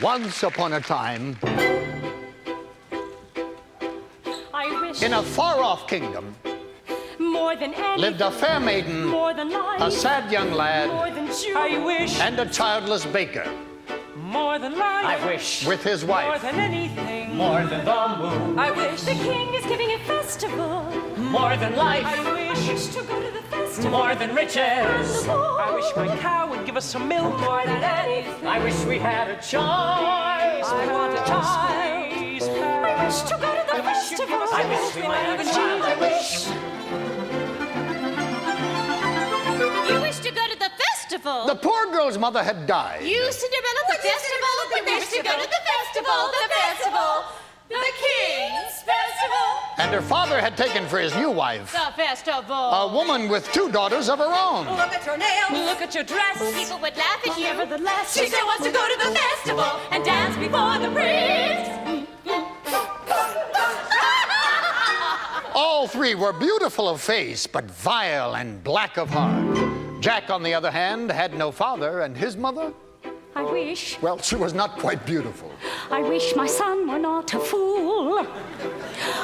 Once upon a time, I wish in a far-off kingdom, more than anything, lived a fair maiden, more than life, a sad young lad, more than joy. I wish and a childless baker, more than life. I wish with his more wife. than anything. more than the moon. I wish The king is giving a festival. More than life. I I wish wish to go to the festival. More than riches. I wish my cow would give us some milk. More than anything. I wish we had a choice. I want a choice. I wish to go to the festival. I wish we might have a child. I wish. You wish to go to the festival? The poor girl's mother had died. You, Cinderella, the festival? We wish to go to the festival, the King's festival. And her father had taken for his new wife The festival. a woman with 2 daughters of her own. Look at your nails. Look at your dress. People would laugh at you. Nevertheless, She still wants to go to the festival and dance before the prince. All 3 were beautiful of face, but vile and black of heart. Jack, on the other hand, had no father, and his mother, I wish, well, she was not quite beautiful. I wish my son were not a fool.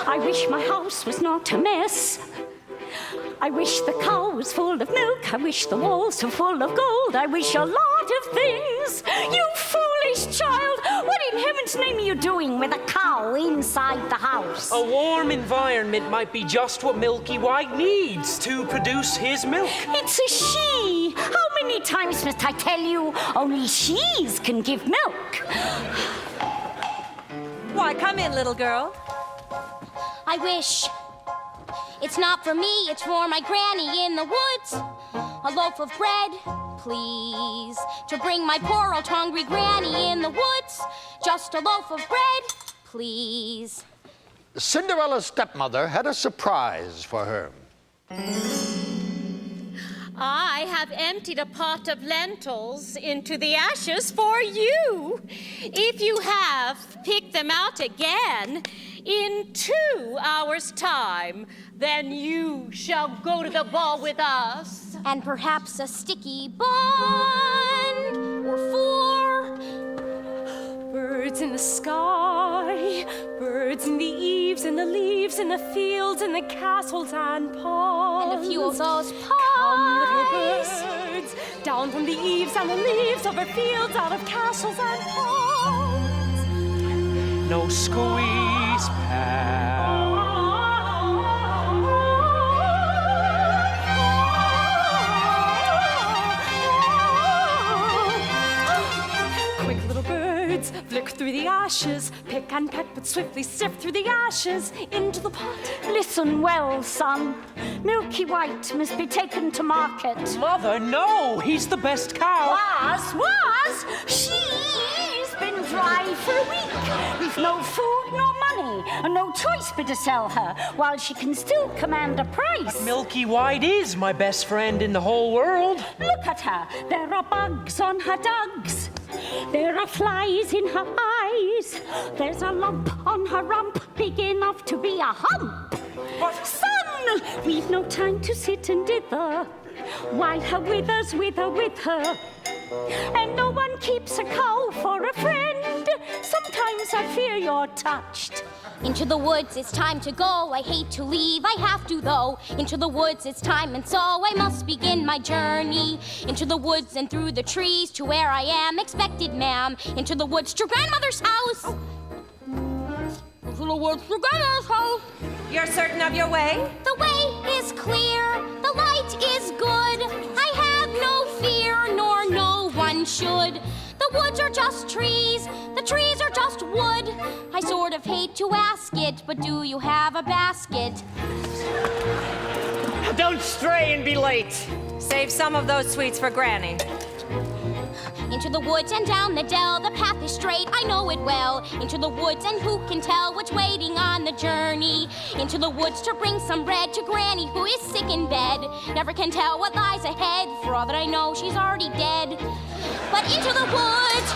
I wish my house was not a mess. I wish the cow was full of milk. I wish the walls were full of gold. I wish a lot of things. You foolish child! What in heaven's name are you doing with a cow inside the house? A warm environment might be just what Milky White needs to produce his milk. It's a she. How many times must I tell you? Only she's can give milk. Why, come in, little girl. I wish. It's not for me, it's for my granny in the woods. A loaf of bread, please, to bring my poor old hungry granny in the woods. Just a loaf of bread, please. Cinderella's stepmother had a surprise for her. I have emptied a pot of lentils into the ashes for you. If you have, pick them out again in 2 hours' time. Then you shall go to the ball with us. And perhaps a sticky bun or 4. Birds in the sky, birds in the eaves and the leaves in the fields and the castles and ponds. And a few of those Come, little pies. birds, down from the eaves and the leaves over fields, out of castles and ponds. No squeeze, pal. Quick little birds, flick through the ashes, pick and peck, but swiftly sift through the ashes into the pot. Listen well, son. Milky White must be taken to market. Mother, no! He's the best cow. Was? She's been dry for a week. We've no food nor money, and no choice but to sell her, while she can still command a price. Milky White is my best friend in the whole world. Look at her. There are bugs on her dugs. There are flies in her eyes. There's a lump on her rump, big enough to be a hump. Son, we've no time to sit and dither, while her withers wither with her. And no one keeps a cow for a friend. Sometimes I fear you're touched. Into the woods, it's time to go. I hate to leave, I have to though. Into the woods, it's time, and so I must begin my journey. Into the woods and through the trees to where I am expected, ma'am. Into the woods to grandmother's house. Into the woods to grandmother's house. You're certain of your way? The way is clear, the light is good. I have no fear, nor no one should. The woods are just trees, the trees are just wood. I sort of hate to ask it, but do you have a basket? Don't stray and be late. Save some of those sweets for Granny. Into the woods and down the dell, the path is straight, I know it well. Into the woods, and who can tell what's waiting on the journey? Into the woods to bring some bread to Granny, who is sick in bed. Never can tell what lies ahead, for all that I know, she's already dead. But into the woods,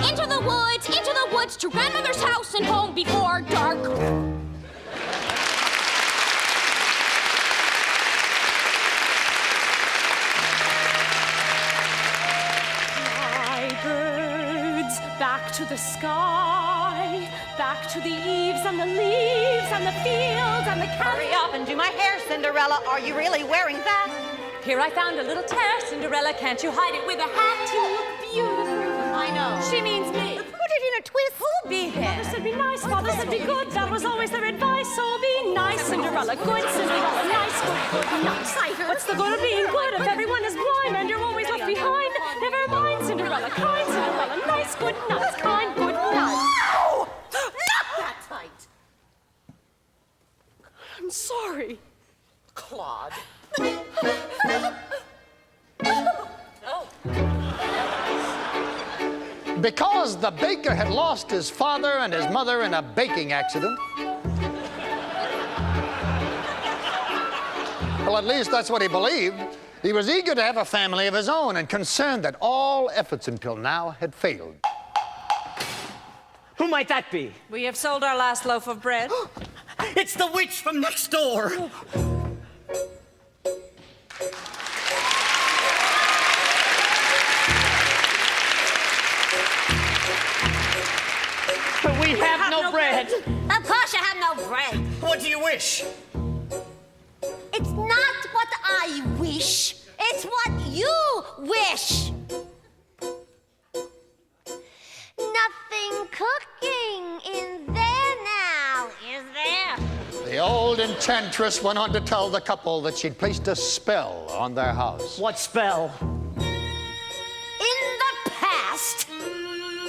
into the woods, into the woods, to grandmother's house and home before dark. Fly, birds, back to the sky, back to the eaves and the leaves and the fields and the Hurry up and do my hair, Cinderella. Are you really wearing that? Here I found a little tear, Cinderella. Can't you hide it with a hat? You look beautiful. I know. She means me. Put it in a twist. Who'll be here? Father said be nice, Father said be good. That was always their advice. So be nice, Cinderella. Good, Cinderella. Nice, good, nice. What's the good of being good if everyone is blind and you're always left behind? Never mind, Cinderella. Kind, Cinderella. Nice, good, nice. Kind, good, nice. No! Not that tight. I'm sorry. Claude. Because the baker had lost his father and his mother in a baking accident. Well, at least that's what he believed. He was eager to have a family of his own and concerned that all efforts until now had failed. Who might that be? We have sold our last loaf of bread. It's the witch from next door. We have no bread. Of course you have no bread. What do you wish? It's not what I wish. It's what you wish. Nothing cooking in there now, is there? The old enchantress went on to tell the couple that she'd placed a spell on their house. What spell? In the past,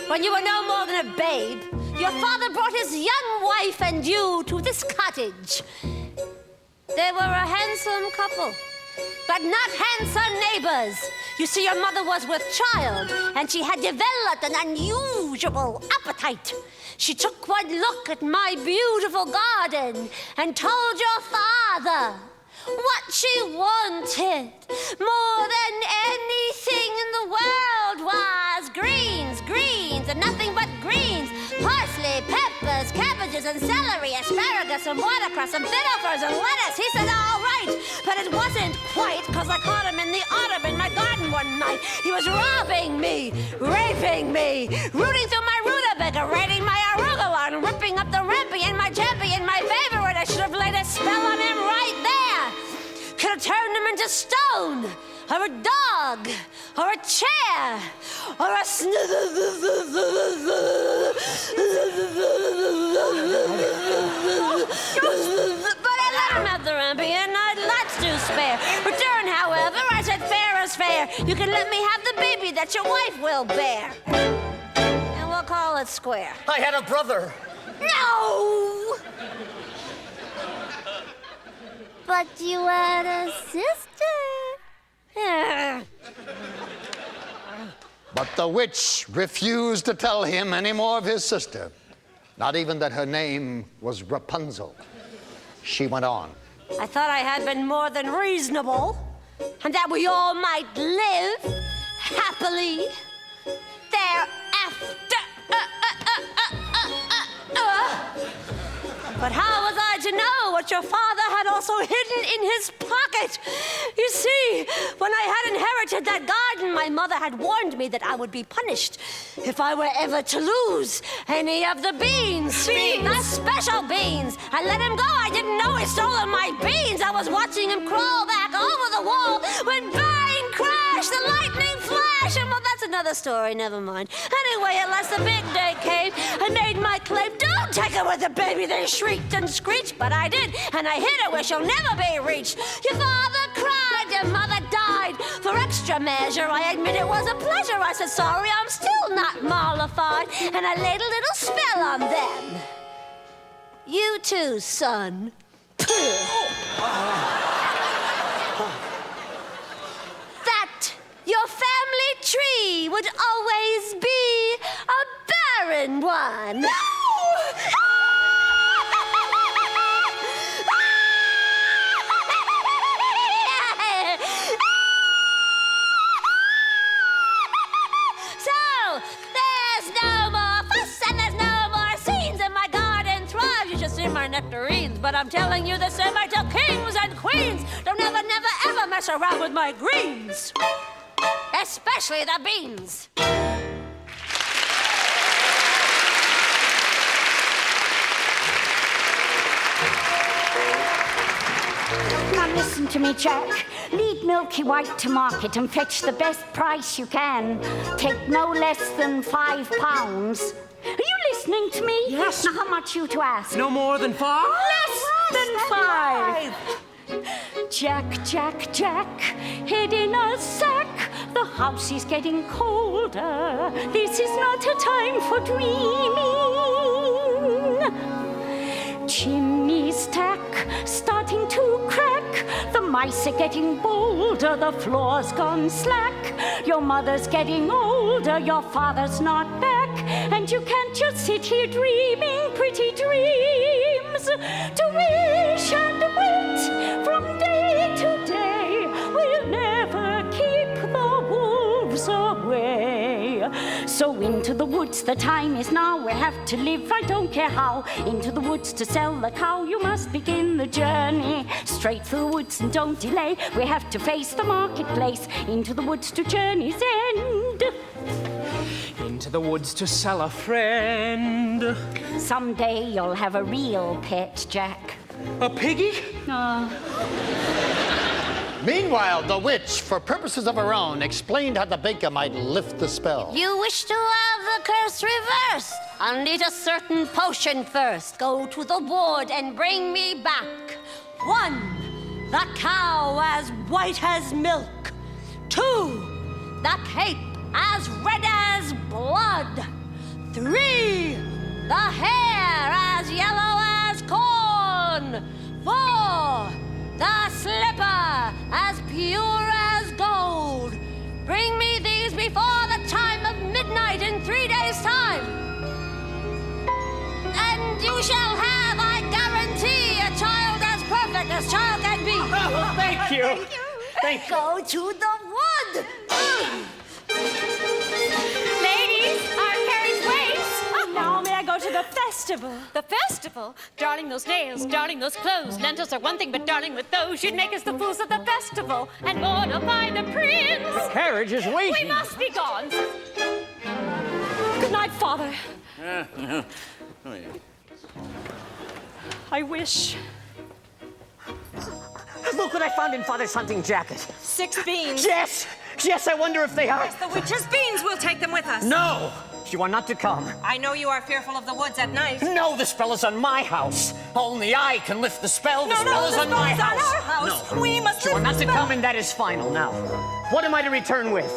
when you were no more than a babe, your father brought his young wife and you to this cottage. They were a handsome couple, but not handsome neighbors. You see, your mother was with child, and she had developed an unusual appetite. She took one look at my beautiful garden and told your father what she wanted more than anything in the world was greens, greens, and nothing but greens. Parsley, peppers, cabbages, and celery, asparagus, and watercress, and fiddlefurs, and lettuce. He said, all right, but it wasn't quite, because I caught him in the autumn in my garden one night. He was robbing me, raping me, rooting through my rutabaga, raiding my arugula, and ripping up the rampion, my champion, my favorite. I should have laid a spell on him right there. Could have turned him into stone, or a dog, or a chair, or a But I let him have the rampion. I'd lots to spare. Return, however, I said fair is fair. You can let me have the baby that your wife will bear. And we'll call it square. I had a brother. No! But you had a sister. But the witch refused to tell him any more of his sister, not even that her name was Rapunzel. She went on. I thought I had been more than reasonable, and that we all might live happily thereafter. But how was I to know what your father had also hidden in his pocket? You see, when I had inherited that garden, my mother had warned me that I would be punished if I were ever to lose any of the beans. The special beans. I let him go. I didn't know he stole my beans. I was watching him crawl back over the wall when bang, crash, the lightning flash. And well, that's another story. Never mind. Anyway, at last the big day came. I made my claim. Don't take it with the baby. They shrieked and screeched, but I did, and I hid it where she'll never be reached. Your father cried, your mother died. For extra measure, I admit it was a pleasure. I said, sorry, I'm still not mollified, and I laid a little spell on them. You too, son. That your family tree would always be a barren one. No! My nectarines, but I'm telling you the same I tell kings and queens. Don't ever, never, ever mess around with my greens, especially the beans. Listen to me, Jack. Lead Milky White to market and fetch the best price you can. Take no less than £5. Are you listening to me? Yes. Now, how much you to ask? No more than 5? Less than 5. Jack, Jack, Jack, head in a sack. The house is getting colder. This is not a time for dreaming. Chimney stack starting to crack. The mice are getting bolder. The floor's gone slack. Your mother's getting older. Your father's not back. And you can't just sit here dreaming pretty dreams. To wish and wait from day to day will never keep the wolves away. So into the woods, the time is now. We have to live, I don't care how. Into the woods to sell the cow. You must begin the journey. Straight through the woods and don't delay. We have to face the marketplace. Into the woods to journey's end. Into the woods to sell a friend. Someday you'll have a real pet, Jack. A piggy? Meanwhile, the witch, for purposes of her own, explained how the baker might lift the spell. You wish to have the curse reversed? I'll need a certain potion first. Go to the wood and bring me back. 1, the cow as white as milk. 2, the cape as red as blood. 3, the hair as yellow as corn. 4, the slipper as pure as gold. Bring me these before the time of midnight in 3 days' time. And you shall have, I guarantee, a child as perfect as child can be. Oh, thank you. Thank you. Go to the wood. Ladies, our carriage waits. Now may I go to the festival? The festival? Darling, those nails, darling, those clothes. Lentils are one thing, but darling, with those, you'd make us the fools at the festival and mortify the prince. The carriage is waiting. We must be gone. Good night, Father. I wish. Look what I found in Father's hunting jacket. 6 beans. Yes! Yes, I wonder if they are. The witch's beans. We'll take them with us. No! You are not to come. I know you are fearful of the woods at night. No, the spell is on my house. Only I can lift the spell. The spell is on my house. our house. No. We must You are lift not the to spell. come, and that is final now. What am I to return with?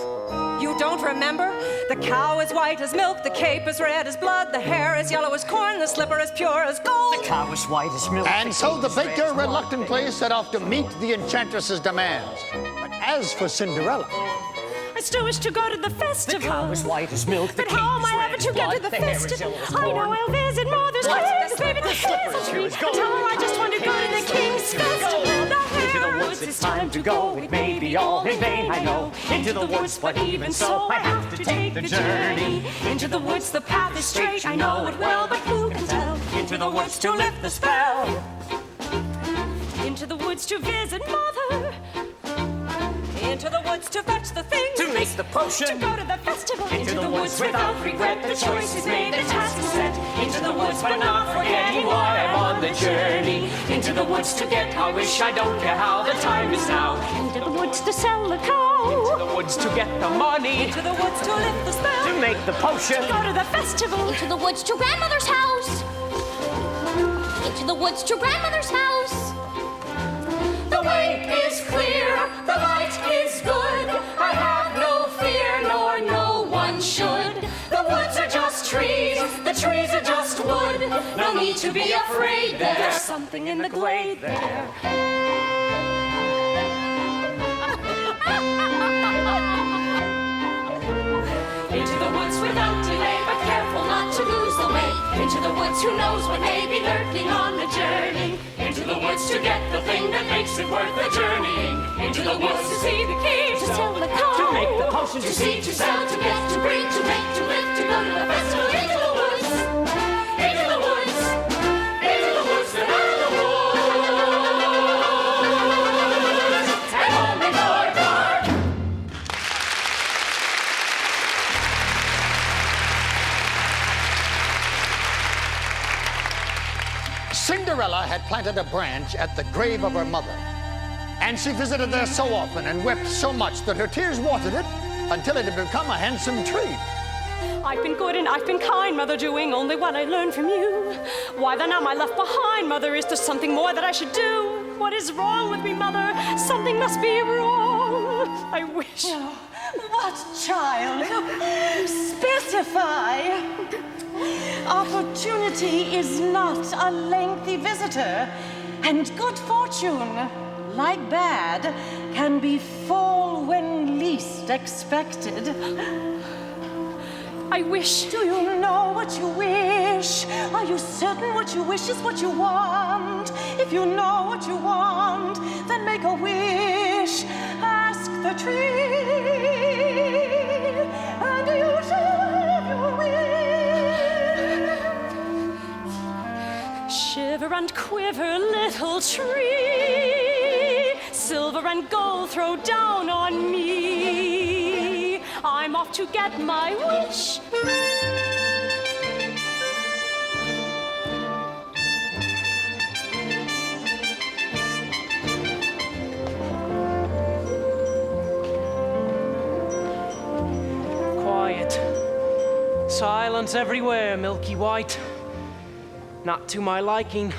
You don't remember? The cow is white as milk, the cape is red as blood, the hair is yellow as corn, the slipper is pure as gold. The cow is white as milk. And so the cape is red baker as blood. reluctantly set off to meet the enchantress's demands. But as for Cinderella, I still wish to go to the The festival. cow is white as milk. The But how am cape is I red ever as to get blood, to the the hair is festival? yellow as I know corn. I'll visit Mother's What? place, The baby, the slipper is hazel here tree. as But gold. tell her I just want to go to the king's festival. The Into the hair woods, it's time to go. It may be all in vain, I know. Into the woods, but even so, I have to take the journey. Into the woods, the path is straight. I know it well, but who can tell? Into the woods to lift the spell. Into the woods to visit Mother. Into the woods to fetch the thing. To make the potion. To go to the festival. Into the woods without regret. The choice is made, the task is set. Into the woods, but not forgetting why I'm on the journey. Into the woods to get, I wish I don't care how. The time is now. Into the woods to sell the cow. The woods to get the money. Into the woods to lift the spell. To make the potion. Go to the festival. Into the woods to grandmother's house. Into the woods to grandmother's house. The way is clear, the light is good. I have no fear, nor no one should. The woods are just trees, the trees are just wood. No need to be afraid, there's something in the glade there. Into the woods without delay, but careful not to lose the way. Into the woods, who knows what may be lurking on the journey. Into the woods to get the thing that makes it worth the journeying. Into the woods to see the king, to sell the cow. To make the potion. To see, to sell, to get, to bring, to make, to lift, to go to the festival. Into the woods, into the woods, into the woods, and out of the woods. And home in our park. Cinderella had planted a branch at the grave of her mother. And she visited there so often and wept so much that her tears watered it until it had become a handsome tree. I've been good and I've been kind, Mother, doing only what I learned from you. Why then am I left behind, Mother? Is there something more that I should do? What is wrong with me, Mother? Something must be wrong. I wish. Oh, what, child? Specify. Opportunity is not a lengthy visitor, and good fortune, like bad, can befall when least expected. I wish. Do you know what you wish? Are you certain what you wish is what you want? If you know what you want, then make a wish. Ask the tree, and you shall have your wish. Shiver and quiver, little tree. Silver and gold throw down on me. I'm off to get my wish. Quiet. Silence everywhere, Milky White. Not to my liking.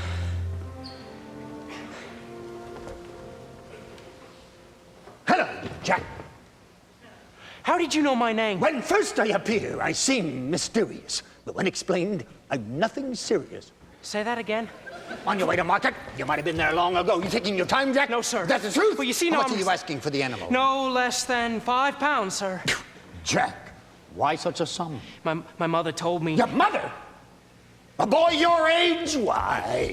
Hello, Jack. How did you know my name? When first I appear, I seem mysterious. But when explained, I'm nothing serious. Say that again. On your way to market? You might have been there long ago. You taking your time, Jack? No, sir. That's the truth? Well, you see, How no, much I'm... are you asking for the animal? No less than £5, sir. Jack, why such a sum? My mother told me... Your mother? A boy your age? Why?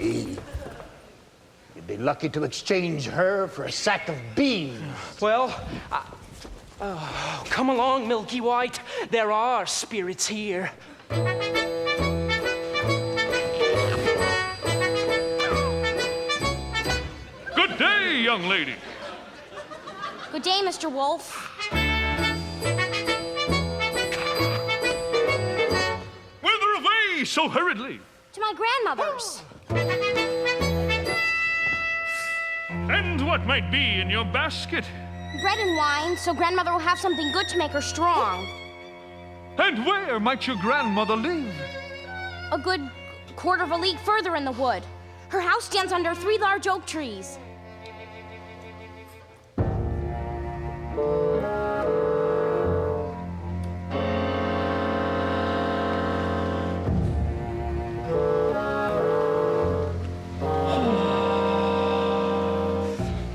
You'd be lucky to exchange her for a sack of beans. Well, come along, Milky White. There are spirits here. Good day, young lady. Good day, Mr. Wolf. Whither away so hurriedly? To my grandmother's. And what might be in your basket? Bread and wine, so grandmother will have something good to make her strong. And where might your grandmother live? A good quarter of a league further in the wood. Her house stands under 3 large oak trees.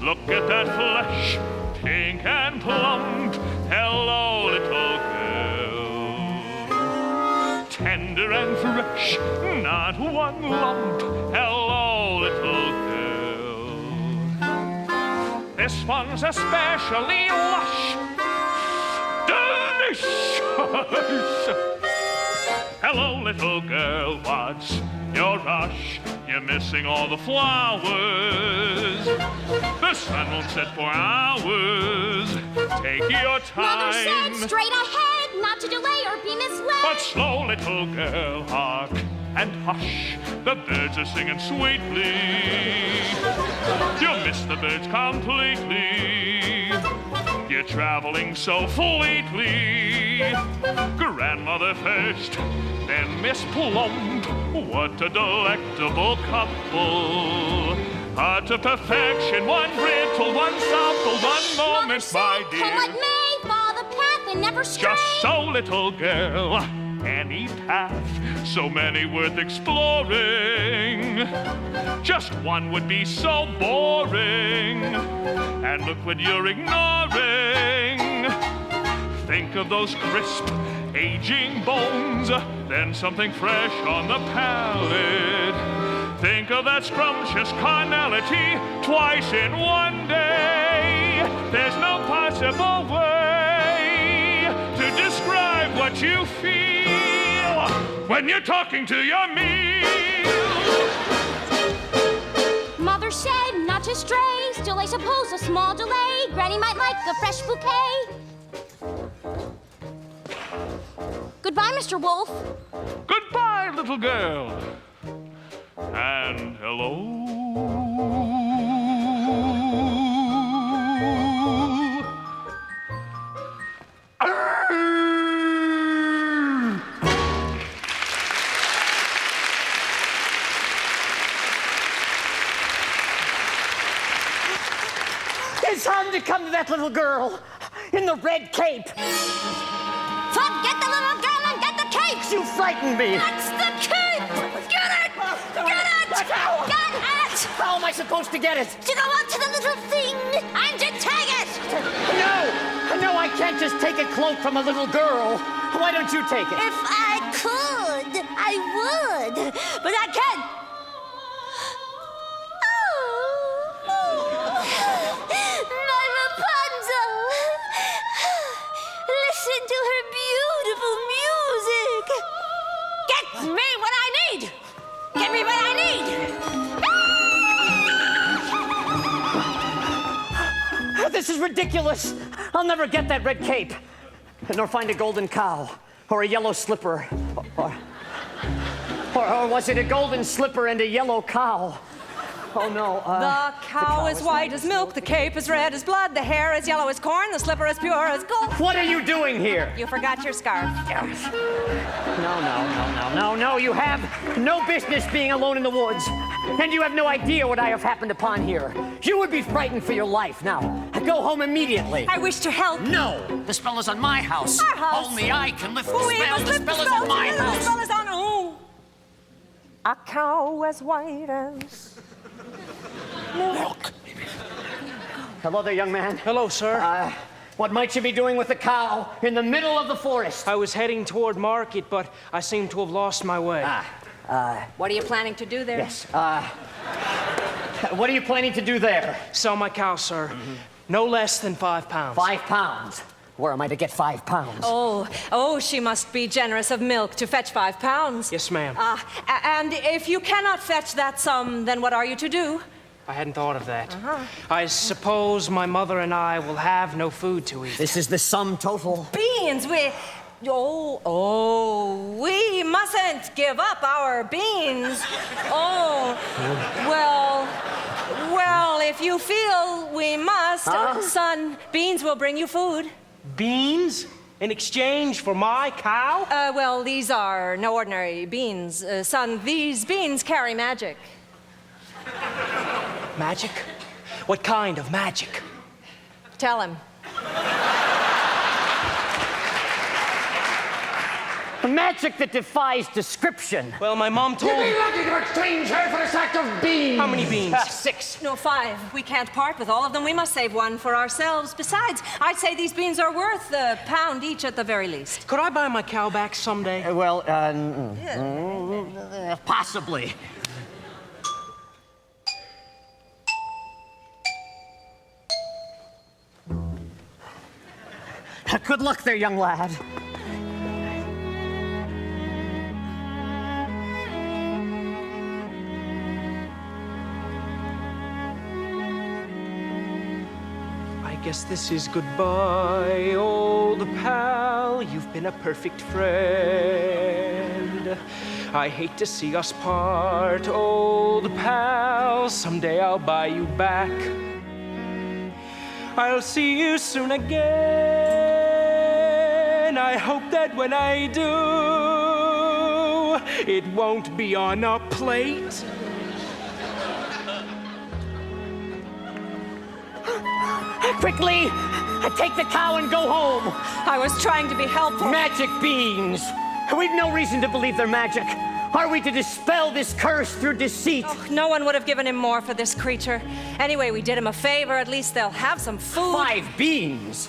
Look at that flesh, pink and plump. Hello, little girl. Tender and fresh, not one lump. Hello, little girl. This one's especially lush. Delicious. Hello, little girl, what's your rush? You're missing all the flowers. The sun won't set for hours. Take your time. Mother said straight ahead, not to delay or be misled. But slow, little girl, hark and hush. The birds are singing sweetly. You'll miss the birds completely. You're traveling so fleetly. Grandmother first, then Miss Plump. What a delectable couple. Art to perfection, one brittle, one supple, one moment, my dear. Come what may, follow the path and never stray. Just so, little girl, any path, so many worth exploring. Just one would be so boring. And look what you're ignoring. Think of those crisp, aging bones, then something fresh on the palate. Think of that scrumptious carnality twice in one day. There's no possible way to describe what you feel when you're talking to your meal. Mother said not to stray, still I suppose a small delay. Granny might like a fresh bouquet. Goodbye, Mr. Wolf. Goodbye, little girl. And hello, It's time to come to that little girl in the red cape. Forget the little girl and get the cape! You frightened me. That's the cape! Get it! Get it! Get it! How am I supposed to get it? You go up to the little thing and you take it! No, I can't just take a cloak from a little girl. Why don't you take it? If I could, I would. But I can't. Oh, my Rapunzel. Listen to her beautiful music. Get me what I need. Get me what I need. This is ridiculous. I'll never get that red cape, nor find a golden cow, or a yellow slipper, or was it a golden slipper and a yellow cow? Oh no. The cow is white as milk, the cape is red as blood, the hair is yellow as corn, the slipper is pure as gold. What are you doing here? You forgot your scarf. No, you have no business being alone in the woods. And you have no idea what I have happened upon here. You would be frightened for your life. Now, go home immediately. I wish to help. No, the spell is on my house. Our house. Only I can lift the We spell. must The lift spell is on my The house. spell is on who? A cow as white as Milk. Hello there, young man. Hello, sir. What might you be doing with the cow in the middle of the forest? I was heading toward market, but I seem to have lost my way. What are you planning to do there? Yes. What are you planning to do there? Sell my cow, sir. No less than 5 pounds. 5 pounds? Where am I to get 5 pounds? Oh, she must be generous of milk to fetch 5 pounds. Yes, ma'am. And if you cannot fetch that sum, then what are you to do? I hadn't thought of that. I suppose my mother and I will have no food to eat. This is the sum total. Beans, we mustn't give up our beans. Well, if you feel we must, son, beans will bring you food. Beans? In exchange for my cow? Well, these are no ordinary beans. Son, these beans carry magic. Magic? What kind of magic? Tell him. Magic that defies description. Well, my mom told me. You'd be lucky to exchange her for a sack of beans. How many beans? 6. No, 5. We can't part with all of them. We must save one for ourselves. Besides, I'd say these beans are worth a pound each at the very least. Could I buy my cow back someday? Possibly. Good luck there, young lad. I guess this is goodbye, old pal. You've been a perfect friend. I hate to see us part, old pal. Someday I'll buy you back. I'll see you soon again. I hope that when I do, it won't be on a plate. Quickly, take the cow and go home. I was trying to be helpful. Magic beans. We've no reason to believe they're magic. Are we to dispel this curse through deceit? Oh, no one would have given him more for this creature. Anyway, we did him a favor. At least they'll have some food. 5 beans.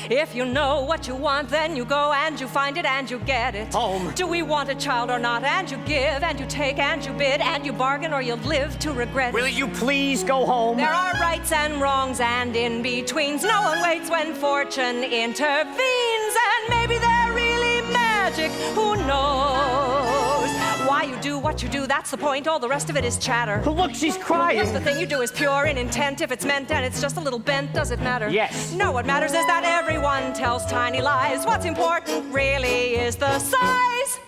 If you know what you want, then you go and you find it and you get it. Home. Do we want a child or not? And you give and you take and you bid and you bargain or you live to regret Will it. you please go home? There are rights and wrongs and in-betweens. No one waits when fortune intervenes. And maybe they're really magic. Who knows? Why you do what you do, that's the point. All the rest of it is chatter. Look, she's crying. If the thing you do is pure in intent, if it's meant and it's just a little bent, does it matter? Yes. No, what matters is that everyone tells tiny lies. What's important really is the size.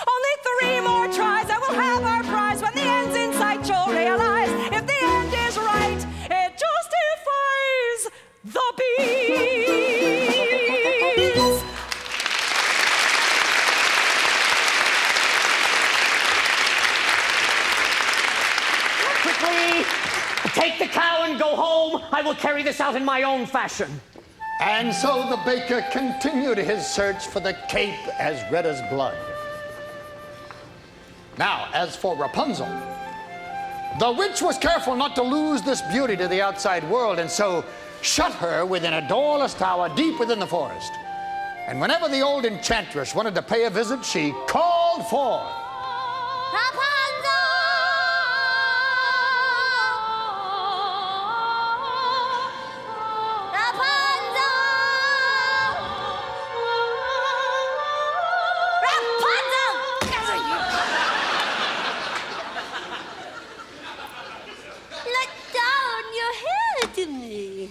Only 3 more tries, and we'll have our prize. When the end's in sight, you'll realize if the end is right, it justifies the beans. Take the cow and go home. I will carry this out in my own fashion. And so the baker continued his search for the cape as red as blood. Now, as for Rapunzel, the witch was careful not to lose this beauty to the outside world, and so shut her within a doorless tower deep within the forest. And whenever the old enchantress wanted to pay a visit, she called forth, Rapunzel! Rapunzel! Rapunzel! Let down your hair to me.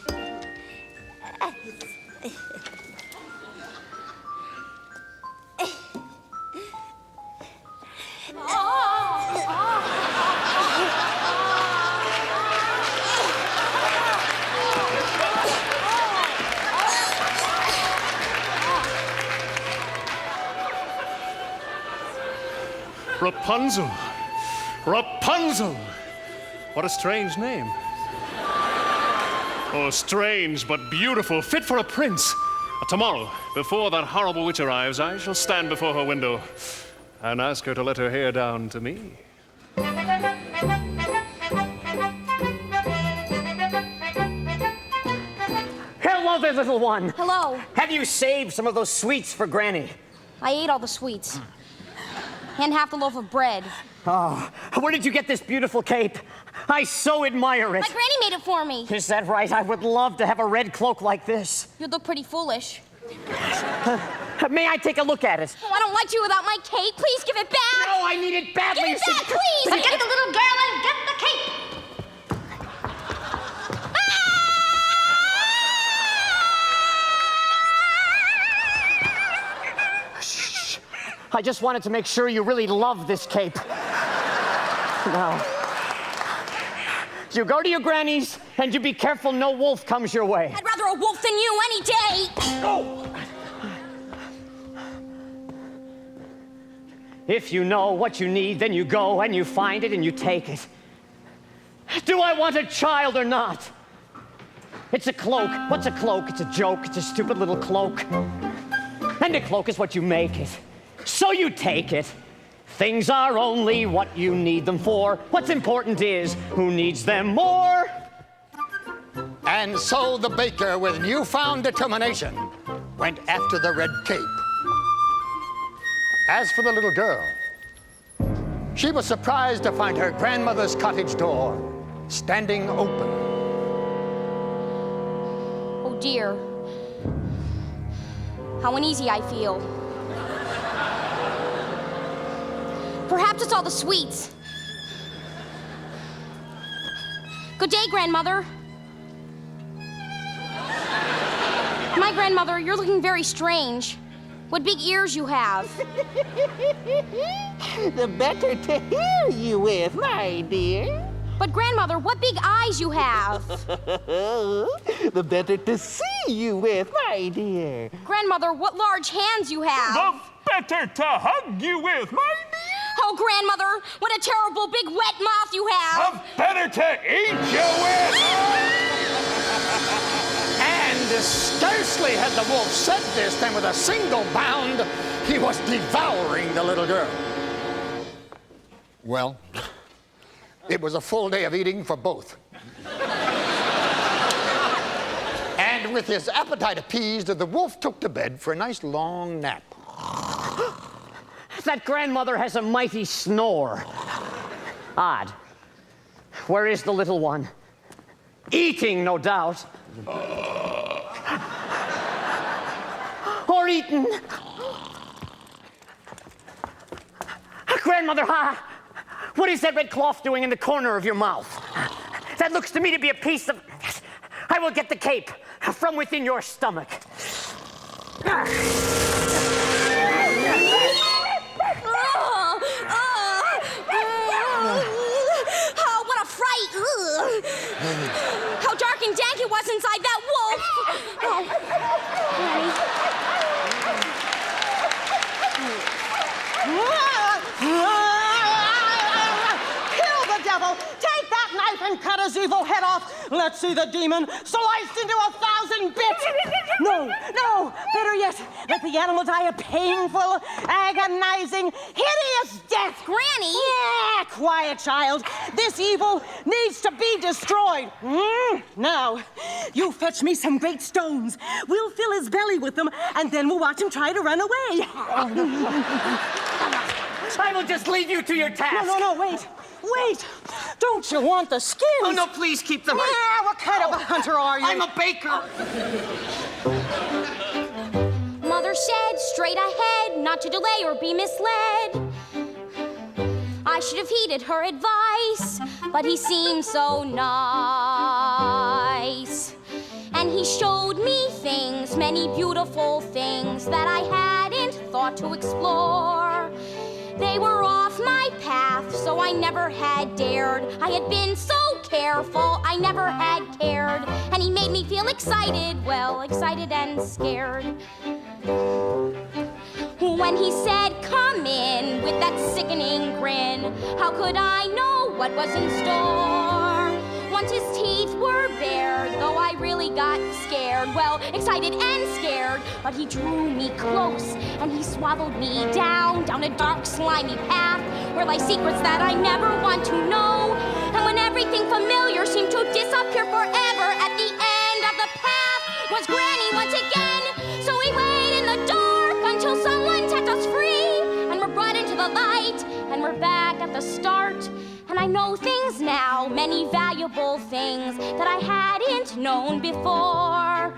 Rapunzel. Rapunzel. What a strange name. Oh, strange but beautiful, fit for a prince. Tomorrow, before that horrible witch arrives, I shall stand before her window and ask her to let her hair down to me. Hello there, little one. Hello. Have you saved some of those sweets for Granny? I ate all the sweets. And half the loaf of bread. Oh, where did you get this beautiful cape? I so admire it. My granny made it for me. Is that right? I would love to have a red cloak like this. You'd look pretty foolish. May I take a look at it? Oh, I don't like you without my cape. Please give it back. No, I need it badly. Give it back, please. Forget the little girl and get the cape. I just wanted to make sure you really love this cape. Now, you go to your granny's and you be careful no wolf comes your way. I'd rather a wolf than you any day. Oh. If you know what you need, then you go and you find it and you take it. Do I want a child or not? It's a cloak. What's a cloak? It's a joke. It's a stupid little cloak. And a cloak is what you make it. So you take it. Things are only what you need them for. What's important is who needs them more. And so the baker, with newfound determination, went after the red cape. As for the little girl, she was surprised to find her grandmother's cottage door standing open. Oh dear. How uneasy I feel. Perhaps it's all the sweets. Good day, grandmother. My grandmother, you're looking very strange. What big ears you have. The better to hear you with, my dear. But grandmother, what big eyes you have. The better to see you with, my dear. Grandmother, what large hands you have. The better to hug you with, my dear. Oh, grandmother, what a terrible big wet mouth you have. The better to eat you with. And scarcely had the wolf said this than with a single bound, he was devouring the little girl. Well, it was a full day of eating for both. And with his appetite appeased, the wolf took to bed for a nice long nap. That grandmother has a mighty snore. Odd. Where is the little one? Eating, no doubt. Or eaten. Grandmother, what is that red cloth doing in the corner of your mouth? That looks to me to be a piece of... I will get the cape from within your stomach. Oh, what a fright! How dark and dank it was inside that wolf! Oh. Kill the devil! Take that knife and cut his evil head off. Let's see the demon sliced into 1,000 bits. No, better yet, let the animal die a painful, agonizing, hideous death. Granny? Yeah, quiet, child. This evil needs to be destroyed. Now, you fetch me some great stones. We'll fill his belly with them, and then we'll watch him try to run away. I will just leave you to your task. No, wait. Don't you want the skins? Oh, no, please keep them. Yeah, what kind of a hunter are you? I'm a baker. Mother said, straight ahead, not to delay or be misled. I should have heeded her advice, but he seemed so nice. And he showed me things, many beautiful things that I hadn't thought to explore. They were off my path, so I never had dared. I had been so careful, I never had cared. And he made me feel excited, well, excited and scared. When he said, come in, with that sickening grin, how could I know what was in store? Once his teeth were bared, though I really got scared, well, excited and scared, but he drew me close, and he swaddled me down a dark, slimy path, where lie secrets that I never want to know. And when everything familiar seemed to disappear forever, at the end of the path was Granny once again. So we wait in the dark until someone set us free, and we're brought into the light, and we're back at the start. And I know things now, many valuable things that I hadn't known before.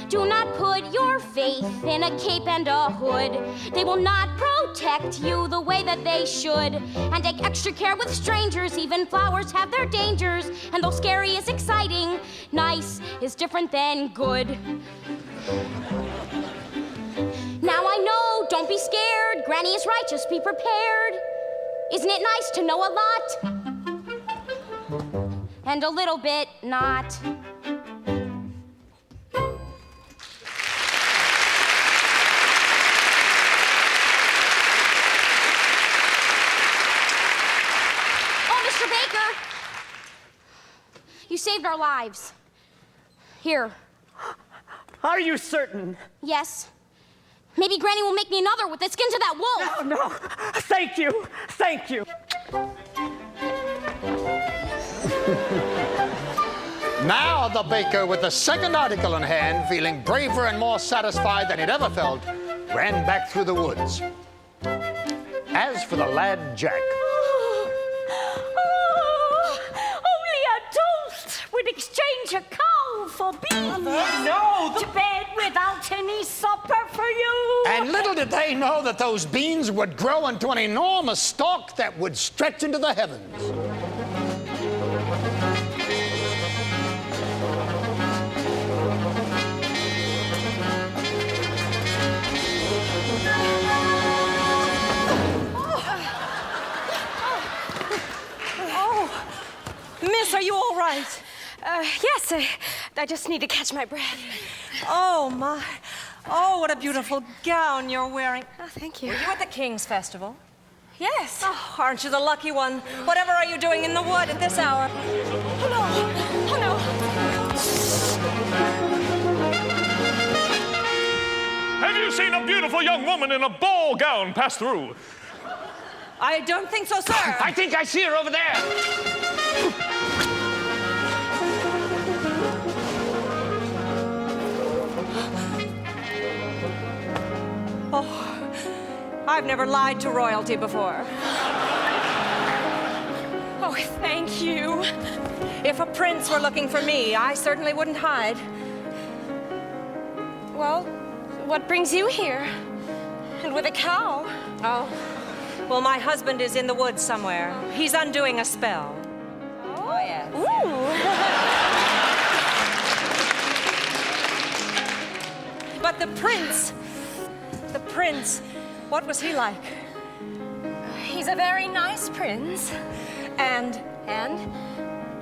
Do not put your faith in a cape and a hood. They will not protect you the way that they should. And take extra care with strangers, even flowers have their dangers. And though scary is exciting, nice is different than good. Now I know, don't be scared. Granny is right, just be prepared. Isn't it nice to know a lot? And a little bit not. Oh, Mr. Baker! You saved our lives. Here. Are you certain? Yes. Maybe Granny will make me another with the skins of that wolf. No. Thank you. Now the baker, with the second article in hand, feeling braver and more satisfied than he'd ever felt, ran back through the woods. As for the lad Jack... Only adults would exchange a cow for beans. No! To bed without any supper for you. And little did they know that those beans would grow into an enormous stalk that would stretch into the heavens. Miss, are you all right? Yes, I just need to catch my breath. Oh, my. Oh, what a beautiful gown you're wearing. Oh, thank you. Were you at the King's Festival? Yes. Oh, aren't you the lucky one? Whatever are you doing in the wood at this hour? Oh, no. Have you seen a beautiful young woman in a ball gown pass through? I don't think so, sir. I think I see her over there. Oh, I've never lied to royalty before. Oh, thank you. If a prince were looking for me, I certainly wouldn't hide. Well, what brings you here? And with a cow? Oh, well, my husband is in the woods somewhere. He's undoing a spell. Oh, yes. But the prince, what was he like? He's a very nice prince. And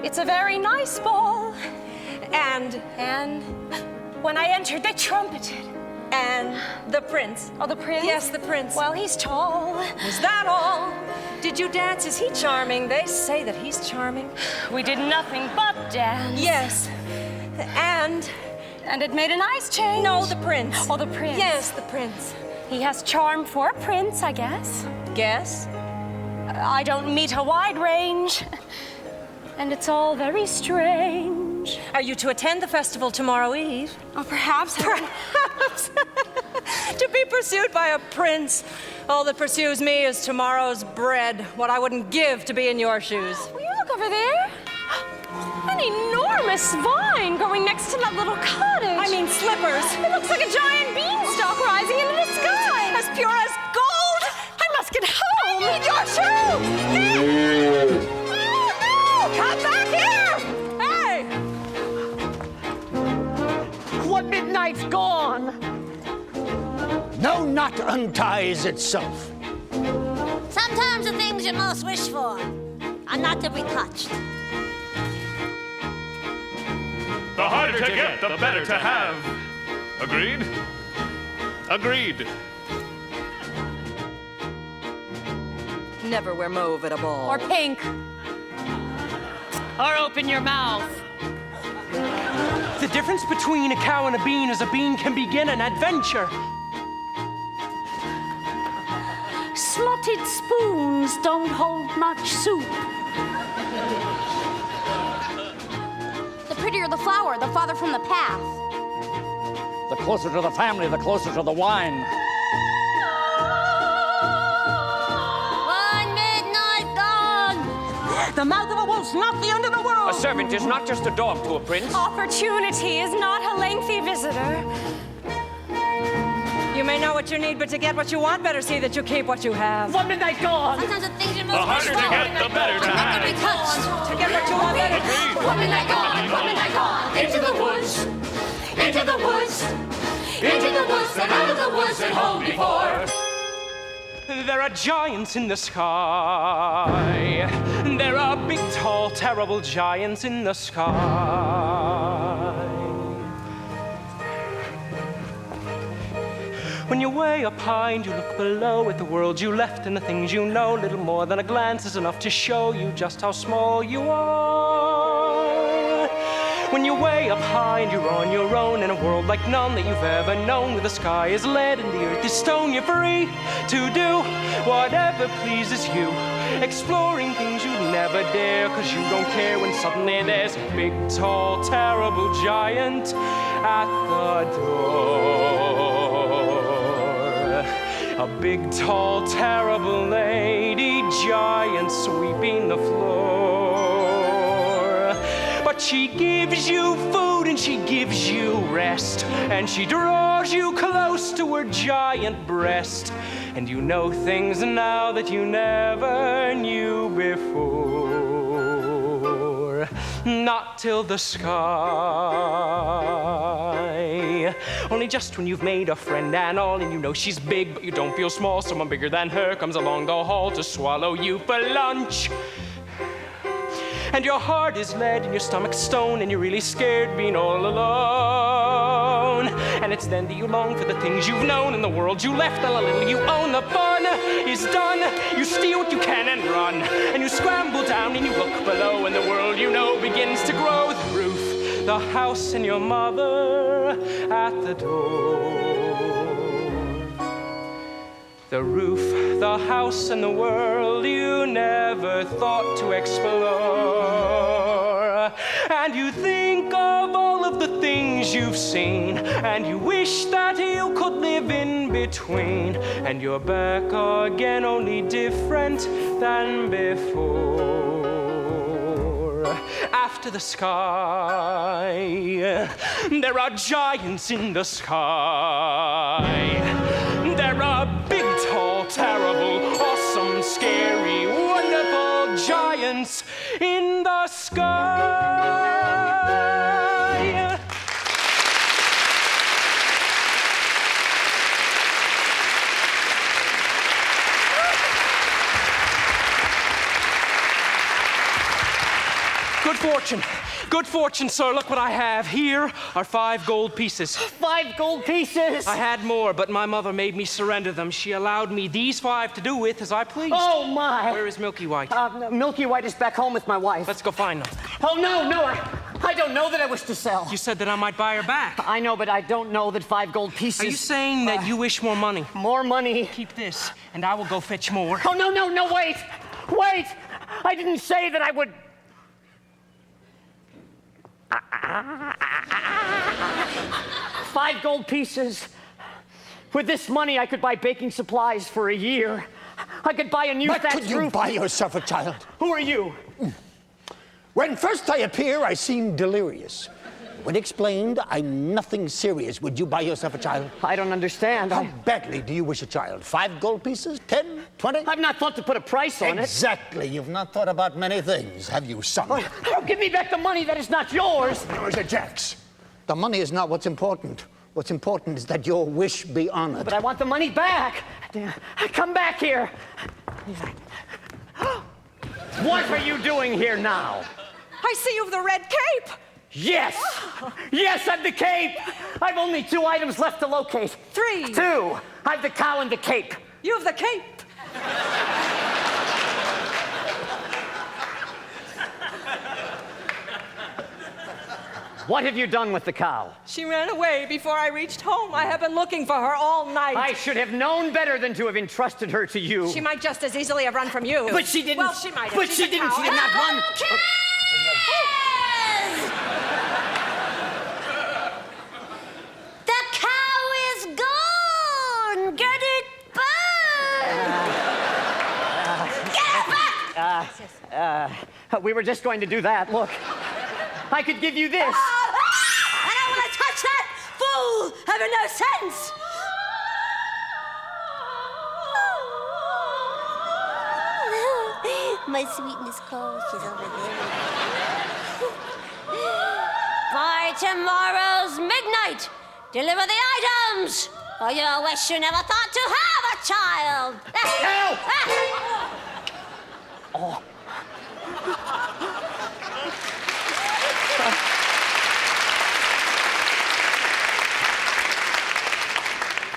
it's a very nice ball. And when I entered, they trumpeted. And the prince. Oh, the prince? Yes, the prince. Well, he's tall. Is that all? Did you dance? Is he charming? They say that he's charming. We did nothing but dance. Yes. And it made an ice change. No, the prince. Oh, the prince. Yes, the prince. He has charm for a prince, I guess. Guess? I don't meet a wide range. And it's all very strange. Are you to attend the festival tomorrow eve? Oh, perhaps. Perhaps. To be pursued by a prince. All that pursues me is tomorrow's bread. What I wouldn't give to be in your shoes. Will you look over there? An enormous vine growing next to that little cottage. I mean slippers. It looks like a giant beanstalk rising into the sky. As pure as gold. I must get home. I need your shoe. Oh, no! Come back here! Hey! What midnight's gone? No knot unties itself. Sometimes the things you most wish for are not to be touched. The harder to get, the better to have. Agreed? Agreed. Never wear mauve at a ball. Or pink. Or open your mouth. The difference between a cow and a bean is a bean can begin an adventure. Slotted spoons don't hold much soup. The prettier the flower, the farther from the path. The closer to the family, the closer to the wine. One midnight dog. The mouth of a wolf's not the end of the world. A servant is not just a dog to a prince. Opportunity is not a lengthy visitor. You may know what you need, but to get what you want, better see that you keep what you have. One midnight gone. Sometimes the things you The most wish harder to for get, the better to are not to be have. touched. To get what you want, better. One midnight gone, one midnight gone. Into the woods, into the woods, into the woods, and out of the woods and home before. There are giants in the sky. There are big, tall, terrible giants in the sky. When you're way up high and you look below at the world you left and the things you know, little more than a glance is enough to show you just how small you are. When you're way up high and you're on your own in a world like none that you've ever known, where the sky is lead and the earth is stone, you're free to do whatever pleases you, exploring things you'd never dare, 'cause you don't care when suddenly there's a big, tall, terrible giant at the door. A big, tall, terrible lady giant sweeping the floor. But she gives you food and she gives you rest, and she draws you close to her giant breast, and you know things now that you never knew before. Not till the sky. Only just when you've made a friend and all, and you know she's big, but you don't feel small. Someone bigger than her comes along the hall to swallow you for lunch. And your heart is lead and your stomach's stone, and you're really scared being all alone. And it's then that you long for the things you've known in the world you left, and a little you own. The fun is done. You steal what you can and run, and you scramble down and you look below, and the world you know begins to grow. The roof, the house, and your mother at the door. The roof, the house, and the world you never thought to explore. And you think of all of the things you've seen, and you wish that you could live in between. And you're back again, only different than before. After the sky, there are giants in the sky. There are big, tall, terrible, awesome, scary, wonderful giants in the sky. Good fortune. Good fortune, sir. Look what I have. Here are 5 gold pieces. 5 gold pieces? I had more, but my mother made me surrender them. She allowed me these 5 to do with as I pleased. Oh, my. Where is Milky White? Milky White is back home with my wife. Let's go find them. Oh, no, I don't know that I wish to sell. You said that I might buy her back. I know, but I don't know that 5 gold pieces... Are you saying that you wish more money? More money? Keep this, and I will go fetch more. Oh, no, wait! Wait! I didn't say that I would... 5 gold pieces. With this money, I could buy baking supplies for a year. I could buy a new thatched roof. But could you buy yourself a child? Who are you? When first I appear, I seem delirious. When explained, I'm nothing serious. Would you buy yourself a child? I don't understand. How badly do you wish a child? 5 gold pieces? 10? 20? I've not thought to put a price on it. Exactly. You've not thought about many things, have you, son? Oh, give me back the money. That is not yours. Yours are Jack's. The money is not what's important. What's important is that your wish be honored. But I want the money back. Come back here. What are you doing here now? I see you've the red cape. Yes! Yes, I've the cape! I've only 2 items left to locate. 3. 2. I've the cow and the cape. You have the cape. What have you done with the cow? She ran away before I reached home. I have been looking for her all night. I should have known better than to have entrusted her to you. She might just as easily have run from you. But she didn't. Well, she might have. But she didn't. She did not run. The cow is gone! Get it back! Get it back! We were just going to do that. Look, I could give you this. I don't want to touch that! Fool! Having no sense! My sweetness calls. She's over there. By tomorrow's midnight, deliver the items, or you'll wish you never thought to have a child. Oh.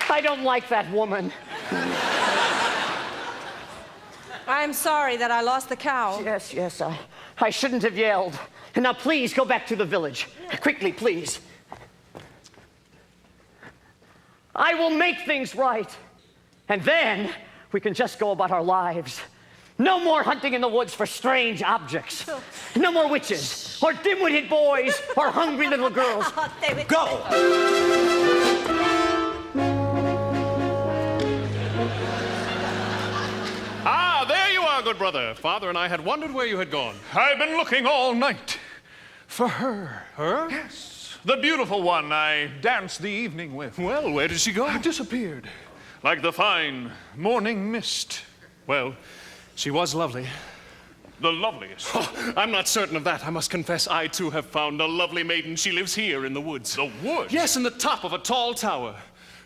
I don't like that woman. I'm sorry that I lost the cow. Yes, I shouldn't have yelled. And now please go back to the village. Quickly, please. I will make things right. And then we can just go about our lives. No more hunting in the woods for strange objects. No more witches, or dim-witted boys, or hungry little girls. Go! Ah, there you are, good brother. Father and I had wondered where you had gone. I've been looking all night for her. Her? Yes. The beautiful one I danced the evening with. Well, where did she go? Disappeared. Like the fine morning mist. Well, she was lovely. The loveliest. Oh, I'm not certain of that. I must confess, I too have found a lovely maiden. She lives here in the woods. The woods? Yes, in the top of a tall tower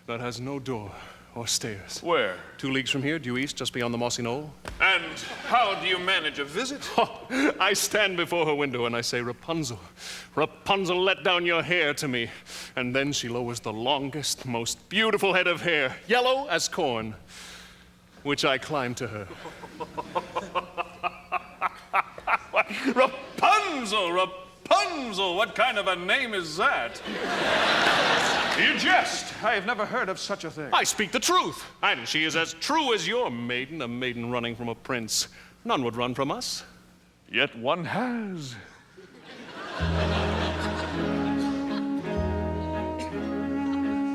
that has no door or stairs. Where? 2 leagues from here, due east, just beyond the mossy knoll. And how do you manage a visit? Oh, I stand before her window and I say, Rapunzel, Rapunzel, let down your hair to me. And then she lowers the longest, most beautiful head of hair, yellow as corn, which I climb to her. Rapunzel, Rapunzel, what kind of a name is that? You jest. I have never heard of such a thing. I speak the truth. And she is as true as your maiden, a maiden running from a prince. None would run from us. Yet one has.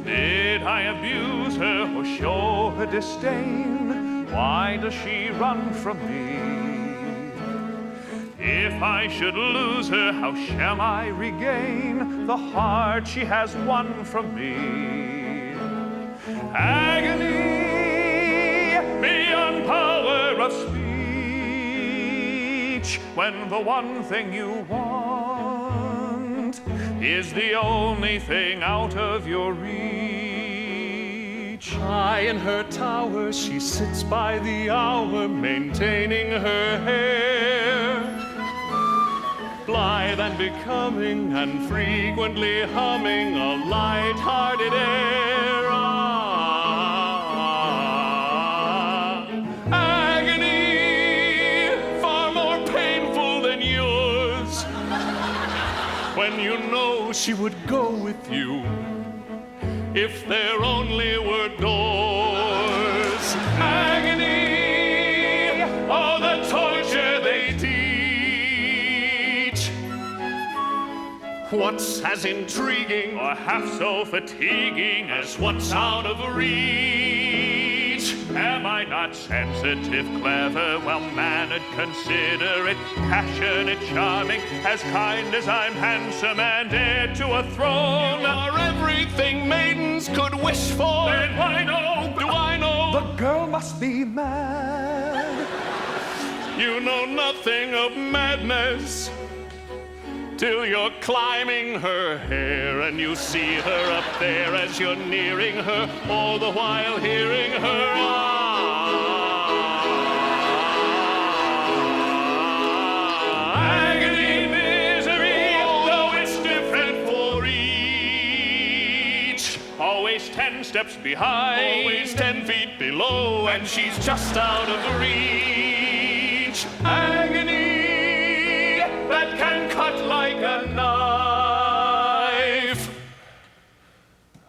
Did I abuse her or show her disdain? Why does she run from me? If I should lose her, how shall I regain the heart she has won from me? Agony beyond power of speech, when the one thing you want is the only thing out of your reach. High in her tower, she sits by the hour, maintaining her hair. blithe and becoming, and frequently humming a light-hearted air. Agony far more painful than yours, when you know she would go with you if there only were doors. Agony, oh, the torture they teach. What's as intriguing or half so fatiguing as what's out of reach? Am I not sensitive, clever, well-mannered, considerate, passionate, charming, as kind as I'm handsome and heir to a throne? You are everything maidens could wish for. Then why do I know? The girl must be mad. You know nothing of madness till you're climbing her hair and you see her up there as you're nearing her, all the while hearing her agony, misery, though it's different for each. Always 10 steps behind, always 10 feet below, and she's just out of reach. Agony that can cut like a knife.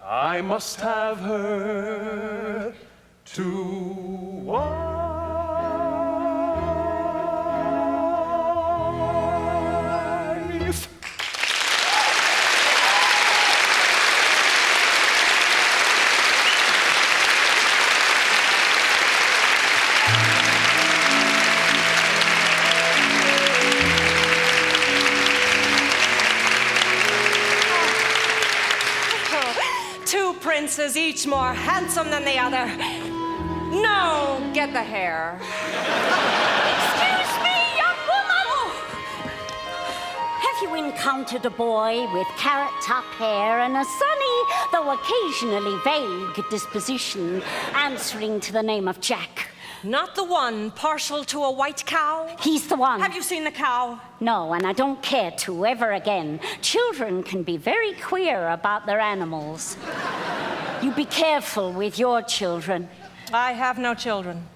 I must have her to wife. Two princes, each more handsome than the other. No, get the hair. Excuse me, young woman! Have you encountered a boy with carrot-top hair and a sunny, though occasionally vague, disposition, answering to the name of Jack? Not the one partial to a white cow? He's the one. Have you seen the cow? No, and I don't care to ever again. Children can be very queer about their animals. You be careful with your children. I have no children.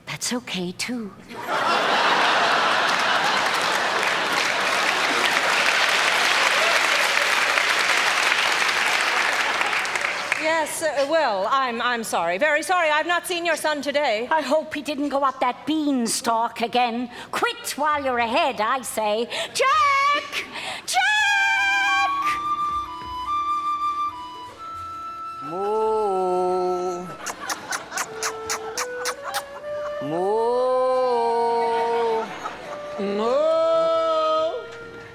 That's okay, too. Yes, well, I'm sorry. Very sorry. I've not seen your son today. I hope he didn't go up that beanstalk again. Quit while you're ahead, I say. Jack! Jack! Moo. Moo. Moo!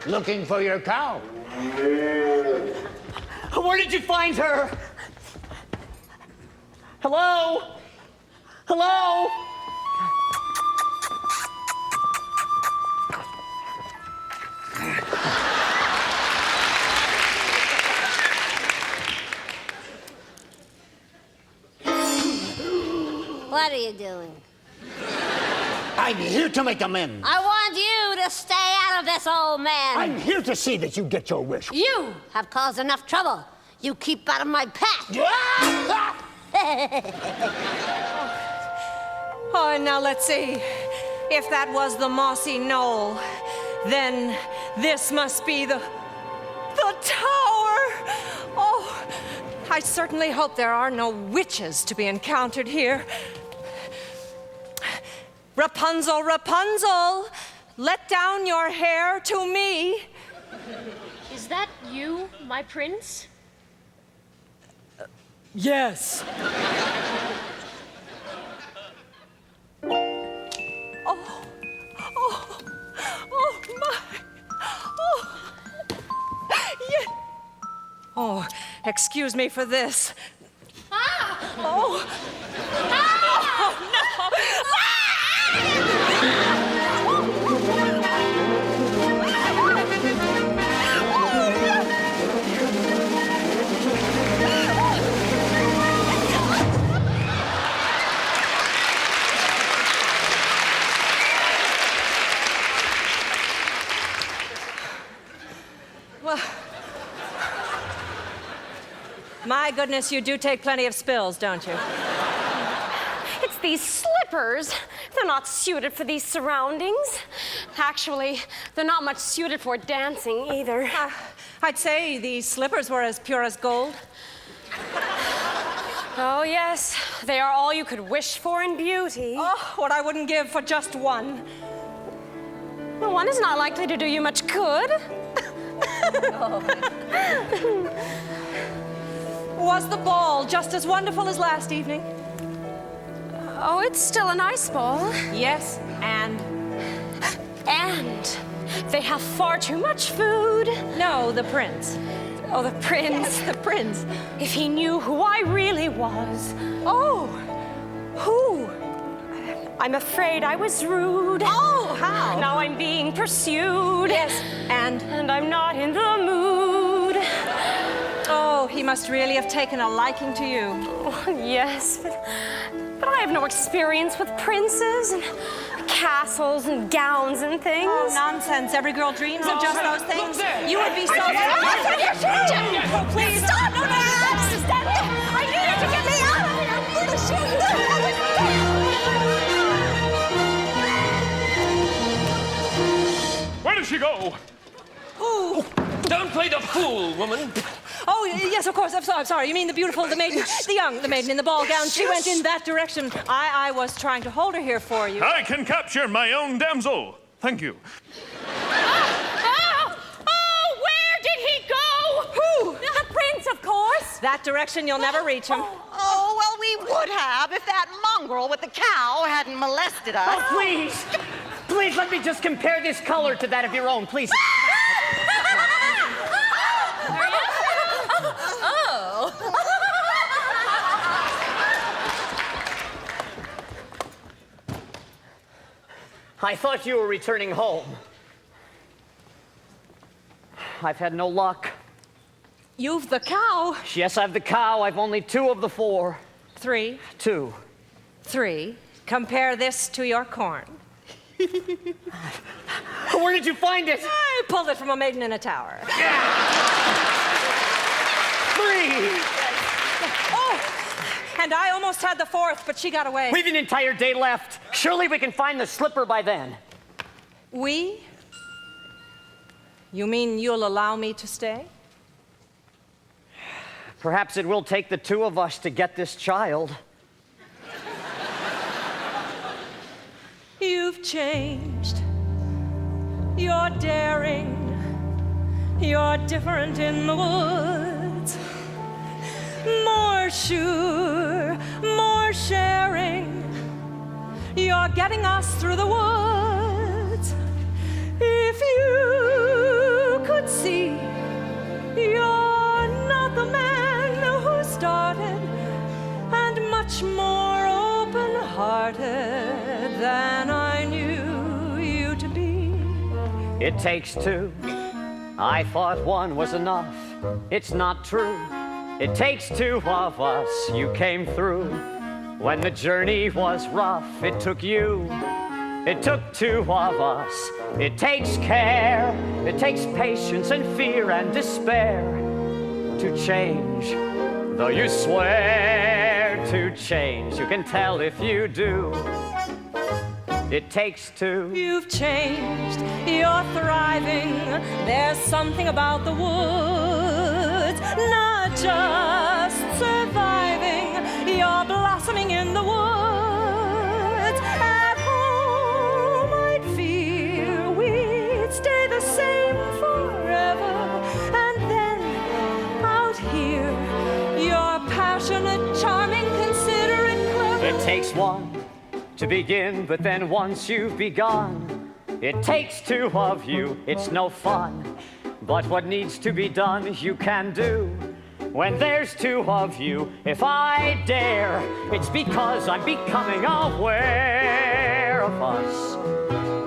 Looking for your cow. Where did you find her? Hello? Hello? What are you doing? I'm here to make amends. I want you to stay out of this, old man. I'm here to see that you get your wish. You have caused enough trouble. You keep out of my path. Oh, and now let's see. If that was the mossy knoll, then this must be the tower. Oh, I certainly hope there are no witches to be encountered here. Rapunzel, Rapunzel, let down your hair to me. Is that you, my prince? Yes. Oh my. Yeah. Oh, excuse me for this. Ah! Oh. Ah! Oh no. Well, my goodness, you do take plenty of spills, don't you? It's these slippers. They're not suited for these surroundings. Actually, they're not much suited for dancing either. I'd say these slippers were as pure as gold. Oh, yes. They are all you could wish for in beauty. Oh, what I wouldn't give for just one. Well, one is not likely to do you much good. Was the ball just as wonderful as last evening? Oh, it's still a nice ball. Yes, and they have far too much food. No, the prince. Oh, the prince. Yes, the prince. If he knew who I really was. Oh, who? I'm afraid I was rude. Oh, how? Now I'm being pursued. Yes, and I'm not in the mood. Oh, he must really have taken a liking to you. Oh, yes, but I have no experience with princes and castles and gowns and things. Oh, nonsense. Every girl dreams of just those things. You would be so... Oh, please. Stop! No, I need you to get me out of here. I'm going to shoot you. Where does she go? Ooh. Don't play the fool, woman. Oh, yes, of course. I'm sorry. You mean the maiden, the maiden in the ball gown. She went in that direction. I was trying to hold her here for you. I can capture my own damsel. Thank you. Oh, where did he go? Who? The prince, of course. That direction, you'll never reach him. Oh, well, we would have if that mongrel with the cow hadn't molested us. Oh, please. Please let me just compare this color to that of your own, please. I thought you were returning home. I've had no luck. You've the cow. Yes, I've the cow. I've only 2 of the 4. 3. 2. 3. Compare this to your corn. Where did you find it? I pulled it from a maiden in a tower. 3. Oh, and I almost had the 4th, but she got away. We've an entire day left. Surely we can find the slipper by then. We? You mean you'll allow me to stay? Perhaps it will take the 2 of us to get this child. You've changed. You're daring. You're different in the woods. More sure, more sharing. You're getting us through the woods. If you could see, you're not the man who started, and much more open-hearted than I knew you to be. It takes 2. I thought 1 was enough. It's not true. It takes 2 of us. You came through. When the journey was rough, it took you. It took 2 of us. It takes care. It takes patience and fear and despair to change. Though you swear to change, you can tell if you do. It takes 2. You've changed, you're thriving. There's something about the woods, not just surviving. You're blossoming in the woods. At home, I'd fear we'd stay the same forever. And then, out here, you're passionate, charming, considerate, clever. It takes 1 to begin, but then once you've begun, it takes 2 of you. It's no fun, but what needs to be done, you can do. When there's 2 of you, if I dare, it's because I'm becoming aware of us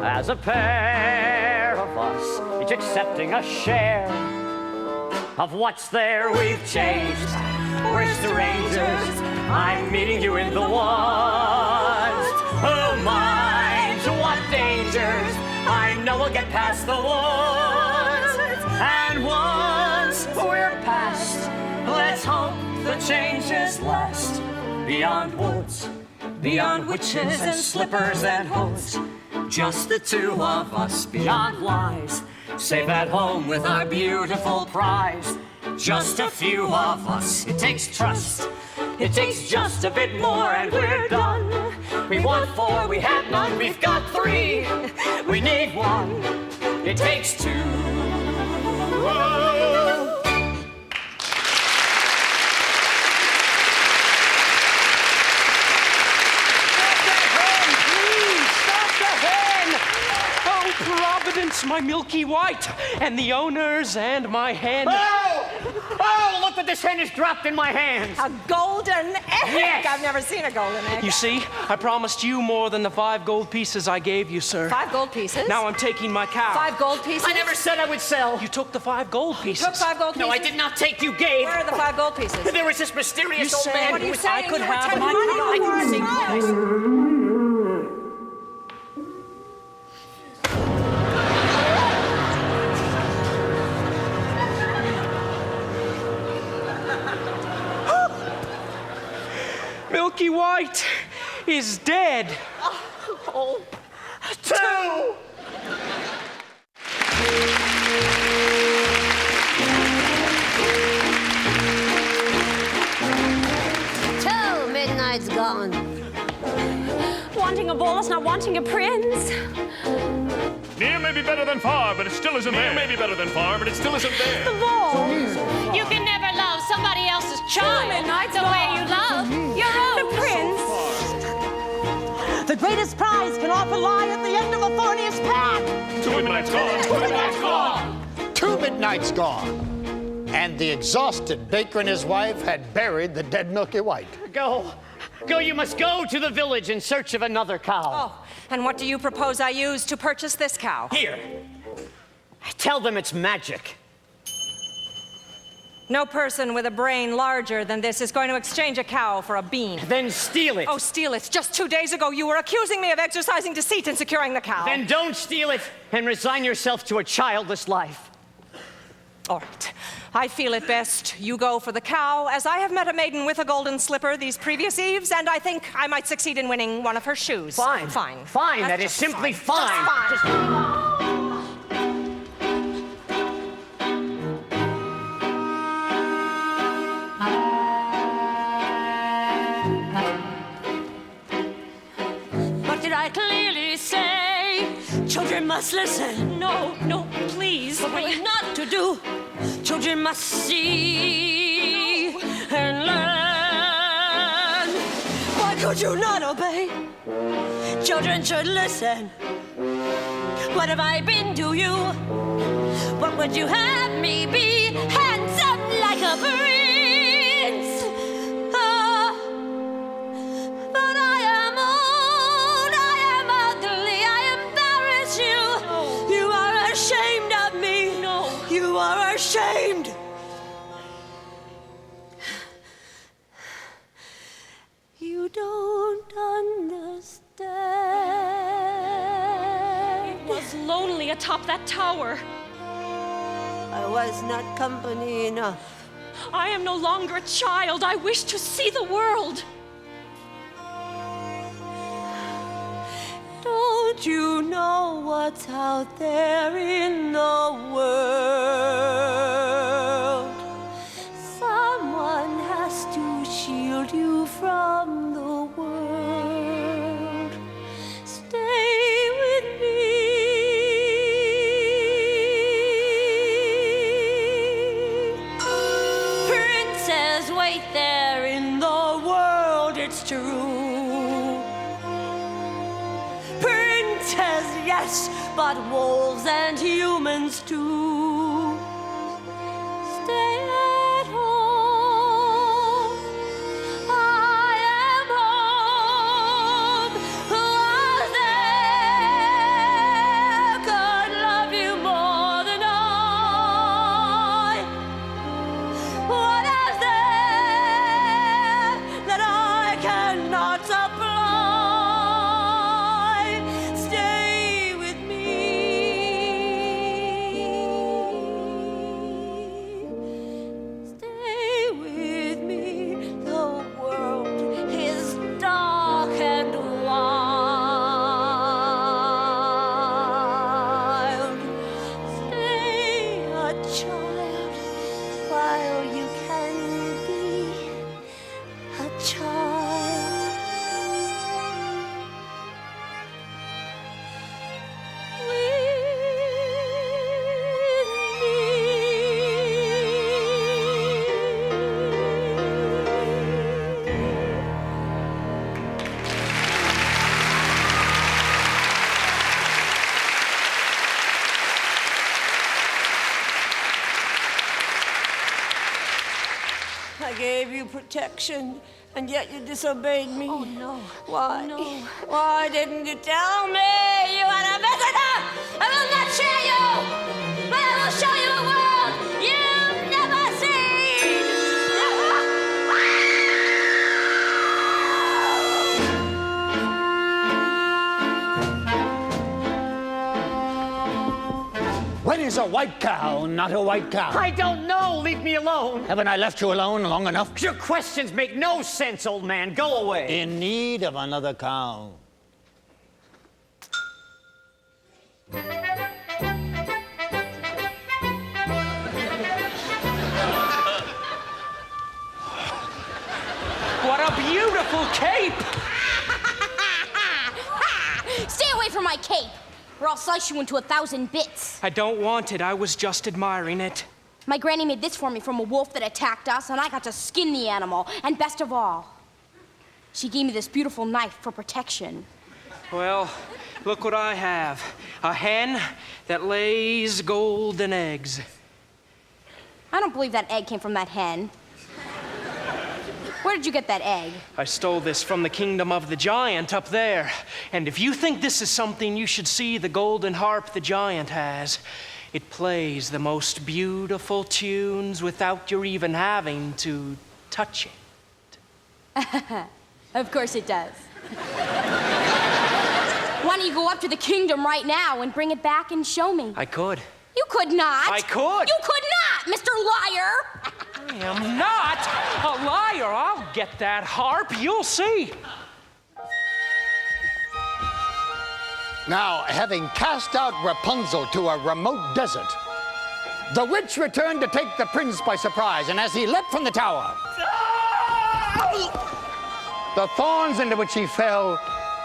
as a pair of us, each accepting a share of what's there. We've changed, we're strangers. I'm meeting you in the woods. Oh, mind what dangers! I know we'll get past the woods, and one changes last. Beyond woods, beyond witches and slippers and hoods. Just the two of us beyond lies. Safe at home with our beautiful prize. Just a few of us. It takes trust. It takes just a bit more and we're done. We want 4, we had none, we've got 3. We need 1. It takes 2. Providence, my Milky White, and the owners and my hen. Oh, look what this hen has dropped in my hands. A golden egg. Yes. I've never seen a golden egg. You see, I promised you more than the 5 gold pieces I gave you, sir. 5 gold pieces? Now I'm taking my cow. 5 gold pieces? I never said I would sell. You took the 5 gold pieces. Took 5 gold pieces? No, I did not take. You gave. Where are the 5 gold pieces? There was this mysterious You old said- man. What are you who- saying? I could You were have taking my money cow. I didn't see that. Milky White is dead. Oh, 2. Till midnight's gone. Wanting a ball is not wanting a prince. Near may be better than far, but it still isn't there. Near may be better than far, but it still isn't there. The ball. You can never love somebody else's child the way you love your own. The prince. The greatest prize can often lie at the end of a thorniest path. 2 midnight's gone. 2 midnight's gone. 2 midnights gone. And the exhausted baker and his wife had buried the dead Milky White. Go. Go, you must go to the village in search of another cow. Oh, and what do you propose I use to purchase this cow? Here. Tell them it's magic. No person with a brain larger than this is going to exchange a cow for a bean. Then steal it. Oh, steal it. Just 2 days ago, you were accusing me of exercising deceit in securing the cow. Then don't steal it and resign yourself to a childless life. All right. I feel it best you go for the cow, as I have met a maiden with a golden slipper these previous eves, and I think I might succeed in winning one of her shoes. Fine. Fine. Fine. That's That is just simply fine. fine. Just What did I clearly say? Children must listen. No, no, please. What are you not to do? Children must see and learn. Why could you not obey? Children should listen. What have I been to you? What would you have me be? Handsome like a prince. Ah, but I am old, I am ugly, I embarrass you. You are ashamed of me. No. You are ashamed. You don't understand. It was lonely atop that tower. I was not company enough. I am no longer a child. I wish to see the world. Don't you know what's out there in the world? Someone has to shield you from the world. Stay with me. Princess, wait there in the world, it's true. Princess, yes, but wolves and humans too. Stay at home. I am home. Who are there could love you more than I? What is there that I cannot supply? Stay with me. gave you protection, and yet you disobeyed me. Oh, no. Why? Oh, no. Why didn't you tell me you had a visitor? I will not share you, but I will show you a world you've never seen. When is a white cow not a white cow? I don't know. Leave me alone. Haven't I left you alone long enough? Your questions make no sense, old man. Go away. In need of another cow. What a beautiful cape! Stay away from my cape, or I'll slice you into 1,000 bits. I don't want it. I was just admiring it. My granny made this for me from a wolf that attacked us, and I got to skin the animal. And best of all, she gave me this beautiful knife for protection. Well, look what I have. A hen that lays golden eggs. I don't believe that egg came from that hen. Where did you get that egg? I stole this from the kingdom of the giant up there. And if you think this is something, you should see the golden harp the giant has. It plays the most beautiful tunes without your even having to touch it. Of course it does. Why don't you go up to the kingdom right now and bring it back and show me? I could. You could not. I could. You could not, Mr. Liar. I am not a liar. I'll get that harp. You'll see. Now, having cast out Rapunzel to a remote desert, the witch returned to take the prince by surprise, and as he leapt from the tower, the thorns into which he fell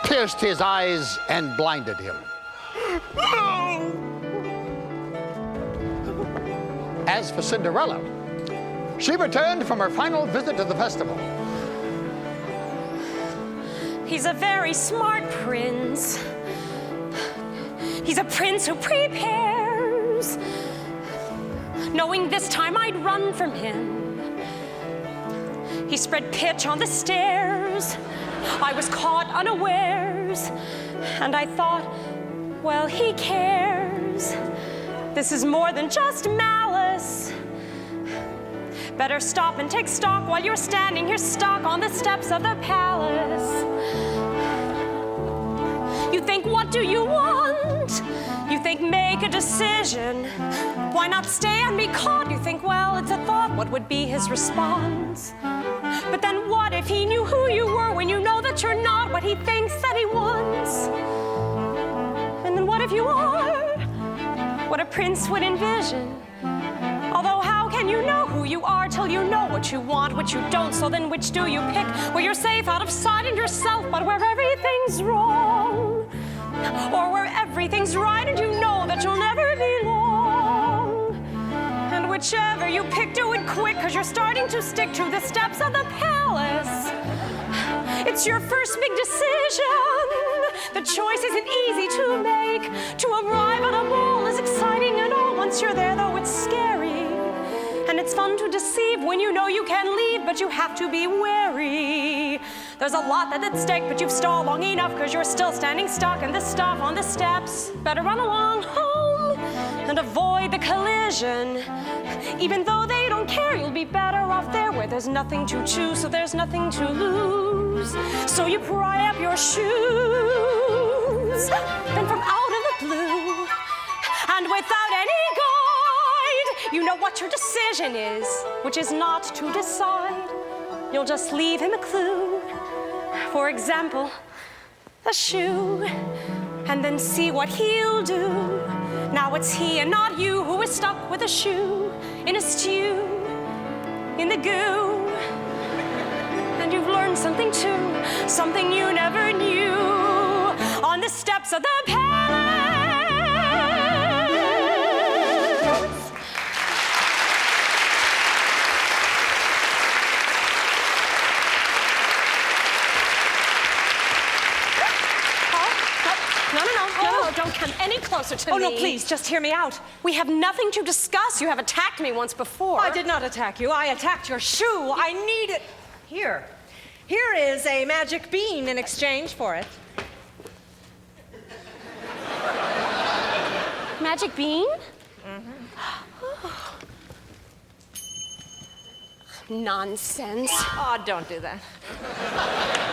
pierced his eyes and blinded him. As for Cinderella, she returned from her final visit to the festival. He's a very smart prince. He's a prince who prepares, knowing this time I'd run from him. He spread pitch on the stairs. I was caught unawares, and I thought, well, he cares. This is more than just malice. Better stop and take stock while you're standing here stuck on the steps of the palace. You think, what do you want? You think, make a decision. Why not stay and be caught? You think, well, it's a thought. What would be his response? But then what if he knew who you were when you know that you're not what he thinks that he wants? And then what if you are what a prince would envision? Although how can you know who you are till you know what you want, what you don't? So then which do you pick? Where you're safe out of sight and yourself, but where everything's wrong? Or where everything's right and you know that you'll never be long? And whichever you pick, do it quick, 'cause you're starting to stick to the steps of the palace. It's your first big decision. The choice isn't easy to make. To arrive at a ball is exciting and all. Once you're there, though, it's scary. And it's fun to deceive when you know you can leave, but you have to be wary. There's a lot that's at stake, but you've stalled long enough, 'cause you're still standing stuck in the stuff on the steps. Better run along home and avoid the collision. Even though they don't care, you'll be better off there where there's nothing to choose, so there's nothing to lose. So you pry up your shoes, then from out of the blue, and without any guide, you know what your decision is, which is not to decide. You'll just leave him a clue. For example, a shoe, and then see what he'll do. Now it's he and not you who is stuck with a shoe in a stew, in the goo. And you've learned something too, something you never knew, on the steps of the palace. No, don't come any closer. closer to me. Oh, no, please, just hear me out. We have nothing to discuss. You have attacked me once before. I did not attack you. I attacked your shoe. I need it. Here. Here is a magic bean in exchange for it. Magic bean? Nonsense. Oh, don't do that.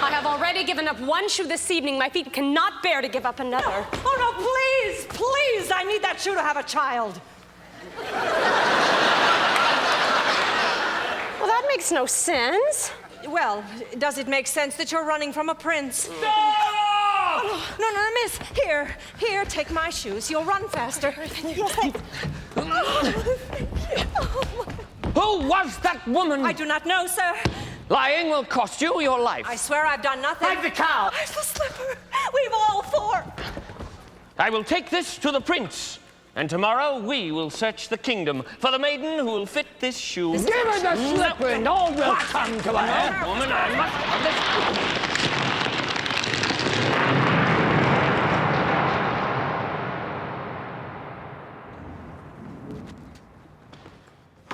I have already given up one shoe this evening. My feet cannot bear to give up another. No. Oh, no, please, please. I need that shoe to have a child. Well, that makes no sense. Well, does it make sense that you're running from a prince? Stop! Oh, no, miss. Here, take my shoes. You'll run faster. Yes, Who was that woman? I do not know, sir. Lying will cost you your life. I swear I've done nothing. Like the cow. Where's the slipper? We've all four. I will take this to the prince, and tomorrow we will search the kingdom for the maiden who will fit this shoe. Give her the slipper and all will come to an end. Woman, I must have this.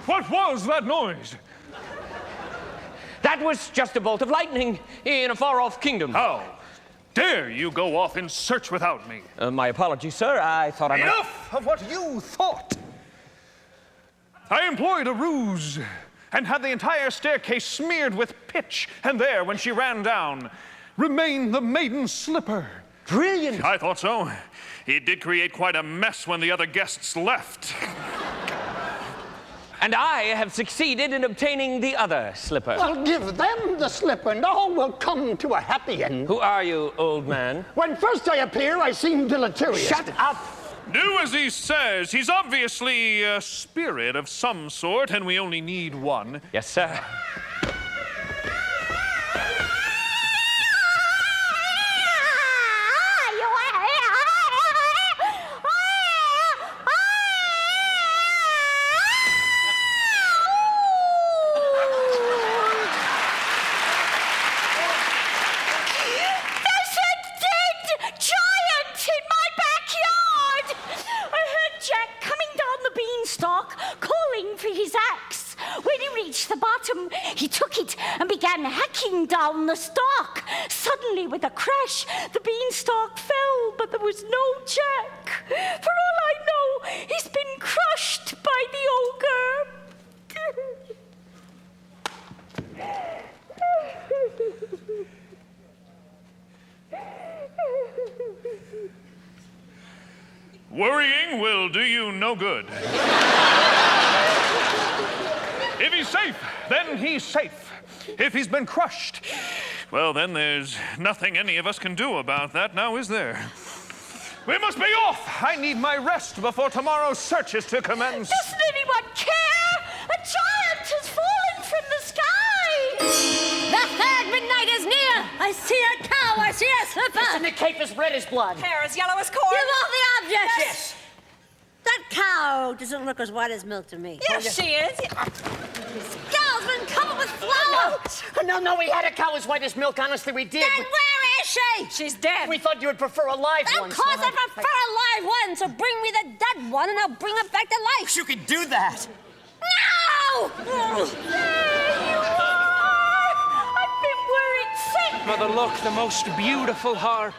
What was that noise? That was just a bolt of lightning in a far-off kingdom. How dare you go off in search without me? My apologies, sir. I thought I might... Enough of what you thought! I employed a ruse and had the entire staircase smeared with pitch, and there, when she ran down, remained the maiden's slipper. Brilliant! I thought so. It did create quite a mess when the other guests left. And I have succeeded in obtaining the other slipper. Well, give them the slipper and all will come to a happy end. Who are you, old man? When first I appear, I seem deleterious. Shut up! Do as he says. He's obviously a spirit of some sort, and we only need one. Yes, sir. He took it and began hacking down the stalk. Suddenly, with a crash, the beanstalk fell, but there was no Jack. For all I know, he's been crushed by the ogre. Worrying will do you no good. If he's safe, then he's safe. If he's been crushed, well, then there's nothing any of us can do about that now, is there? We must be off! I need my rest before tomorrow's search is to commence. Doesn't anyone care? A giant has fallen from the sky! The third midnight is near! I see a cow, I see a slipper! Listen, the cape is red as blood. Hair as yellow as corn. Give off the object! Yes! That cow doesn't look as white as milk to me. Yes, she is. Cow's been covered with flour! No, we had a cow as white as milk. Honestly, we did. Then where is she? She's dead. We thought you would prefer a live one. Of course I prefer a live one, so bring me the dead one and I'll bring it back to life. You could do that. No! There you are! I've been worried sick! Mother, look, the most beautiful harp.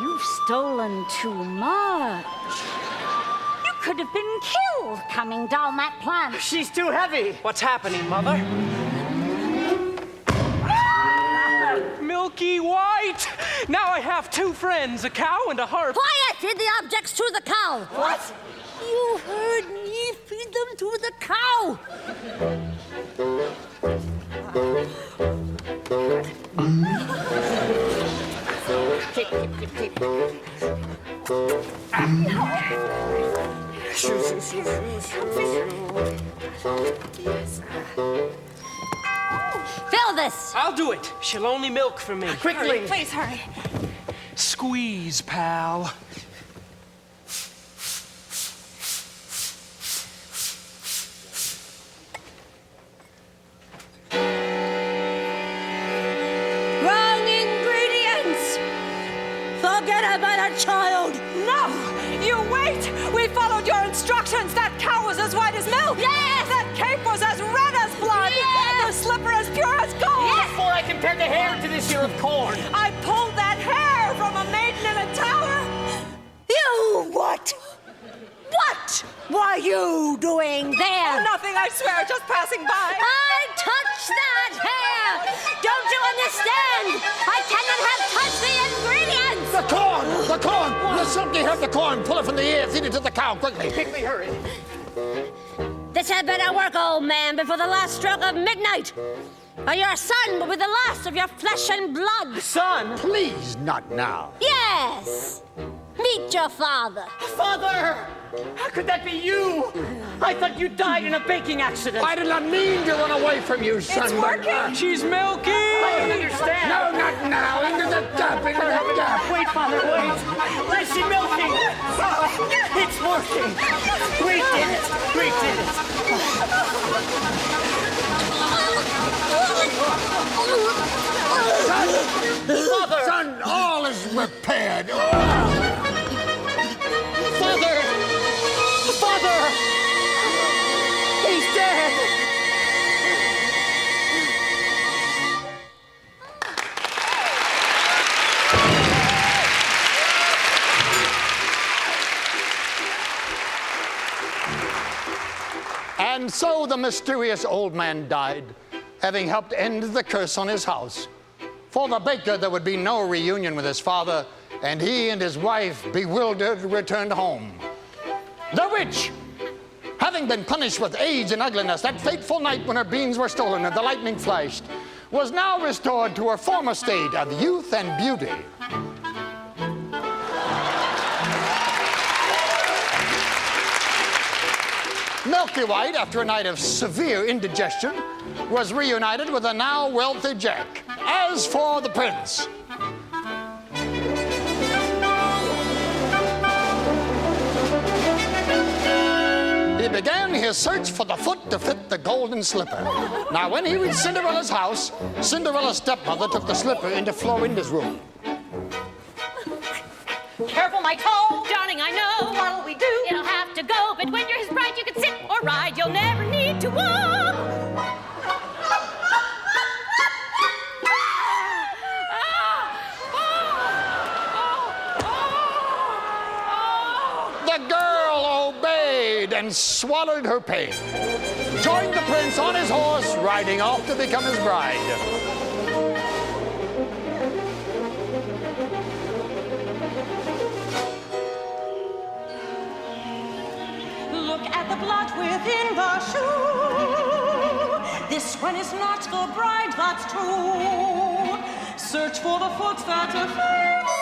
You've stolen too much. You could have been killed coming down that plant. She's too heavy. What's happening, Mother? Milky white! Now I have two friends, a cow and a harp. Quiet! Feed the objects to the cow. What? You heard me. Feed them to the cow. Keep. Fill this. I'll do it. She'll only milk for me. Quickly. Please hurry. Squeeze, pal. Wrong ingredients. Forget about a child. of corn. I pulled that hair from a maiden in a tower. You what? What were you doing there? Oh, nothing, I swear, just passing by. I touched that hair! Don't you understand? I cannot have touched the ingredients! The corn! The corn! There's something have the corn. Pull it from the ear. Feed it to the cow, quickly. Quickly, hurry. This had better work, old man, before the last stroke of midnight. Or your son will be the last of your flesh and blood. Son? Please, not now. Yes! Meet your father. Father! How could that be you? I thought you died in a baking accident. I did not mean to run away from you, son. It's working. She's milky! I don't understand. No, not now. Into the tub, into the tub. Wait, Father, wait. What is she milking? It's working. We did it. We did it. Father! Son, all is repaired. Father! Father! He's dead! And so the mysterious old man died, having helped end the curse on his house. For the baker, there would be no reunion with his father, and he and his wife, bewildered, returned home. The witch, having been punished with age and ugliness that fateful night when her beans were stolen and the lightning flashed, was now restored to her former state of youth and beauty. Milky White, after a night of severe indigestion, was reunited with a now wealthy Jack. As for the prince, he began his search for the foot to fit the golden slipper. Now, when he reached Cinderella's house, Cinderella's stepmother took the slipper into Florinda's room. Careful, my toe. Darling, I know. What'll we do? It'll have to go, but when you're his bride, you can sit or ride. You'll never need to walk. The girl obeyed and swallowed her pain, joined the prince on his horse, riding off to become his bride. Look at the blood within the shoe. This one is not the bride, that's true. Search for the foot that fits.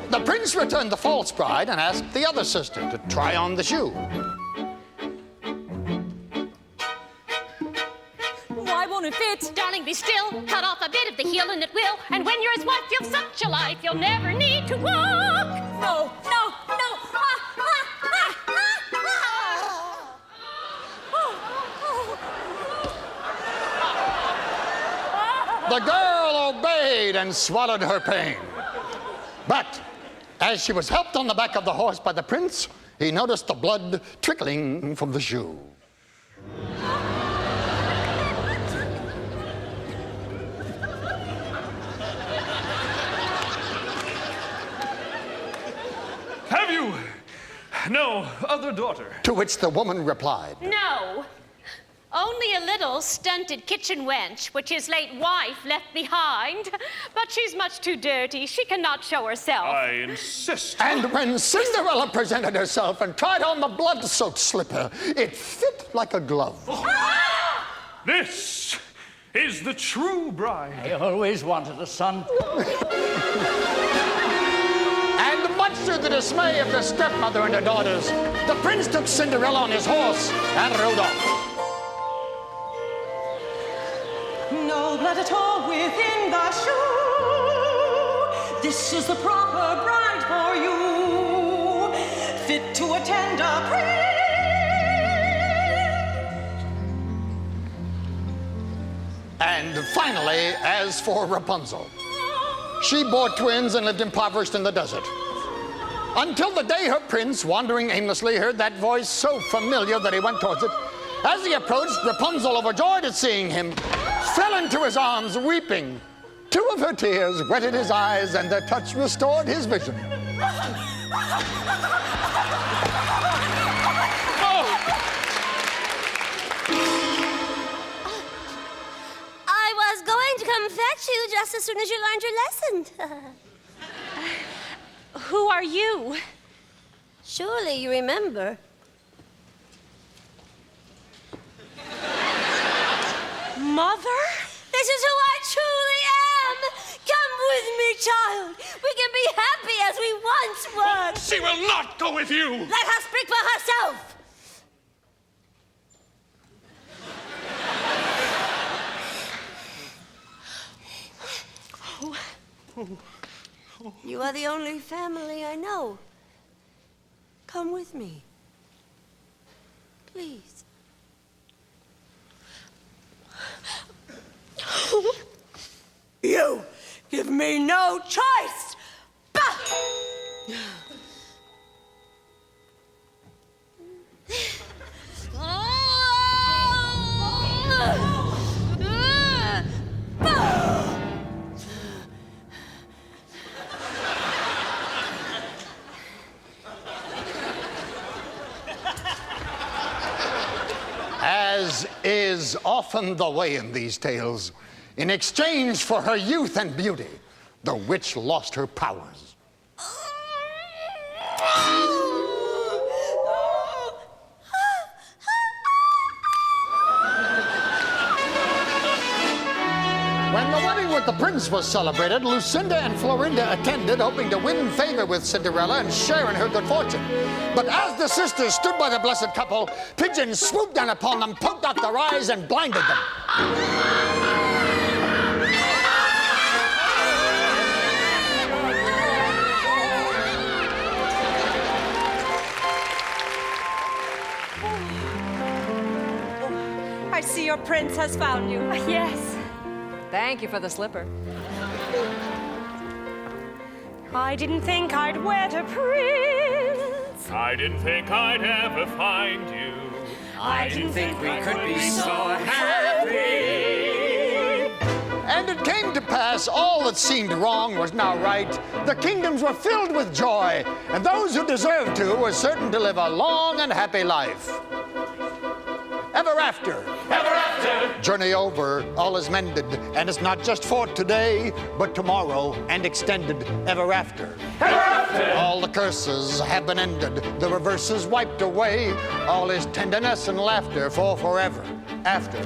The prince returned the false bride and asked the other sister to try on the shoe. Why won't it fit? Darling, be still. Cut off a bit of the heel and it will. And when you're his wife, you'll have such a life, you'll never need to walk. No, no, no. The girl obeyed and swallowed her pain. But as she was helped on the back of the horse by the prince, he noticed the blood trickling from the shoe. Have you no other daughter? To which the woman replied, No. Only a little stunted kitchen wench, which his late wife left behind. But she's much too dirty. She cannot show herself. I insist. And when Cinderella presented herself and tried on the blood-soaked slipper, it fit like a glove. This is the true bride. I always wanted a son. And much to the dismay of the stepmother and her daughters, the prince took Cinderella on his horse and rode off. No blood at all within the shoe. This is the proper bride for you, fit to attend a prince. And finally, as for Rapunzel, she bore twins and lived impoverished in the desert. until the day her prince, wandering aimlessly, heard that voice so familiar that he went towards it. As he approached, Rapunzel, overjoyed at seeing him, fell into his arms, weeping. 2 of her tears wetted his eyes, and their touch restored his vision. I was going to come fetch you just as soon as you learned your lesson. Who are you? Surely you remember. Mother? This is who I truly am. Come with me, child. We can be happy as we once were. She will not go with you. Let her speak for herself. You are the only family I know. Come with me. Please. You give me no choice. Bah! As is often the way in these tales, in exchange for her youth and beauty, the witch lost her powers. When the wedding with the prince was celebrated, Lucinda and Florinda attended, hoping to win favor with Cinderella and share in her good fortune. But as the sisters stood by the blessed couple, pigeons swooped down upon them, poked out their eyes, and blinded them. I see your prince has found you. Yes. Thank you for the slipper. I didn't think I'd wed a prince. I didn't think I'd ever find you. I didn't think we could be so happy. And it came to pass, all that seemed wrong was now right. The kingdoms were filled with joy, and those who deserved to were certain to live a long and happy life. Ever after. Ever after. Journey over, all is mended, and it's not just for today, but tomorrow, and extended ever after. Ever after. All the curses have been ended, the reverses wiped away. All is tenderness and laughter for forever after.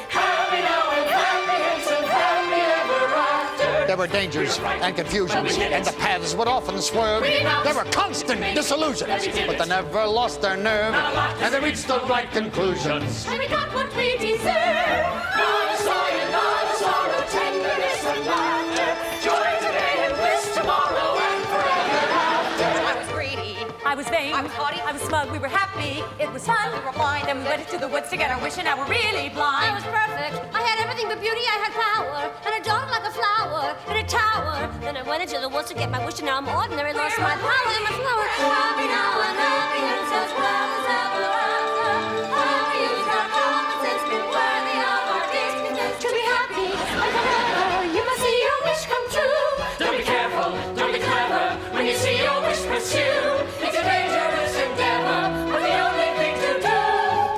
Happy now and happy and happy ever after. There were dangers and confusions, and the paths would often swerve. There were constant disillusions, but they never lost their nerve, and they reached the right conclusions. And we got what we deserve. Not a sigh, not a sorrow, tenderness and laughter. Joy today and bliss tomorrow and forever after. I was greedy. I was vain. I was haughty. I was smug. We were happy. It was fun. We were blind. Then we went into the woods to get our wish, and now we're really blind. I was perfect. I had everything but beauty. I had power. And a daughter like a flower in a tower. Then I went into the woods to get my wish, and now I'm ordinary. Lost my power and my flower. Happy now and happy and as well as ever after. Happy used our promises, been worthy of our days. To be happy like forever, you must see your wish come true. Don't be careful, don't be clever. When you see your wish pursue, it's a dangerous endeavor, but the only thing to do.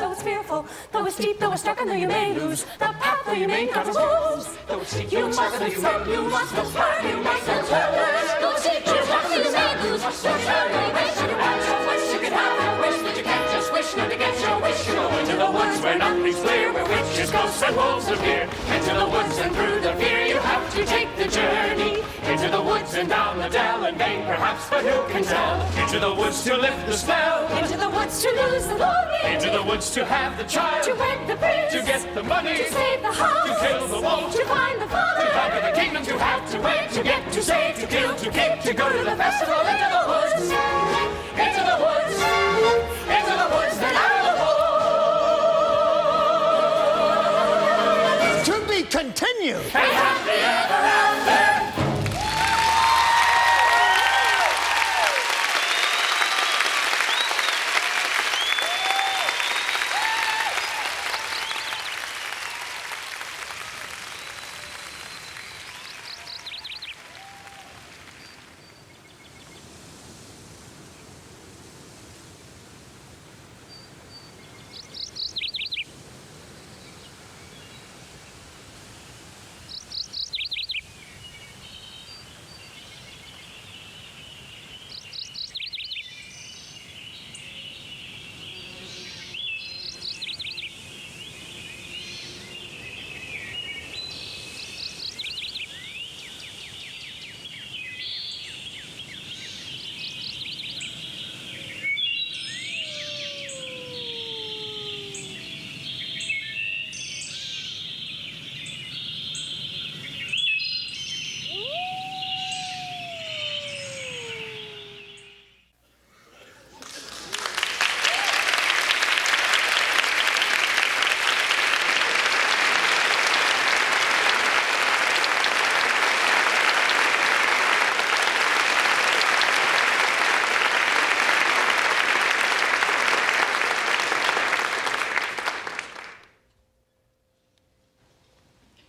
Though it's fearful, though it's deep, though it's dark, and though you may lose the path, though you may come to lose. Though it's deep, You must have said, you must have heard, you must have heard. Go see, choose what you may lose. Your surely wish you want your wish. You can have your wish, but you can't just wish. Not to get your wish, you go into the woods Where nothing's clear, where witches, ghosts, and wolves appear. into the woods and through the fear. You have to take the journey into the woods and down the dell and vain perhaps, but who can tell? Into the woods to lift the spell. Into the woods to lose the longing. Into the woods to have the child. To wed the prince. To get the money. To save the house. To kill the wolf. To find the father. To conquer the kingdom. To have to wait. To get to save. To kill. To keep. To go to the festival. Into the woods. Into the woods. Into the woods. Then out of the woods. To be continued. And happy ever after.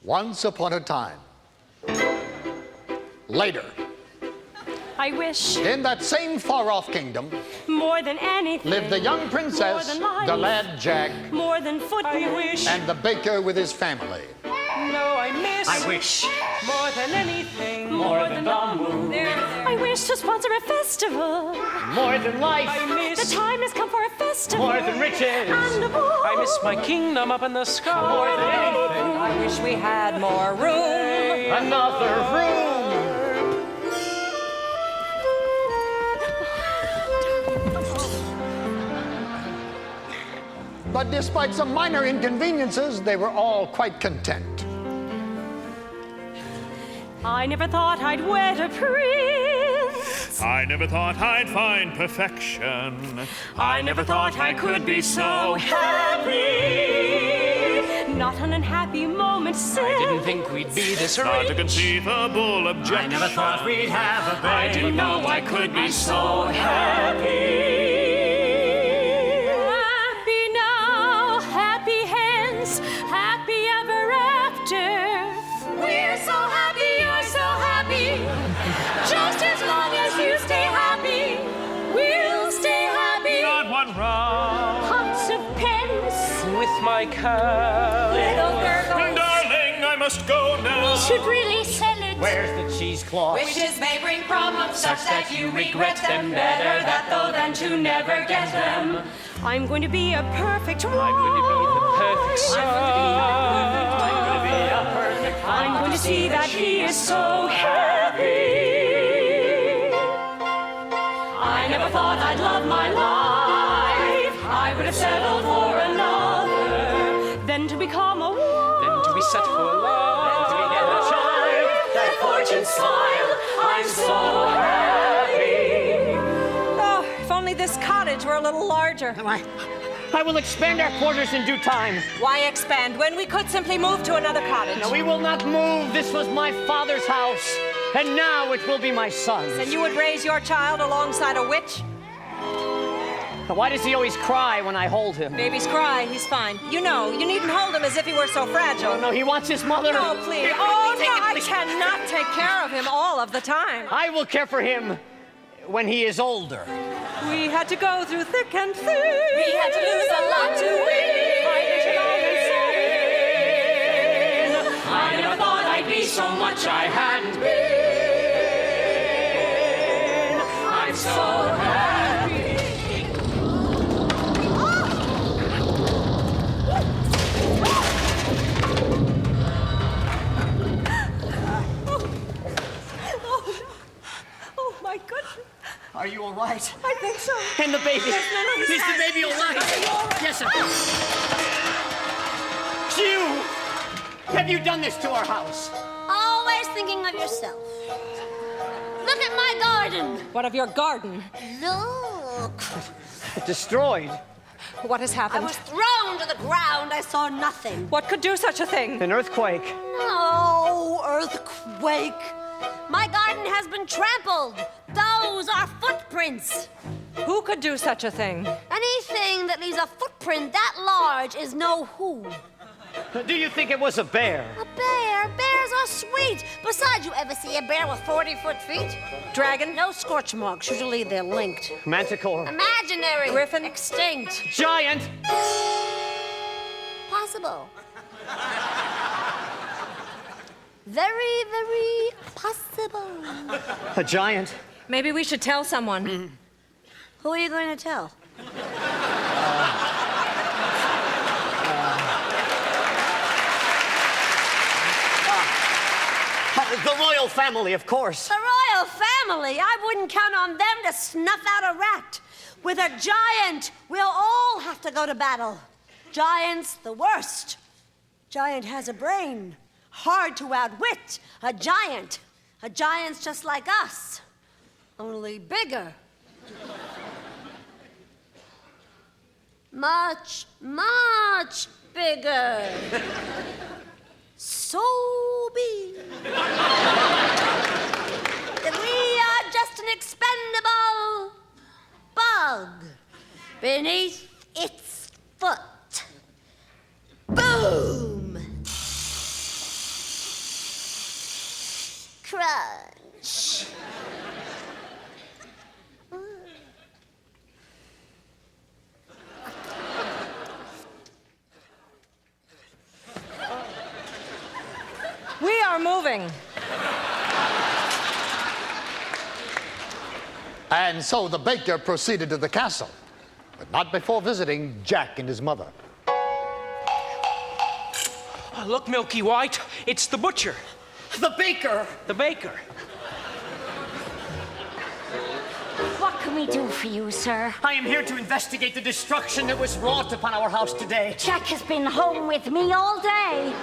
Once upon a time. Later. I wish. In that same far-off kingdom. More than anything. Lived the young princess, the lad Jack. More than foot. I wish. And the baker with his family. No, I miss. I wish. More than anything. More than the moon. I wish to sponsor a festival. More than life. I miss. The time has come for a festival. More than riches. And a ball. I miss my kingdom up in the sky. More than anything. I wish we had more room. Another room. But despite some minor inconveniences, they were all quite content. I never thought I'd wed a prince. I never thought I'd find perfection. I never thought I could be so happy. Not an unhappy moment since. I didn't think we'd be this Not rich. a conceivable objection. I never thought we'd have a baby. I didn't know I could be so happy. Happy now, happy hence, happy ever after. We're so happy, you're so happy. Just as long as you stay happy, we'll stay happy. Not one round. Pots of pence, With my cow. little gurgles. Darling, I must go now. We should really sell it. Where's the cheesecloth? Wishes may bring problems such that you regret them. Better that though than to never get them. I'm going to be a perfect wife. I'm going to be the perfect son. I'm going to see that he is so happy. I never thought I'd love my life. I would have settled for another. Then to become a wife. Then to be set for love. Then to get a child. That fortune smile. I'm so happy. Oh, if only this cottage were a little larger. I will expand our quarters in due time. Why expand when we could simply move to another cottage? No, we will not move. This was my father's house, and now it will be my son's. And you would raise your child alongside a witch? Why does he always cry when I hold him? Babies cry, he's fine. You know, you needn't hold him as if he were so fragile. Oh, no, he wants his mother. No, please. Oh, no, I cannot take care of him all of the time. I will care for him when he is older. We had to go through thick and thin. We had to lose a lot to win. I never thought I'd be so much I hadn't been. I'm so happy. Oh, my goodness. Are you all right? I think so. And the baby? Yes, no, he's Is the fine. baby all right? Are you all right? Yes, sir. You! Have you done this to our house? Always thinking of yourself. Look at my garden. What of your garden? Look. Destroyed. What has I happened? was thrown to the ground. I saw nothing. What could do such a thing? An earthquake. No earthquake. My garden has been trampled. Those are footprints. Who could do such a thing? Anything that leaves a footprint that large is no who. Do you think it was a bear? A bear? Bears are sweet. Besides, you ever see a bear with 40-foot feet? Dragon? No scorch marks. Usually they're linked. Manticore. Imaginary. Griffin? Extinct. Giant. Possible. Very, very possible. A giant. Maybe we should tell someone. Who are you going to tell? The royal family, of course. The royal family. I wouldn't count on them to snuff out a rat. With a giant, we'll all have to go to battle. Giant's the worst. Giant has a brain. Hard to outwit. A giant. A giant's just like us. Only bigger. Much, much bigger. So big. That we are just an expendable bug beneath its foot. Boom! brunch. We are moving. And so the baker proceeded to the castle, but not before visiting Jack and his mother. Oh, look, Milky White, it's the butcher. The baker. The baker. What can we do for you, sir? I am here to investigate the destruction that was wrought upon our house today. Jack has been home with me all day.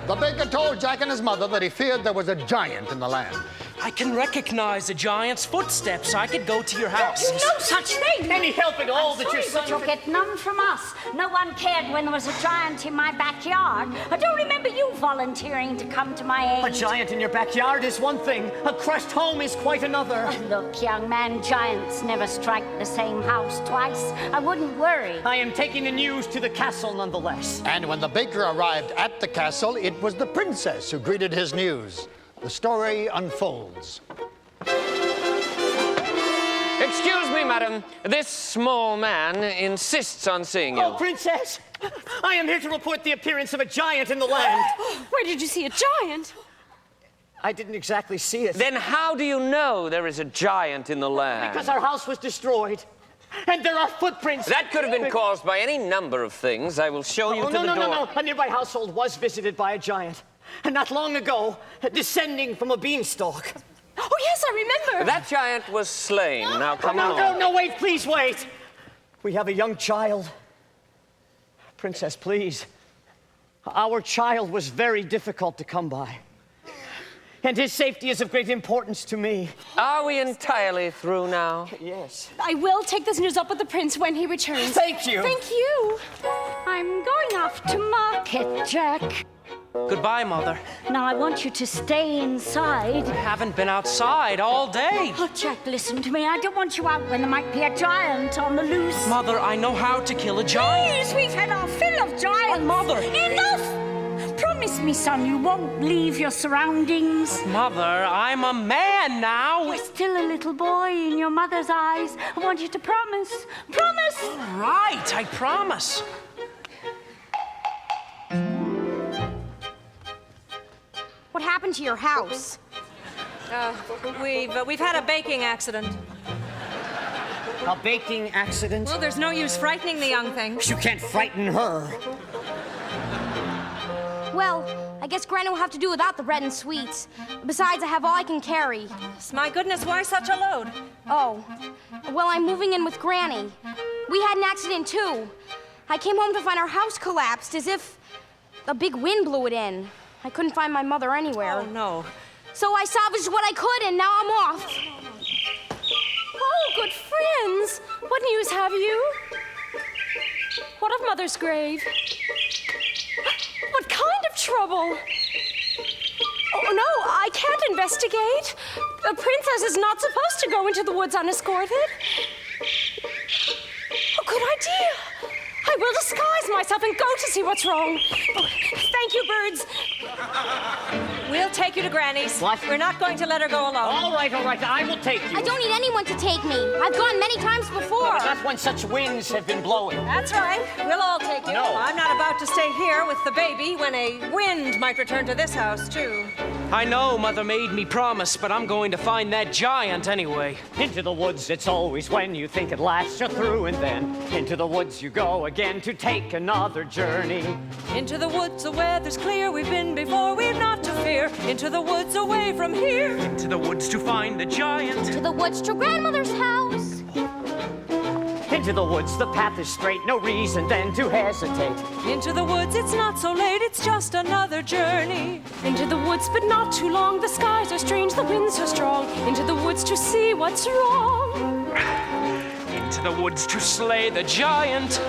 The baker told Jack and his mother that he feared there was a giant in the land. I can recognize a giant's footsteps. I could go to your house. No such thing! Any help at all that your son... But you'll get none from us. No one cared when there was a giant in my backyard. I don't remember you volunteering to come to my aid. A giant in your backyard is one thing. A crushed home is quite another. Look, young man, giants never strike the same house twice. I wouldn't worry. I am taking the news to the castle nonetheless. And when the baker arrived at the castle, it was the princess who greeted his news. The story unfolds. Excuse me, madam. This small man insists on seeing you. Oh, princess! I am here to report the appearance of a giant in the land. Where did you see a giant? I didn't exactly see it. Then how do you know there is a giant in the land? Because our house was destroyed. And there are footprints. That could have been caused by any number of things. I will show you to the door. No. A nearby household was visited by a giant. And not long ago, descending from a beanstalk. Oh, yes, I remember. That giant was slain. Now, come on. No, wait, please wait. We have a young child. Princess, please. Our child was very difficult to come by. And his safety is of great importance to me. Are we entirely through now? Yes. I will take this news up with the prince when he returns. Thank you. Thank you. I'm going off to market, Jack. Goodbye, Mother. Now, I want you to stay inside. I haven't been outside all day. Oh, Jack, listen to me. I don't want you out when there might be a giant on the loose. Mother, I know how to kill a giant. Please, we've had our fill of giants. Oh, Mother. Enough! Promise me, son, you won't leave your surroundings. Mother, I'm a man now. You're still a little boy in your mother's eyes. I want you to promise. Promise! All right, I promise. What happened to your house? We've had a baking accident. A baking accident? Well, there's no use frightening the young thing. You can't frighten her. Well, I guess Granny will have to do without the bread and sweets. Besides, I have all I can carry. My goodness, why such a load? Oh, well, I'm moving in with Granny. We had an accident, too. I came home to find our house collapsed as if a big wind blew it in. I couldn't find my mother anywhere. Oh, no. So I salvaged what I could, and now I'm off. Oh, good friends. What news have you? What of Mother's grave? What kind of trouble? Oh, no, I can't investigate. A princess is not supposed to go into the woods unescorted. Oh, good idea. I will disguise myself and go to see what's wrong. Oh, thank you, birds. We'll take you to Granny's. What? We're not going to let her go alone. All right, I will take you. I don't need anyone to take me. I've gone many times before. But not when such winds have been blowing. That's right. We'll all take you. No. I'm not about to stay here with the baby when a wind might return to this house, too. I know Mother made me promise, but I'm going to find that giant anyway. Into the woods, it's always when you think at last you're through, and then into the woods you go again to take another journey. Into the woods, the weather's clear. We've been before, we've not to fear. Into the woods, away from here. Into the woods to find the giant. To the woods to Grandmother's house. Into the woods, the path is straight, no reason then to hesitate. Into the woods, it's not so late, it's just another journey. Into the woods, but not too long. The skies are strange, the winds are strong. Into the woods to see what's wrong. Into the woods to slay the giant.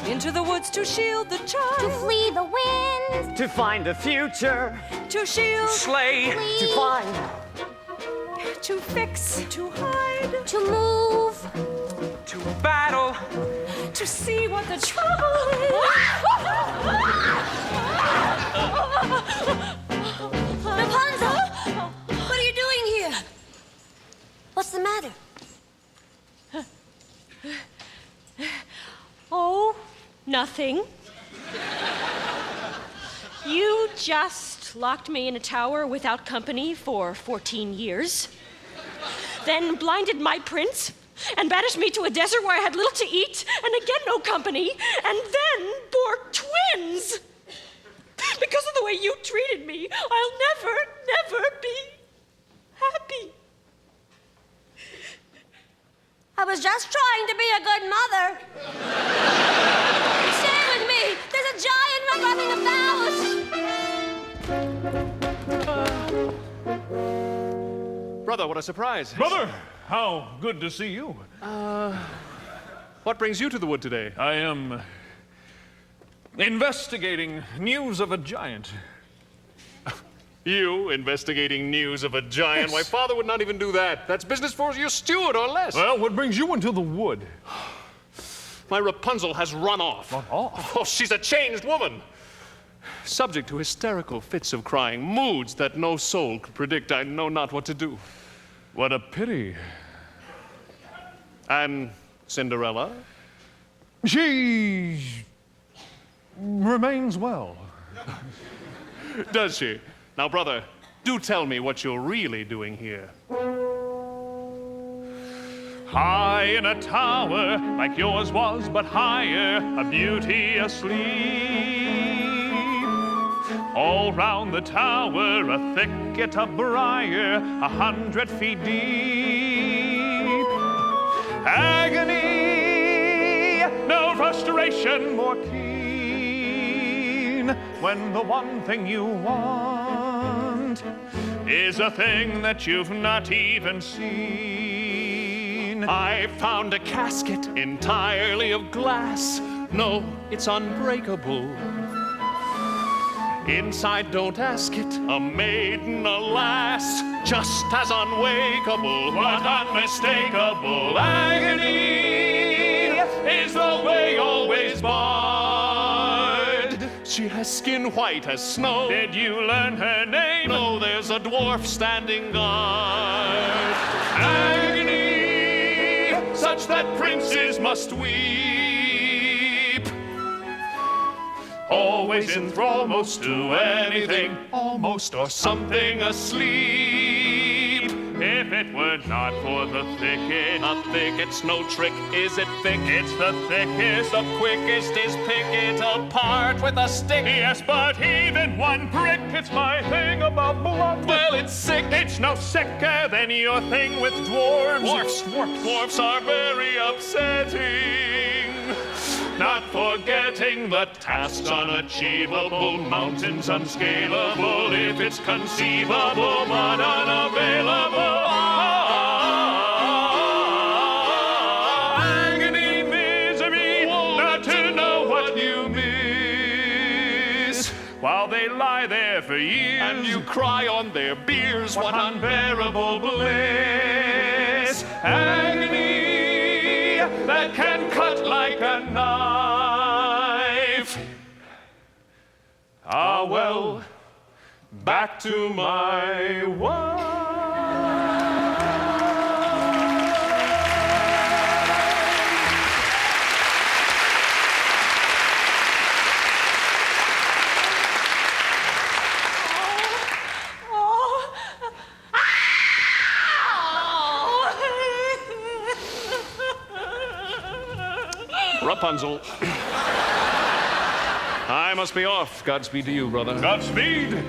Into the woods to shield the child. To flee the wind. To find the future. To shield. Slay. Flee. To find. To fix. To hide. To move. To battle. To see what the trouble is. Rapunzel! nothing. You just locked me in a tower without company for 14 years, then blinded my prince and banished me to a desert where I had little to eat and again no company, and then bore twins. Because of the way you treated me, I'll never be happy. I was just trying to be a good mother. Stay with me. There's a giant running about. Brother, what a surprise. Brother, how good to see you. What brings you to the wood today? I am investigating news of a giant. You investigating news of a giant? Why, Father would not even do that. That's business for your steward or less. Well, what brings you into the wood? My Rapunzel has run off. Run off? Oh, she's a changed woman. Subject to hysterical fits of crying, moods that no soul could predict. I know not what to do. What a pity. And Cinderella? She remains well. Does she? Now, brother, do tell me what you're really doing here. High in a tower, like yours was, but higher, a beauty asleep. All round the tower, a thicket of briar, 100 feet deep. Agony, no frustration more keen, when the one thing you want is a thing that you've not even seen. I found a casket entirely of glass. No, it's unbreakable. Inside, don't ask it, a maiden, alas, just as unwakeable, but unmistakable. Agony is the way always barred. She has skin white as snow. Did you learn her name? No, there's a dwarf standing guard. Agony, such that princes must weep. Always enthrallmost to anything, almost or something asleep. If it were not for the thicket, a thicket's no trick, is it thick? It's the thickest. The quickest is pick it apart with a stick. Yes, but even one prick, it's my thing about blood. Well, it's sick. It's no sicker than your thing with dwarves. Dwarfs are very upsetting. Not forgetting the tasks unachievable, mountains unscalable, if it's conceivable but unavailable. Agony, misery, not to know what you miss, while they lie there for years, and you cry on their biers. What unbearable bliss! Agony that can cut like a knife. Ah, well, back to my wife. Rapunzel. I must be off. Godspeed to you, brother. Godspeed.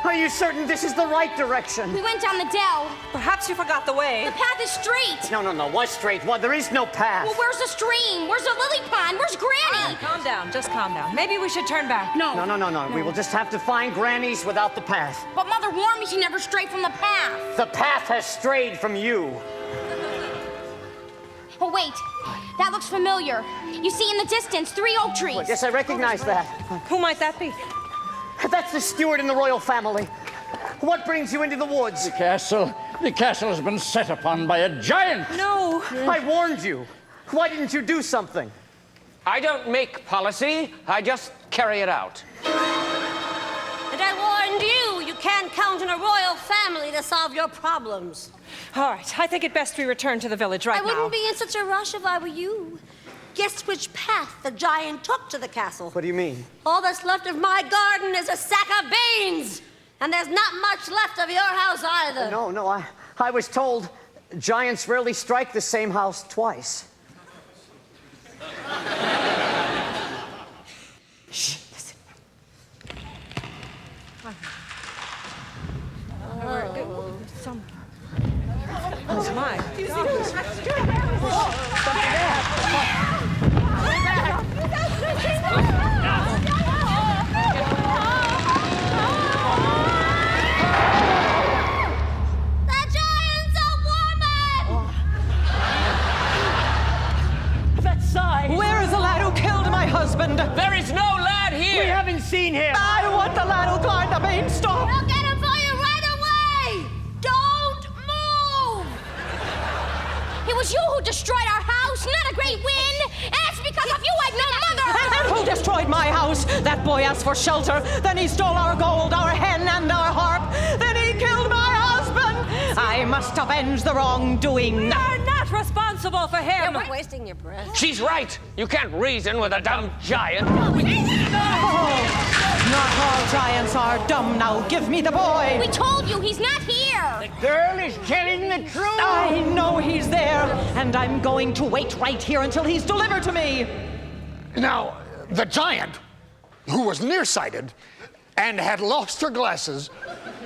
Are you certain this is the right direction? We went down the dell. Perhaps you forgot the way. The path is straight. No. What straight? What? There is no path. Well, where's the stream? Where's the lily pond? Where's Granny? Calm down. Just calm down. Maybe we should turn back. No. We will just have to find Granny's without the path. But Mother warned me she never strayed from the path. The path has strayed from you. Oh, wait. That looks familiar. You see in the distance 3 oak trees. Yes, I recognize that. Who might that be? That's the steward in the royal family. What brings you into the woods? The castle has been set upon by a giant. No. I warned you. Why didn't you do something? I don't make policy, I just carry it out. And I warned you, you can't count on a royal family to solve your problems. All right, I think it best we return to the village right now. I wouldn't be in such a rush if I were you. Guess which path the giant took to the castle? What do you mean? All that's left of my garden is a sack of beans. And there's not much left of your house either. No, I was told giants rarely strike the same house twice. Shh, listen. Oh, my. Where is the lad who killed my husband? There is no lad here! We haven't seen him! I want the lad who climbed the beanstalk! I'll get him for you right away! Don't move! It was you who destroyed our house, not a great win. And it's because of you I've no mother. And who destroyed my house? That boy asked for shelter. Then he stole our gold, our hen, and our harp. Then he killed my husband. I must avenge the wrongdoing. You're not responsible for him. You're wasting your breath. She's right. You can't reason with a dumb giant. Not all giants are dumb. Now give me the boy. We told you he's not here. The girl is telling the truth. I know he's there, and I'm going to wait right here until he's delivered to me. Now, the giant, who was nearsighted and had lost her glasses,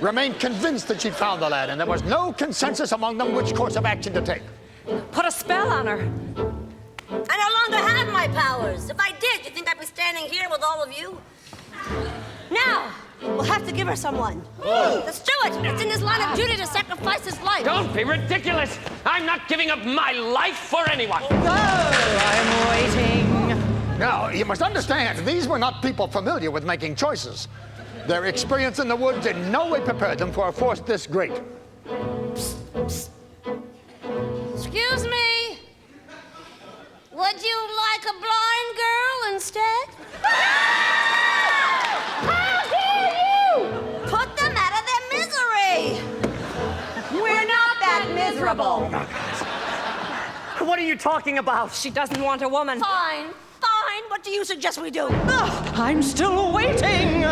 remained convinced that she'd found the lad, and there was no consensus among them which course of action to take. Put a spell on her. I no longer have my powers. If I did, you think I'd be standing here with all of you? Now, we'll have to give her someone. The steward. It's in his line of duty to sacrifice his life. Don't be ridiculous. I'm not giving up my life for anyone. I'm waiting. Now, you must understand, these were not people familiar with making choices. Their experience in the woods in no way prepared them for a force this great. Excuse me. Would you like a blind girl instead? How dare you! Put them out of their misery! We're not that miserable. What are you talking about? She doesn't want a woman. Fine. What do you suggest we do? I'm still waiting.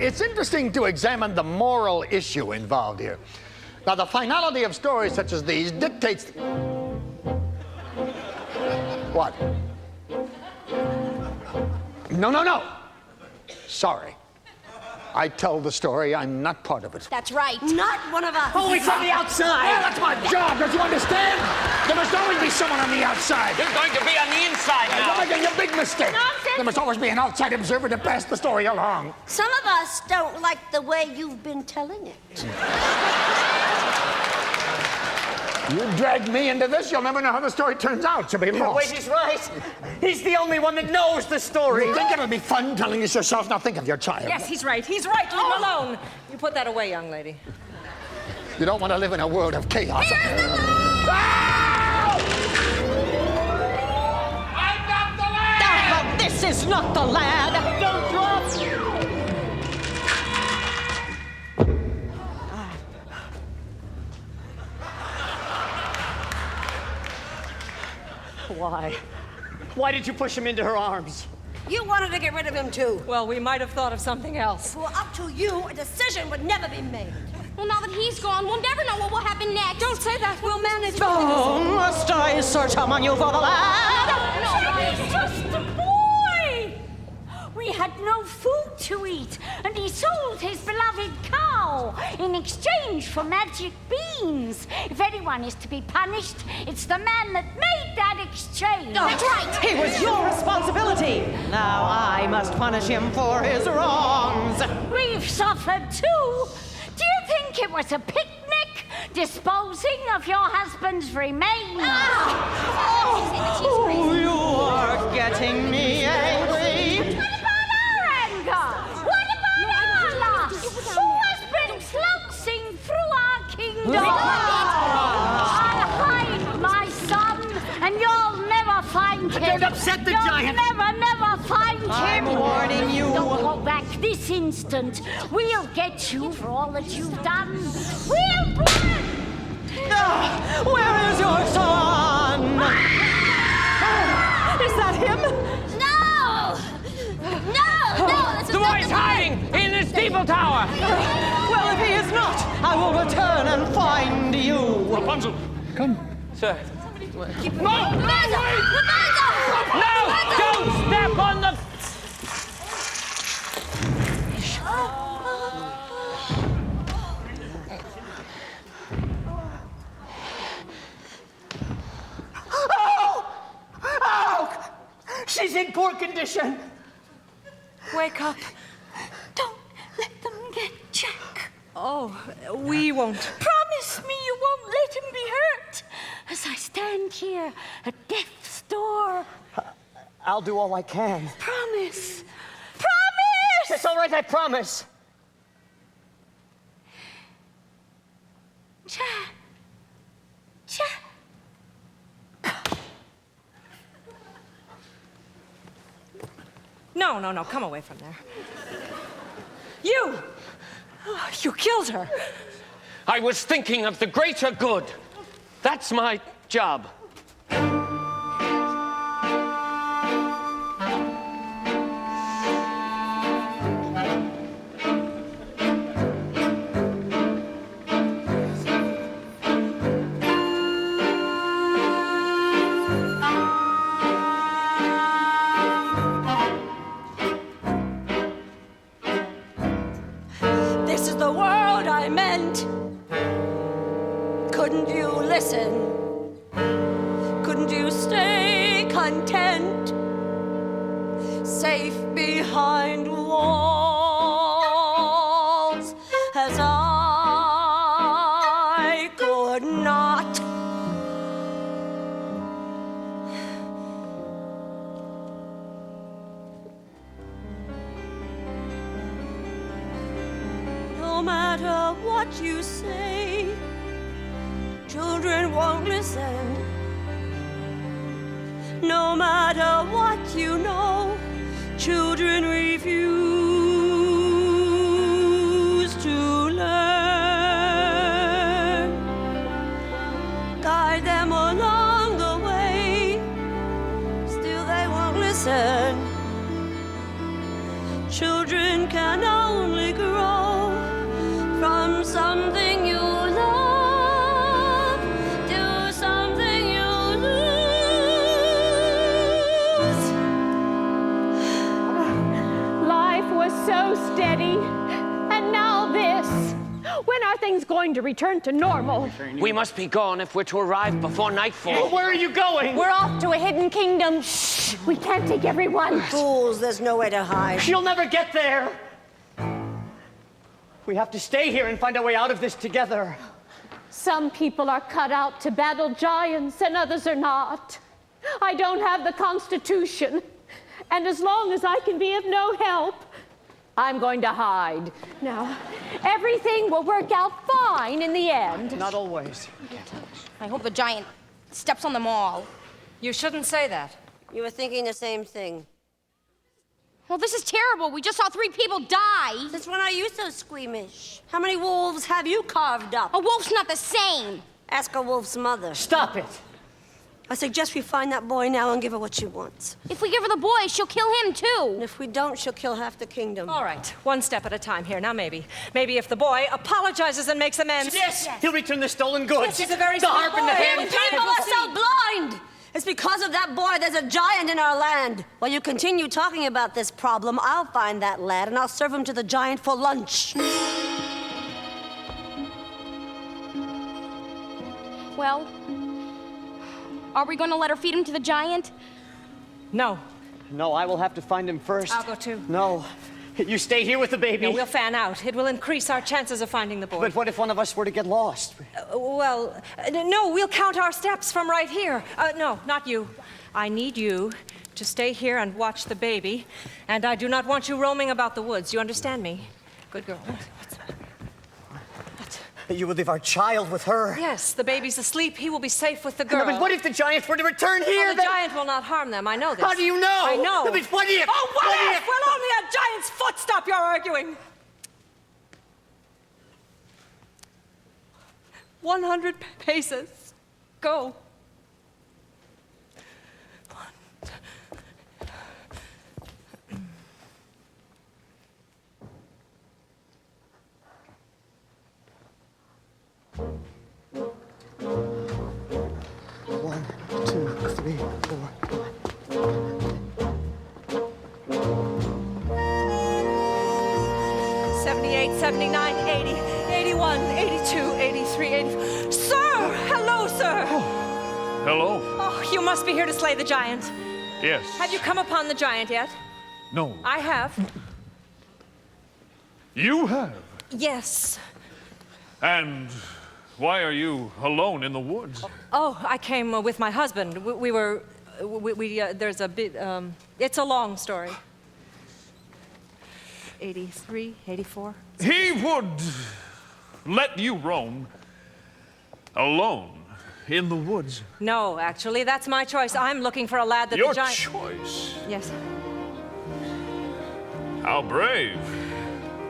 It's interesting to examine the moral issue involved here. Now, the finality of stories such as these dictates... What? No. Sorry. I tell the story, I'm not part of it. That's right. Not one of us. Only from the outside. Oh, that's my job, don't you understand? There must always be someone on the outside. You're going to be on the inside now. You're making a big mistake. Nonsense. There must always be an outside observer to pass the story along. Some of us don't like the way you've been telling it. You dragged me into this, you'll never know how the story turns out. You'll be lost. Wait, he's right. He's the only one that knows the story. You think it'll be fun telling this yourself? Now think of your child. Yes, he's right. He's right. Leave him alone. You put that away, young lady. You don't want to live in a world of chaos. Here's the I'm not the lad! This is not the lad. Don't drop. Why? Why did you push him into her arms? You wanted to get rid of him, too. Well, we might have thought of something else. Well, up to you, a decision would never be made. Well, now that he's gone, we'll never know what will happen next. Don't say that. We'll manage. Oh, must I search among you for the lad? He's just a boy. We had no food to eat, and he sold his beloved cow in exchange for magic beans. If anyone is to be punished, it's the man that made that exchange. That's right. It was your responsibility. Now I must punish him for his wrongs. We've suffered too. Do you think it was a picnic disposing of your husband's remains? Oh, you are getting me angry. What about our anger? What about our lust? Who has been flouncing through our kingdom? I'll hide my son, and you'll never find him. Don't upset the giant. You'll never find him. I'm warning you. Don't go back this instant. We'll get you for all that you've done. We'll burn. Where is your son? Is that him? No! No! This is The not boy's hiding in the steeple tower. Well, if he is not, I will return and find you. Rapunzel, come. Sir. Keep him. No! Rapunzel! Rapunzel! No! Don't step on the... Oh! She's in poor condition. Wake up. Don't let them get Jack. Oh, we won't. Promise me you won't let him be hurt. As I stand here at death's door. I'll do all I can. Promise. Promise! It's all right, I promise. Jack. Jack. No, come away from there. You! Oh, you killed her. I was thinking of the greater good. That's my job. This is the world I meant. Couldn't you listen? Couldn't you stay content? Safe behind walls as I could not. No matter what you say, children won't listen. No matter what you know, children refuse to learn. Guide them along the way, still they won't listen. Children can only grow from something you love to something you lose. Life was so steady, and now this. When are things going to return to normal? We must be gone if we're to arrive before nightfall. Where are you going? We're off to a hidden kingdom. Shh! We can't take everyone. Fools, there's nowhere to hide. She'll never get there. We have to stay here and find our way out of this together. Some people are cut out to battle giants and others are not. I don't have the Constitution. And as long as I can be of no help, I'm going to hide. Now, everything will work out fine in the end. Not always. I hope the giant steps on them all. You shouldn't say that. You were thinking the same thing. Well, this is terrible. We just saw 3 people die. Since when are you so squeamish? How many wolves have you carved up? A wolf's not the same. Ask a wolf's mother. Stop it. I suggest we find that boy now and give her what she wants. If we give her the boy, she'll kill him too. And if we don't, she'll kill half the kingdom. All right, one step at a time here. Now maybe if the boy apologizes and makes amends. Yes, he'll return the stolen goods. Yes, he's a very the smart harp in the boy. hand. And people are so blind! It's because of that boy there's a giant in our land. While you continue talking about this problem, I'll find that lad and I'll serve him to the giant for lunch. Well, are we going to let her feed him to the giant? No. No, I will have to find him first. I'll go too. No. You stay here with the baby. No, we'll fan out. It will increase our chances of finding the boy. But what if one of us were to get lost? No, we'll count our steps from right here. No, not you. I need you to stay here and watch the baby, and I do not want you roaming about the woods. You understand me? Good girl. You would leave our child with her. Yes, the baby's asleep. He will be safe with the girl. No, but what if the giants were to return here? Well, the giant will not harm them. I know this. How do you know? I know. No, but what if? Oh, what What if? if? Well, only a giant's foot stop your arguing. 100 paces. Go. One, two, three, four. 78, 79, 80, 81, 82, 83, 84. Sir! Hello, sir! Hello? Oh, you must be here to slay the giant. Yes. Have you come upon the giant yet? No. I have. You have? Yes. And why are you alone in the woods? Oh, I came with my husband. There's a bit, it's a long story. 83, 84. He would let you roam alone in the woods. No, actually, that's my choice. I'm looking for a lad that Your the giant... choice? Yes. How brave.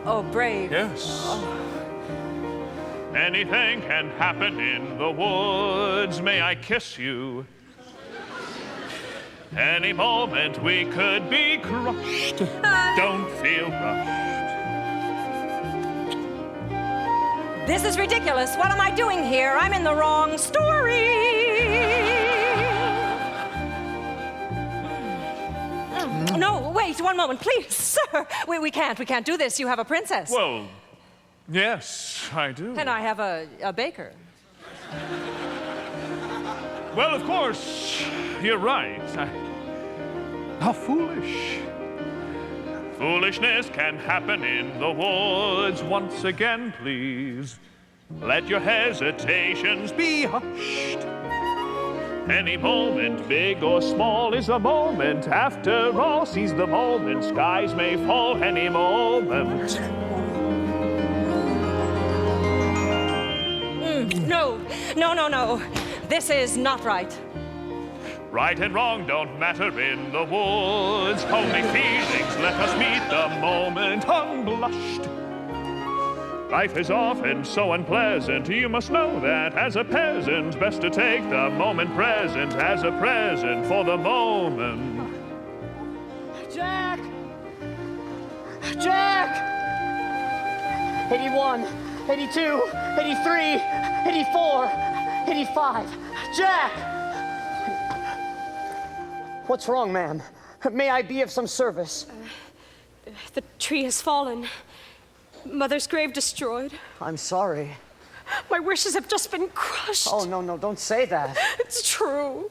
Oh, brave. Yes. Oh. Anything can happen in the woods. May I kiss you? Any moment we could be crushed. Don't feel rushed. This is ridiculous. What am I doing here? I'm in the wrong story. No, wait, one moment, please, sir. We can't do this. You have a princess. Well, yes, I do. And I have a baker. Well, of course, you're right. How foolish. Foolishness can happen in the woods. Once again, please, let your hesitations be hushed. Any moment, big or small, is a moment. After all, seize the moment. Skies may fall any moment. No. This is not right. Right and wrong don't matter in the woods. Only feelings let us meet the moment unblushed. Life is often so unpleasant. You must know that as a peasant. Best to take the moment present as a present for the moment. Jack! Jack! 81, 82, 83, 84, 85. Jack! What's wrong, ma'am? May I be of some service? The tree has fallen. Mother's grave destroyed. I'm sorry. My wishes have just been crushed. Oh, no, don't say that. It's true.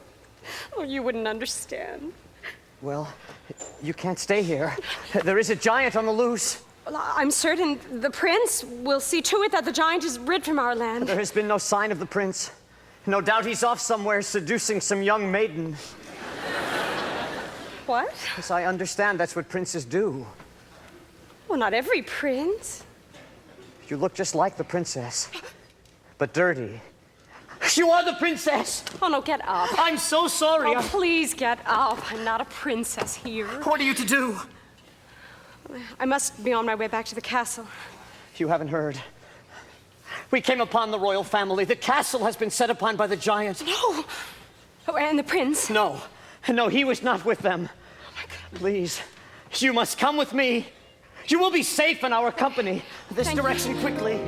Oh, you wouldn't understand. Well, you can't stay here. There is a giant on the loose. Well, I'm certain the prince will see to it that the giant is rid from our land. There has been no sign of the prince. No doubt he's off somewhere seducing some young maiden. What? Yes, I understand that's what princes do. Well, not every prince. You look just like the princess, but dirty. You are the princess! Oh, no, get up. I'm so sorry. Oh, please get up. I'm not a princess here. What are you to do? I must be on my way back to the castle. You haven't heard. We came upon the royal family. The castle has been set upon by the giant. No! Oh, and the prince? No, he was not with them. Oh, my God. Please, you must come with me. You will be safe in our company. This direction, quickly.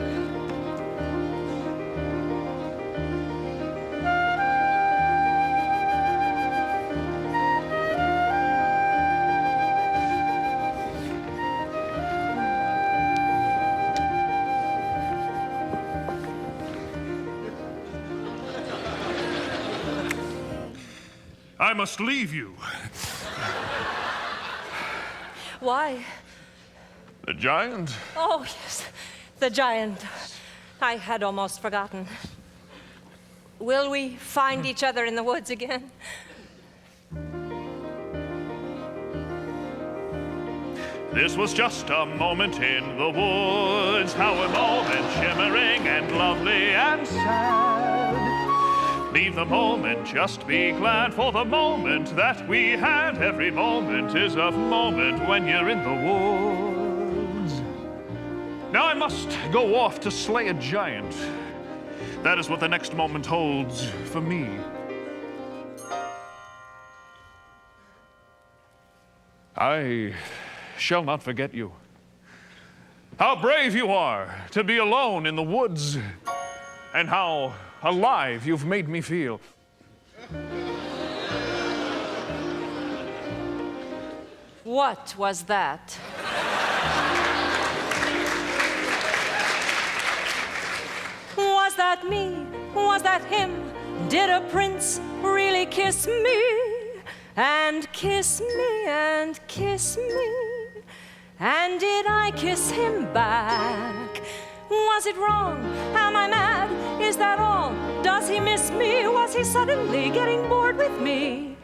I must leave you. Why? The giant? Oh, yes, the giant. I had almost forgotten. Will we find each other in the woods again? This was just a moment in the woods. How a moment shimmering and lovely and sad. Leave the moment, just be glad for the moment that we had. Every moment is a moment when you're in the woods. Now I must go off to slay a giant. That is what the next moment holds for me. I shall not forget you. How brave you are to be alone in the woods, and how alive you've made me feel. What was that? Was that me? Was that him? Did a prince really kiss me? And kiss me and kiss me? And did I kiss him back? Was it wrong? Am I mad? Is that all? Does he miss me? Was he suddenly getting bored with me?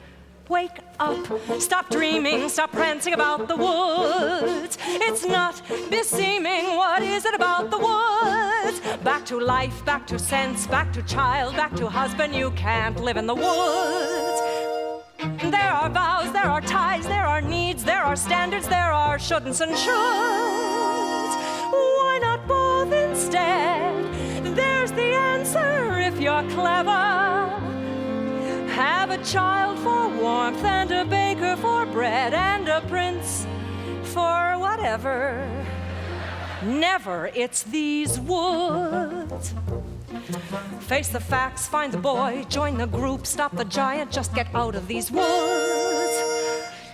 Wake up, stop dreaming, stop prancing about the woods. It's not beseeming, what is it about the woods? Back to life, back to sense, back to child, back to husband, you can't live in the woods. There are vows, there are ties, there are needs, there are standards, there are shouldn'ts and shoulds. Why not both instead? There's the answer if you're clever. Have a child for warmth and a baker for bread and a prince for whatever. Never, it's these woods. Face the facts, find the boy, join the group, stop the giant, just get out of these woods.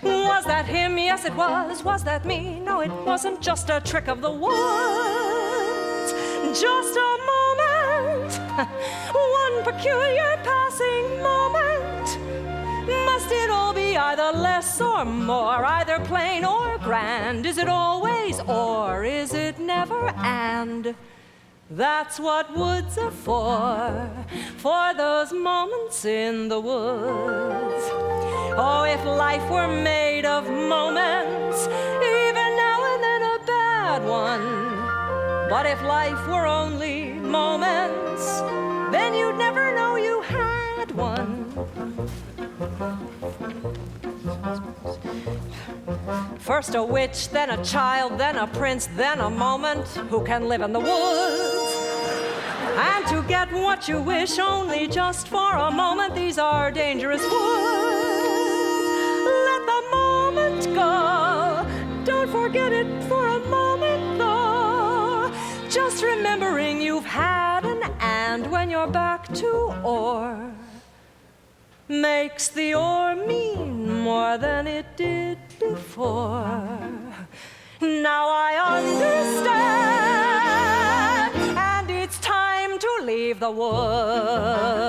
Was that him? Yes, it was. Was that me? No, it wasn't. Just a trick of the woods. Just a moment, one peculiar passing moment. Must it all be either less or more, either plain or grand? Is it always or is it never and? That's what woods are for those moments in the woods. Oh, if life were made of moments, even now and then a bad one. But if life were only moments, then you'd never know you had one. First a witch, then a child, then a prince, then a moment. Who can live in the woods? And to get what you wish only just for a moment, these are dangerous woods. Let the moment go. Don't forget it for a moment, though. Just remembering you've had an and when you're back to or. Makes the or mean more than it did before. Now I understand, and it's time to leave the woods.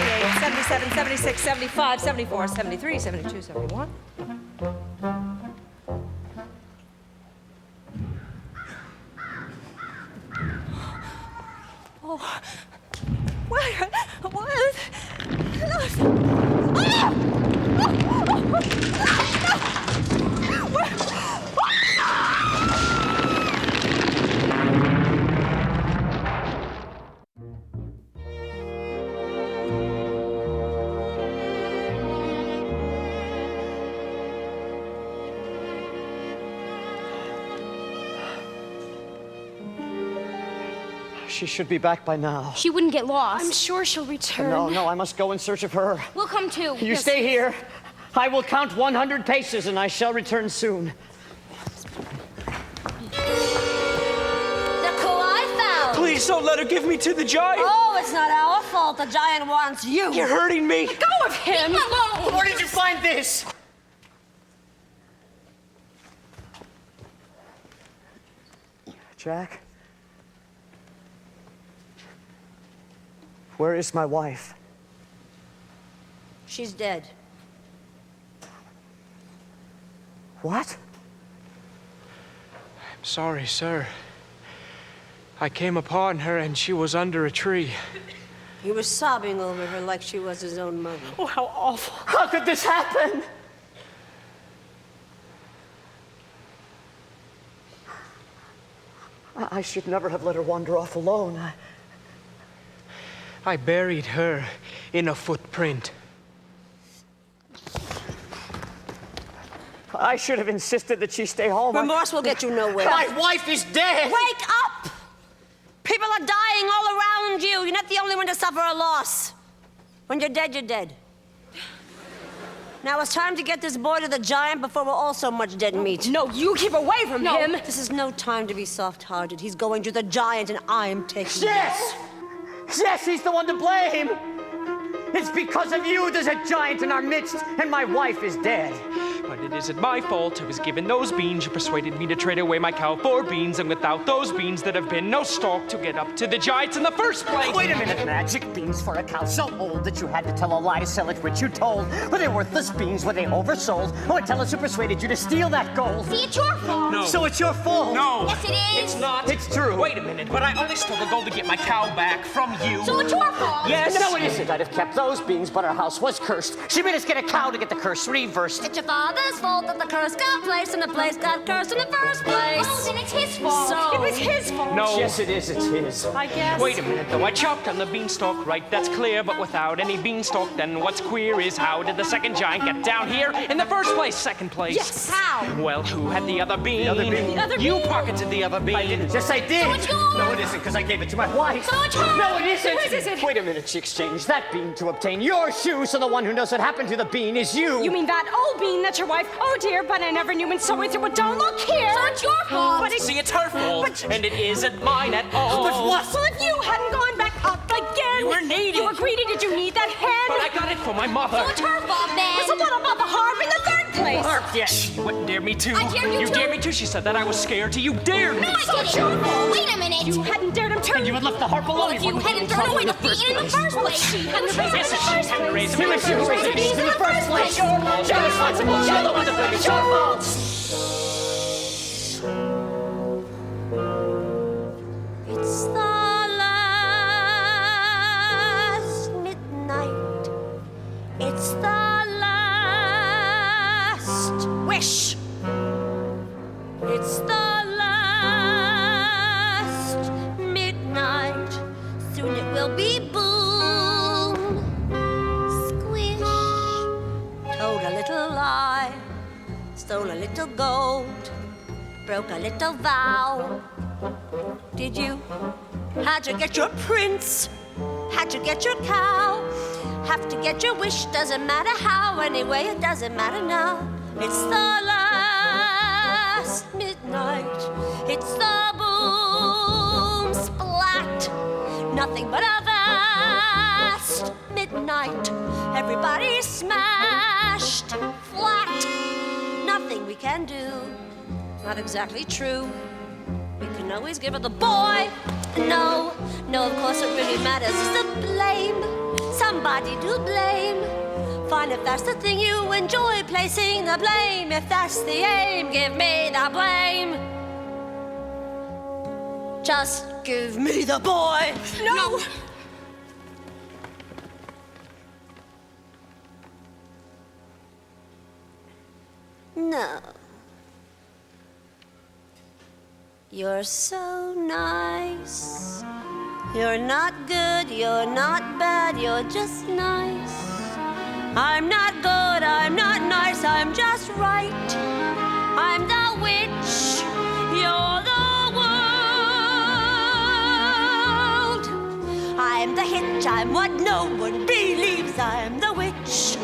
$78, $77, $76, $75, $74, $73, $72, $71. Oh, what? She should be back by now. She wouldn't get lost. I'm sure she'll return. No, I must go in search of her. We'll come too. You stay here. I will count 100 paces and I shall return soon. Look who I found. Please don't let her give me to the giant. Oh, it's not our fault. The giant wants you. You're hurting me. Let go of him. Where did you find this? Jack? Where is my wife? She's dead. What? I'm sorry, sir. I came upon her and she was under a tree. He was sobbing over her like she was his own mother. Oh, how awful. How could this happen? I should never have let her wander off alone. I buried her in a footprint. I should have insisted that she stay home. Remorse will get you nowhere. My wife is dead! Wake up! People are dying all around you. You're not the only one to suffer a loss. When you're dead, you're dead. Now it's time to get this boy to the giant before we're all so much dead meat. No, you keep away from him. This is no time to be soft-hearted. He's going to the giant, and I'm taking Yes! Yes, he's the one to blame! It's because of you there's a giant in our midst, and my wife is dead. But it isn't my fault. I was given those beans. You persuaded me to trade away my cow for beans, and without those beans, there'd have been no stalk to get up to the giants in the first place. Wait a minute, magic beans for a cow so old that you had to tell a lie to sell it, which you told. Were they worthless beans? Were they oversold? Or tell us who persuaded you to steal that gold? See, it's your fault. No. So it's your fault? No. Yes, it is. It's not. It's true. Wait a minute, but I only stole the gold to get my cow back from you. So it's your fault. Yes. No, it isn't. I'd have kept those beans, but our house was cursed. She made us get a cow to get the curse reversed. It's your father's fault that the curse got placed and the place got cursed in the first place. Oh, then it's his fault. So It was his fault. No. Yes, it is. It's his. I guess. Wait a minute, though. I chopped on the beanstalk, right? That's clear. But without any beanstalk, then what's queer is how did the second giant get down here in the first place? Second place. Yes, how? Well, who had the other bean? The other bean. The other You bean. pocketed the other bean. I didn't. Yes, I did. So it's yours. No, it isn't, because I gave it to my wife. So it's hers. No, it isn't. Whose is it? Wait a minute. She exchanged that bean to obtain your shoe, so the one who knows what happened to the bean is you. You mean that old bean that's your wife? Oh dear, but I never knew, and so it's but don't look here. So it's your fault. But See, it's her fault, and it isn't mine at all. But what? Well, if you hadn't gone back up again, You were needed. You were greedy. Did you need that hen? But I got it from my mother. So it's her fault, then. So what about the harp in the third place? Harp, yes. She wouldn't dare me to. I dared you to. dared me to. She said that I was scared to. You dared me. No, I didn't. Wait a minute. You hadn't dared him to. And you had left the harp alone. Well, if you hadn't thrown away the bean in the first place. She hadn't raised Yes, it in the she first hadn't place. raised it. It was you who raised the beans in the first place. You're responsible. You're the one to blame. It's your fault. It's the last midnight. It's the last wish. It's the last midnight. Soon it will be boom, squish. Told a little lie, stole a little gold, broke a little vow. Did you? How'd you get your prince? How'd you get your cow? Have to get your wish, doesn't matter how. Anyway, it doesn't matter now. It's the last midnight. It's the boom splat. Nothing but a vast midnight. Everybody smashed flat. Nothing we can do. Not exactly true. We can always give her the boy. No, of course it really matters is the blame. Somebody to blame. Fine if that's the thing you enjoy, placing the blame. If that's the aim, give me the blame. Just give me the boy. No. No. You're so nice. You're not good, you're not bad, you're just nice. I'm not good, I'm not nice, I'm just right. I'm the witch, you're the world. I'm the hitch, I'm what no one believes. I'm the witch.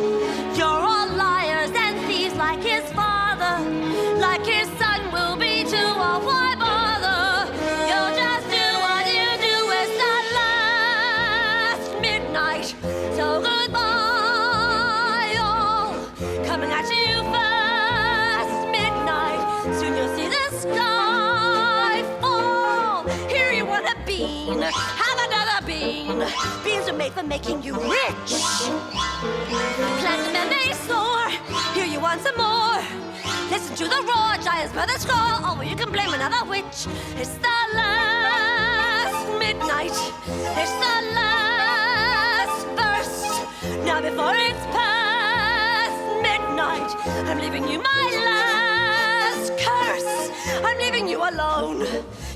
You're all liars and thieves like his father, like his son will be too. Oh, why bother? You'll just do what you do. It's the last midnight. So goodbye, all coming at you fast. Midnight. Soon you'll see the sky fall. Here you want a bean. Have another bean. Beans are made for making you rich. Plant them and they soar. Here you want some more. Listen to the roar, giants by the score. Oh, well, you can blame another witch. It's the last midnight. It's the last alone.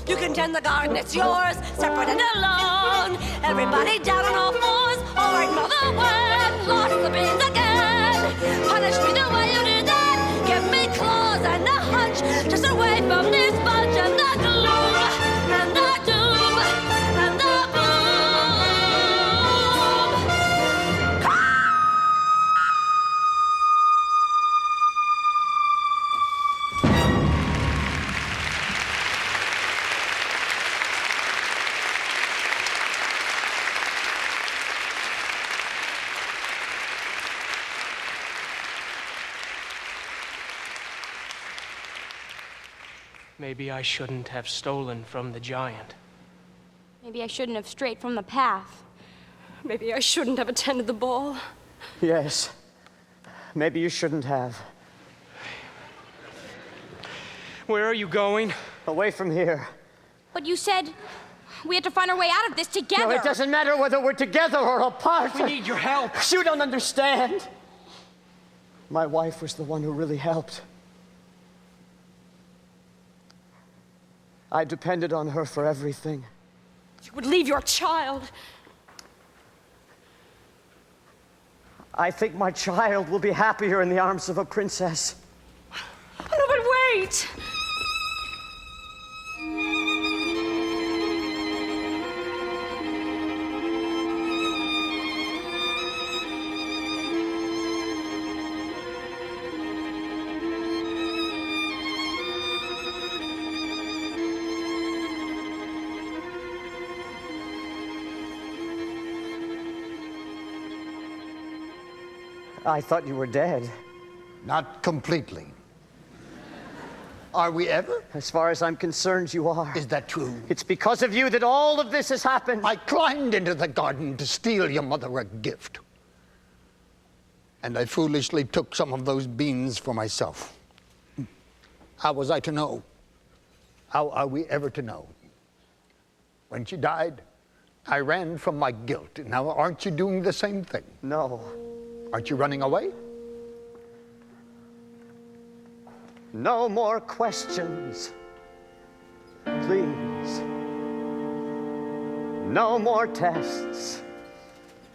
You can tend the garden, it's yours, separate and alone. Everybody down on all fours, or ignore the word. Lost the beans again. Punish me the way you did that. Give me claws and a hunch, just away from this bunch and the gloom and the doom and the boom. Maybe I shouldn't have stolen from the giant. Maybe I shouldn't have strayed from the path. Maybe I shouldn't have attended the ball. Yes. Maybe you shouldn't have. Where are you going? Away from here. But you said we had to find our way out of this together. No, it doesn't matter whether we're together or apart. We need your help. You don't understand. My wife was the one who really helped. I depended on her for everything. You would leave your child. I think my child will be happier in the arms of a princess. Oh, no, but wait! I thought you were dead. Not completely. Are we ever? As far as I'm concerned, you are. Is that true? It's because of you that all of this has happened. I climbed into the garden to steal your mother a gift. And I foolishly took some of those beans for myself. How was I to know? How are we ever to know? When she died, I ran from my guilt. Now, aren't you doing the same thing? No. Aren't you running away? No more questions, please. No more tests.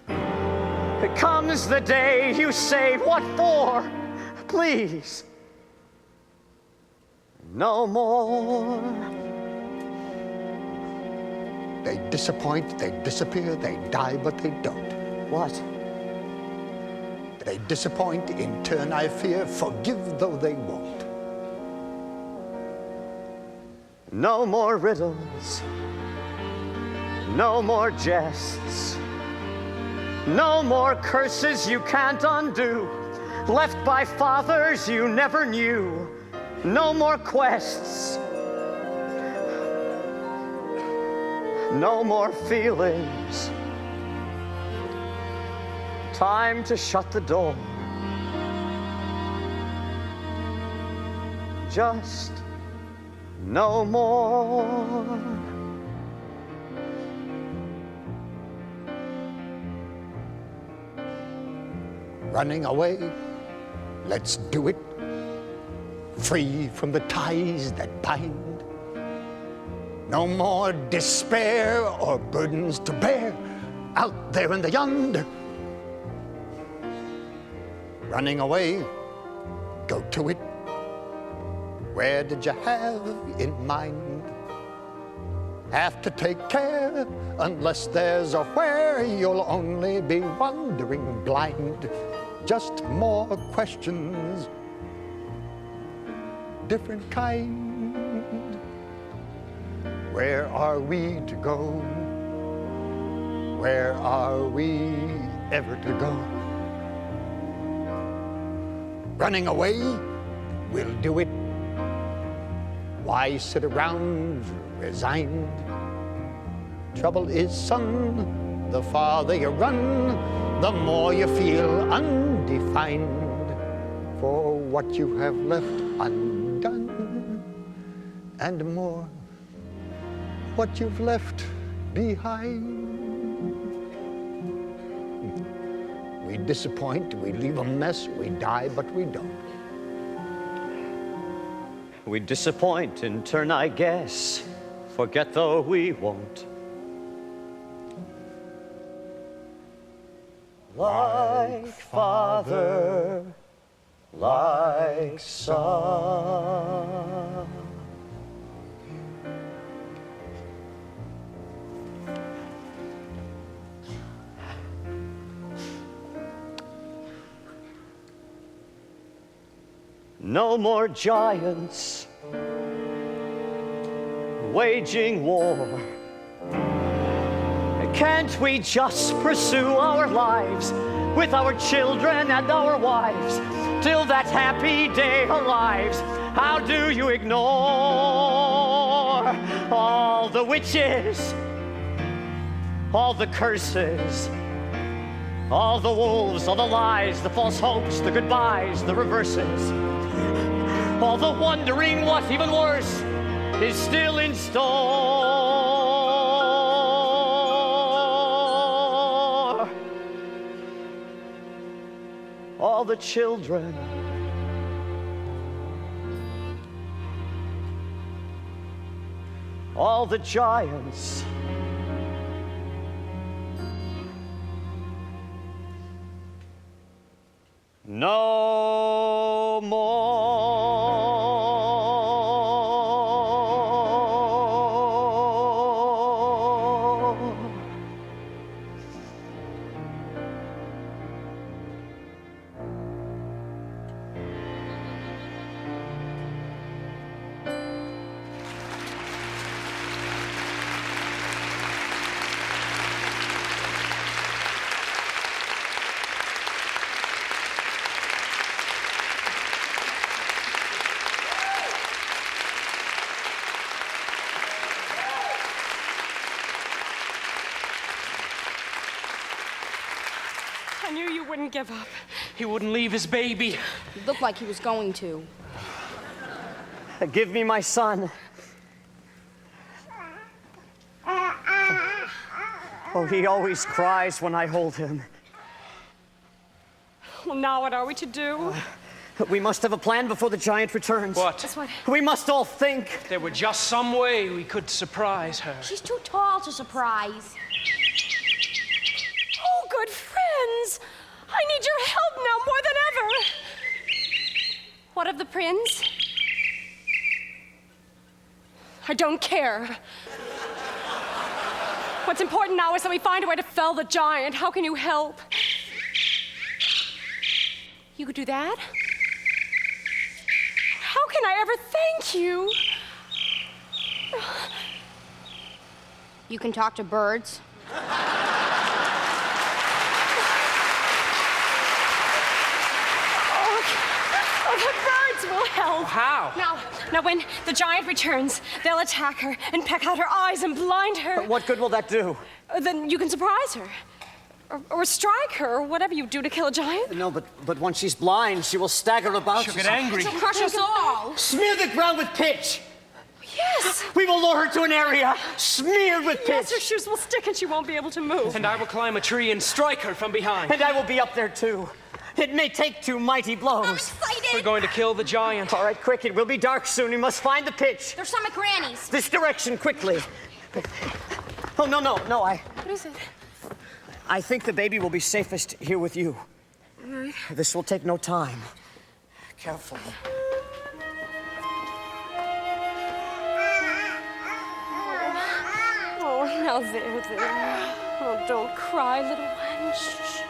It comes the day you say, what for? Please. No more. They disappoint, they disappear, they die, but they don't. What? They disappoint, in turn I fear, forgive though they won't. No more riddles. No more jests. No more curses you can't undo, left by fathers you never knew. No more quests. No more feelings. Time to shut the door. Just no more. Running away, let's do it. Free from the ties that bind. No more despair or burdens to bear out there in the yonder. Running away, go to it. Where did you have in mind? Have to take care, unless there's a where, you'll only be wandering blind. Just more questions, different kind. Where are we to go? Where are we ever to go? Running away, we'll do it. Why sit around resigned? Trouble is, son, the farther you run, the more you feel undefined for what you have left undone, and more what you've left behind. We disappoint, we leave a mess, we die, but we don't. We disappoint in turn, I guess. Forget though we won't. Like father, like son. No more giants waging war. Can't we just pursue our lives with our children and our wives till that happy day arrives? How do you ignore all the witches, all the curses, all the wolves, all the lies, the false hopes, the goodbyes, the reverses, all the wondering what even worse is still in store? All the children, all the giants, no more. I knew you wouldn't give up. He wouldn't leave his baby. He looked like he was going to. Give me my son. Oh, he always cries when I hold him. Well, now what are we to do? We must have a plan before the giant returns. What? That's what. We must all think. There were just some way we could surprise her. She's too tall to surprise. Oh, good friends! I need your help now more than ever. What of the prince? I don't care. What's important now is that we find a way to fell the giant. How can you help? You could do that? How can I ever thank you? You can talk to birds. Oh, the birds will help. How? Now, when the giant returns, they'll attack her and peck out her eyes and blind her. But what good will that do? Then you can surprise her. Or strike her, or whatever you do to kill a giant. No, but once she's blind, she will stagger about. She'll get angry. She'll crush us all. Smear the ground with pitch. Yes. We will lure her to an area smeared with pitch. Yes, her shoes will stick and she won't be able to move. And I will climb a tree and strike her from behind. And I will be up there too. It may take 2 mighty blows. I'm excited. We're going to kill the giant. All right, quick, it will be dark soon. We must find the pitch. There's some at Granny's. This direction, quickly. Oh, no, What is it? I think the baby will be safest here with you. All right. This will take no time. Careful. Oh, now there. Oh, don't cry, little one. Shh.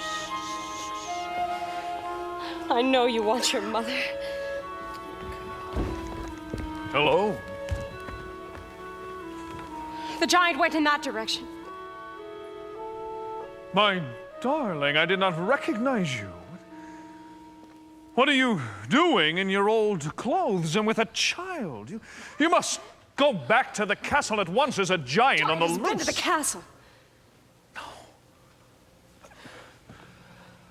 I know you want your mother. Hello? The giant went in that direction. My darling, I did not recognize you. What are you doing in your old clothes and with a child? You must go back to the castle at once. There's a giant on the He's loose. been to the castle.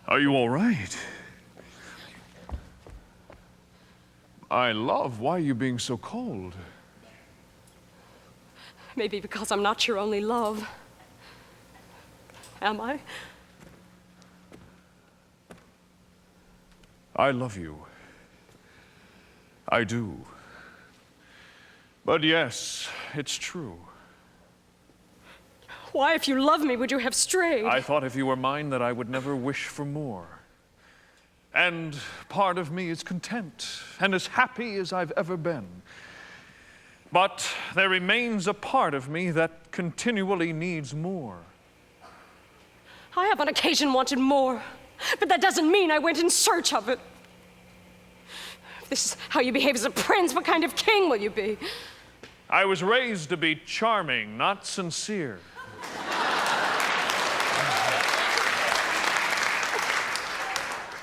Are you all right? I love. Why are you being so cold? Maybe because I'm not your only love. Am I? I love you. I do. But yes, it's true. Why, if you love me, would you have strayed? I thought if you were mine that I would never wish for more. And part of me is content and as happy as I've ever been. But there remains a part of me that continually needs more. I have on occasion wanted more, but that doesn't mean I went in search of it. If this is how you behave as a prince, what kind of king will you be? I was raised to be charming, not sincere.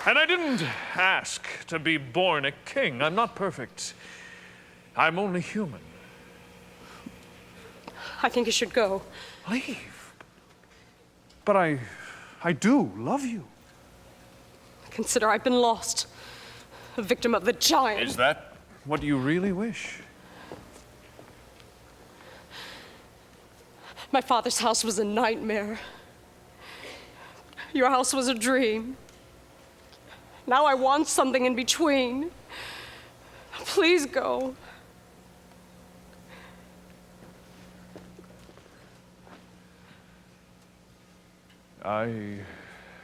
And I didn't ask to be born a king. I'm not perfect. I'm only human. I think you should go. Leave? But I do love you. Consider I've been lost, a victim of the giant. Is that what you really wish? My father's house was a nightmare. Your house was a dream. Now I want something in between. Please go. I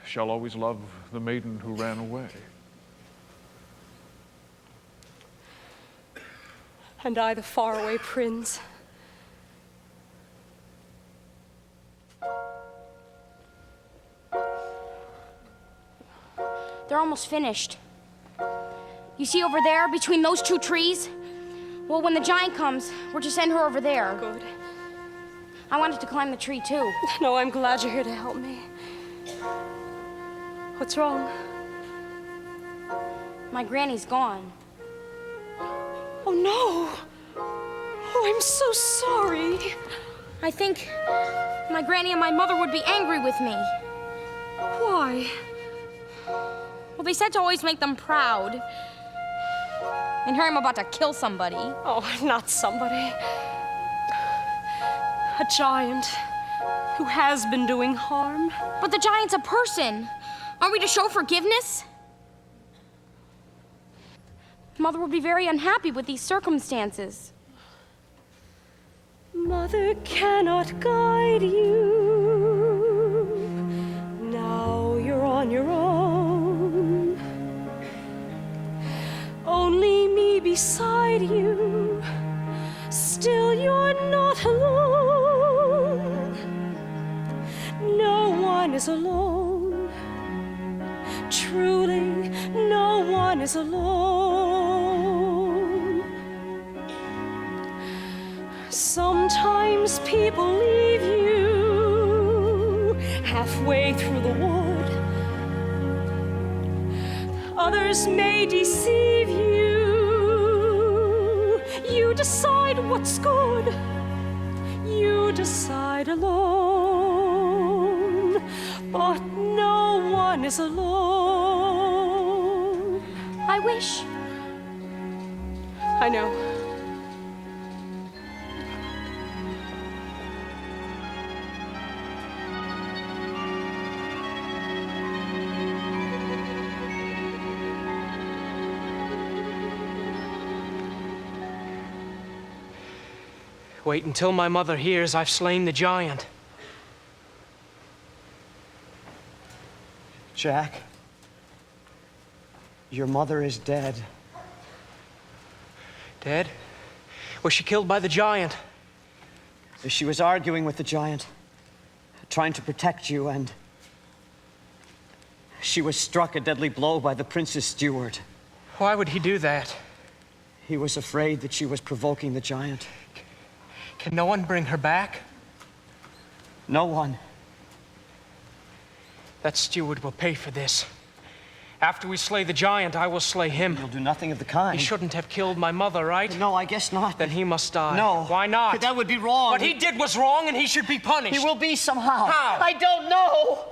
shall always love the maiden who ran away. And I, the faraway prince. They're almost finished. You see over there, between those two trees? Well, when the giant comes, we're to send her over there. Good. I wanted to climb the tree, too. No, I'm glad you're here to help me. What's wrong? My granny's gone. Oh, no. Oh, I'm so sorry. I think my granny and my mother would be angry with me. Why? Well, they said to always make them proud. And here I'm about to kill somebody. Oh, not somebody. A giant who has been doing harm. But the giant's a person. Aren't we to show forgiveness? Mother would be very unhappy with these circumstances. Mother cannot guide you. Now you're on your own. Only me beside you. Still you're not alone. No one is alone. Truly, no one is alone. Sometimes people leave you halfway through the wood. Others may deceive you. You decide what's good. You decide alone. But no one is alone. I wish. I know. Wait until my mother hears I've slain the giant. Jack, your mother is dead. Dead? Was she killed by the giant? She was arguing with the giant, trying to protect you, and she was struck a deadly blow by the prince's steward. Why would he do that? He was afraid that she was provoking the giant. Can no one bring her back? No one. That steward will pay for this. After we slay the giant, I will slay him. You'll do nothing of the kind. He shouldn't have killed my mother, right? No, I guess not. Then he must die. No. Why not? That would be wrong. What he did was wrong, and he should be punished. He will be somehow. How? I don't know.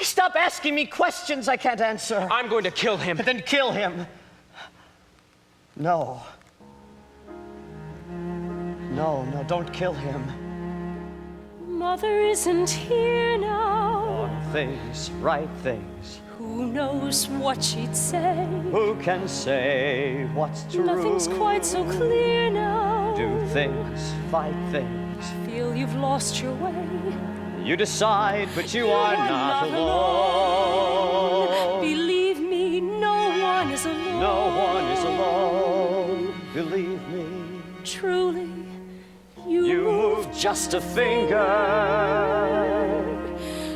Stop asking me questions I can't answer. I'm going to kill him. Then kill him. No. No, don't kill him. Mother isn't here now. Things, right things. Who knows what she'd say? Who can say what's true? Nothing's quite so clear now. do things, fight things. Feel you've lost your way. You decide, but you are not alone. Believe me, no one is alone. No one is alone. Believe me. Truly, you move just a finger.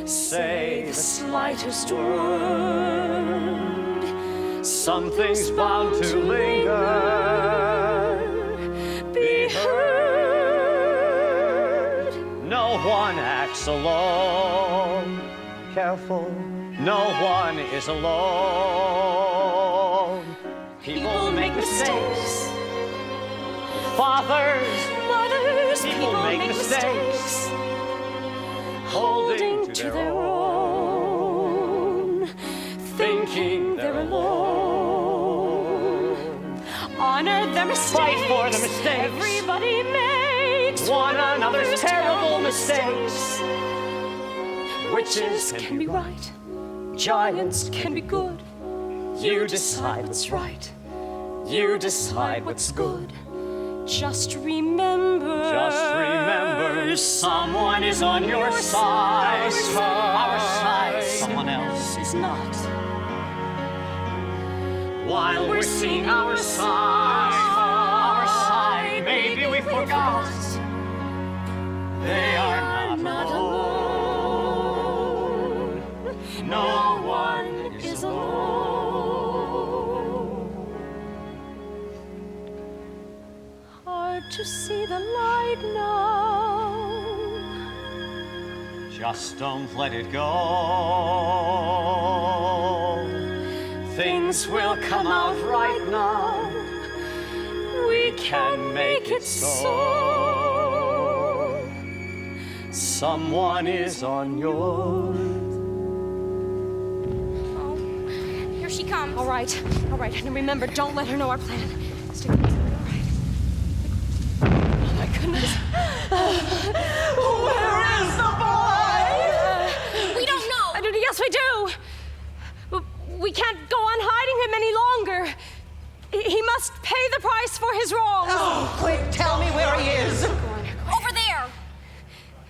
Say the slightest word. Something's bound to linger. Be heard. No one acts alone. Careful, no one is alone. People make mistakes. Fathers, mothers, people make mistakes. Holding to their own, thinking they're alone. Honor their mistakes. Fight for the mistakes. Everybody makes one another's terrible mistakes. Witches can be right. Giants can be good. You decide what's right. You decide what's good. Just remember. Just remember, someone is on your side. Our side, someone else is not. While we're seeing our side, maybe we forgot. They are not alone. No one is alone. Hard to see the light now. Just don't let it go. Things will come out right now. We can make it so. Someone is on your. Oh, here she comes. All right. And remember, don't let her know our plan. Stick with me. All right. Oh my goodness. Where is the boy? We don't know. Yes, we do. We can't go on hiding him any longer. He must pay the price for his wrongs. Oh, quick, tell me where he is. Over there.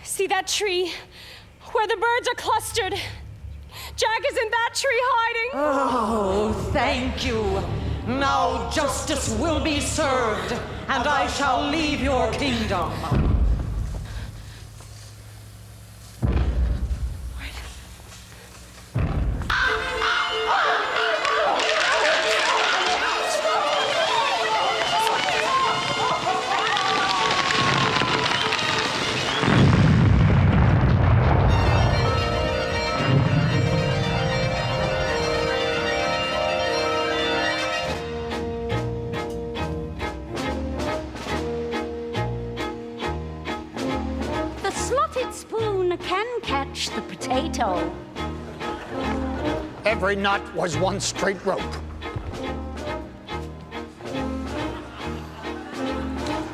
See that tree where the birds are clustered? Jack is in that tree hiding. Oh, thank you. Now justice will be served, and I shall leave your kingdom. Can catch the potato. Every knot was one straight rope.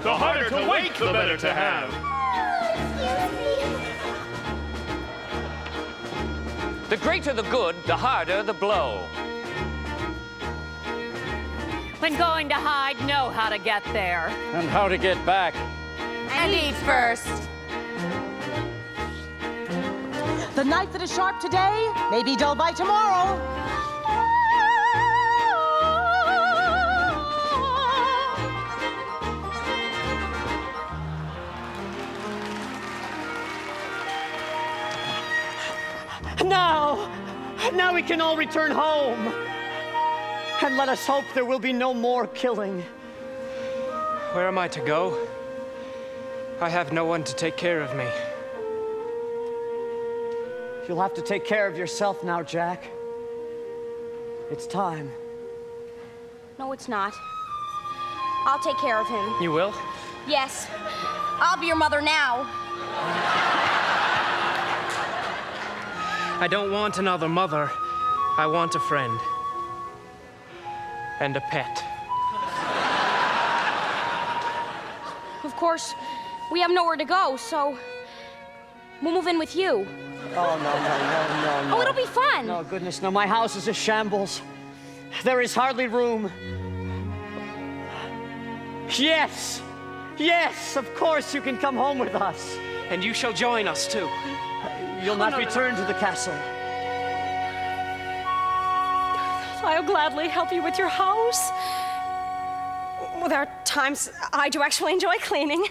The harder to wake, the better to have. The greater the good, the harder the blow. When going to hide, know how to get there. And how to get back. And eat first. The knife that is sharp today may be dull by tomorrow. Now we can all return home. And let us hope there will be no more killing. Where am I to go? I have no one to take care of me. You'll have to take care of yourself now, Jack. It's time. No, it's not. I'll take care of him. You will? Yes. I'll be your mother now. I don't want another mother. I want a friend. And a pet. Of course, we have nowhere to go, so we'll move in with you. Oh, no. Oh, it'll be fun. No, goodness, no. My house is a shambles. There is hardly room. Yes! Yes, of course you can come home with us. And you shall join us, too. You'll not return to the castle. I'll gladly help you with your house. Well, there are times I do actually enjoy cleaning.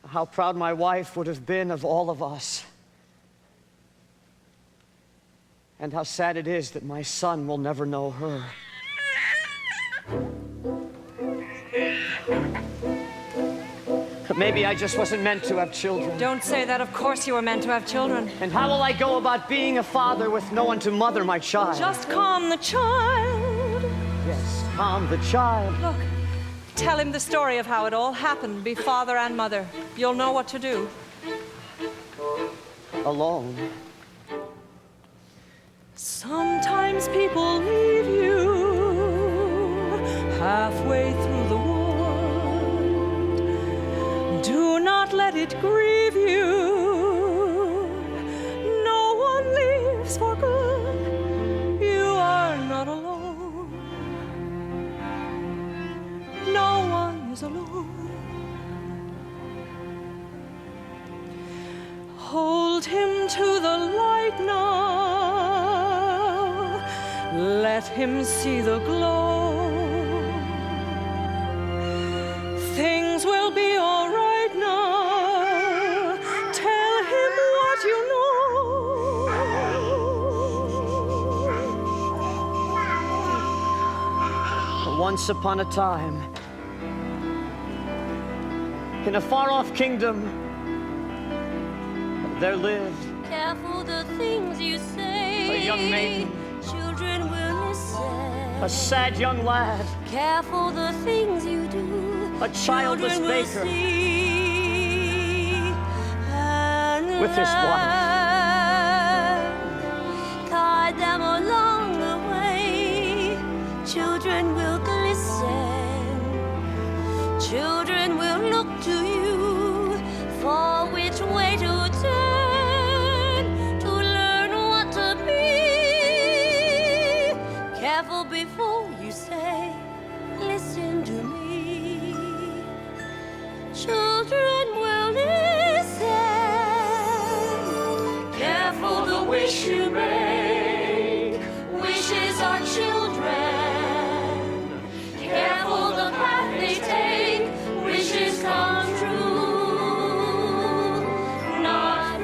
How proud my wife would have been of all of us. And how sad it is that my son will never know her. Maybe I just wasn't meant to have children. Don't say that. Of course you were meant to have children. And how will I go about being a father with no one to mother my child? Just calm the child. Yes, calm the child. Look, tell him the story of how it all happened. Be father and mother. You'll know what to do. Alone. Sometimes people leave you halfway through the world. Do not let it grieve you. No one leaves for good. You are not alone. No one is alone. Hold him to the light now. Let him see the glow. Things will be all right now. Tell him what you know. Once upon a time, in a far-off kingdom, there lived Careful the things you say. a young maiden, Children will listen. a sad young lad, Careful the things you do. a childless Children will baker see and with his wife. Guide them along the way. Children will glisten. Children will look to you for which way to turn to learn what to be. Careful before you say, listen to me. Children will listen. Careful the wish you make. Wishes are children. Careful the path they take. Wishes come true, not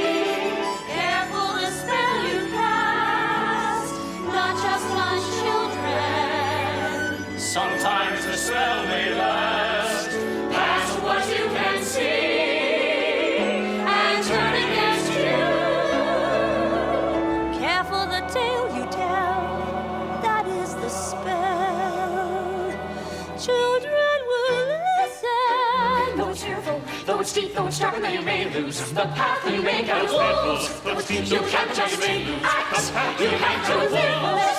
free. Careful the spell you cast, not just on children. Sometimes the spell may last Past what you can see and turn against you. Careful the tale you tell, that is the spell. Children will listen. Though it's fearful, though it's deep, though it's dark, and though you may lose the path you make out of wolves. You can't just act, you have to live.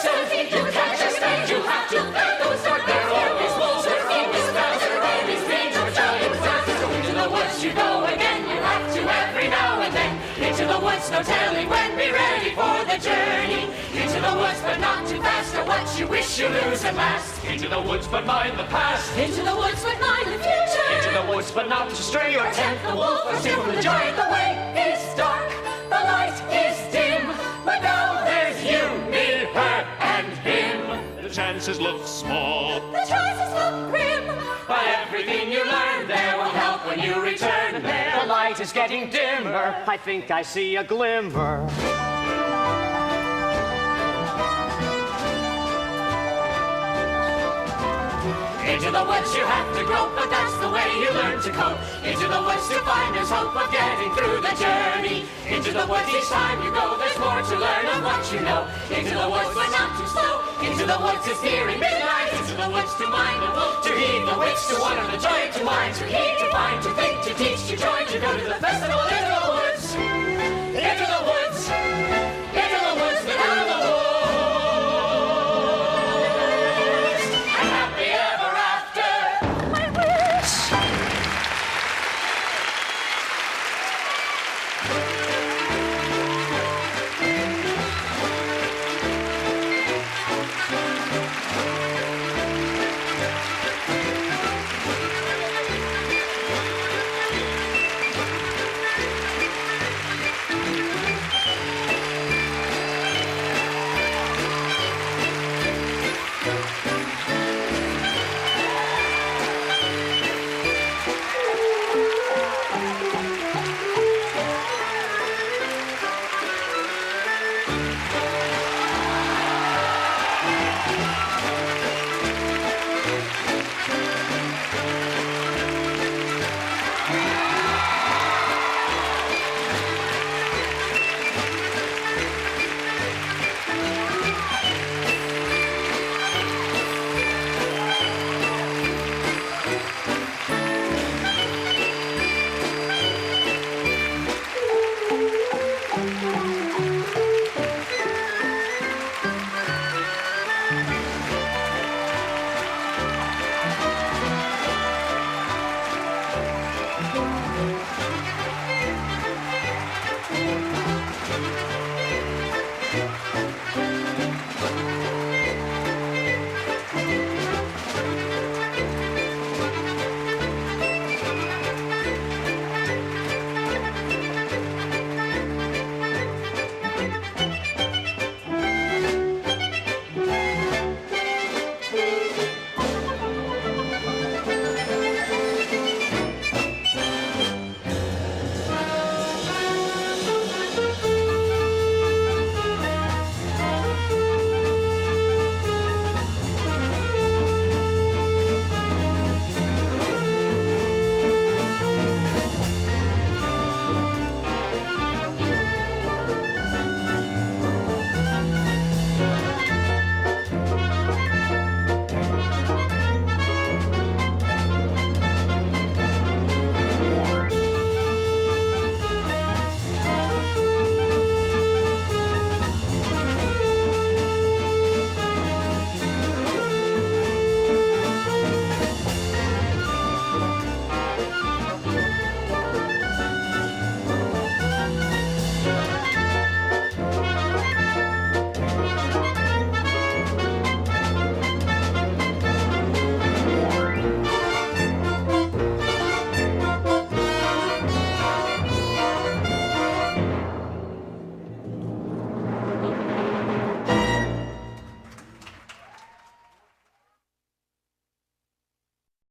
So deep, you can't just act, you have to fight those dark. There are always wolves, there are always spells, there are always dangerous giants. Go into the woods, you go again. You have to every now and then. Into the woods, no telling when. Be ready for the journey. Into the woods, but not too fast. Or what you wish you lose at last. into the woods, but mind the past. Into the woods, but mind the future. Into the woods, but not to stray or tempt The wolf or steal from the giant. The way is dark, the light is dim. But now there's you, me, her, and him. The chances look small. the choices look grim. But everything you learn there will help when you return there. The light is getting dimmer. I think I see a glimmer. Into the woods you have to grope, but that's the way you learn to cope. Into the woods to find there's hope of getting through the journey. Into the woods each time you go, there's more to learn of what you know. Into the woods, but not too slow. Into the woods is nearing midnight. Into the woods to mind the wolf, to heed the witch, to wonder the joy, to mind, to heed, to find, to think, to teach, to join, to go to the festival. Into the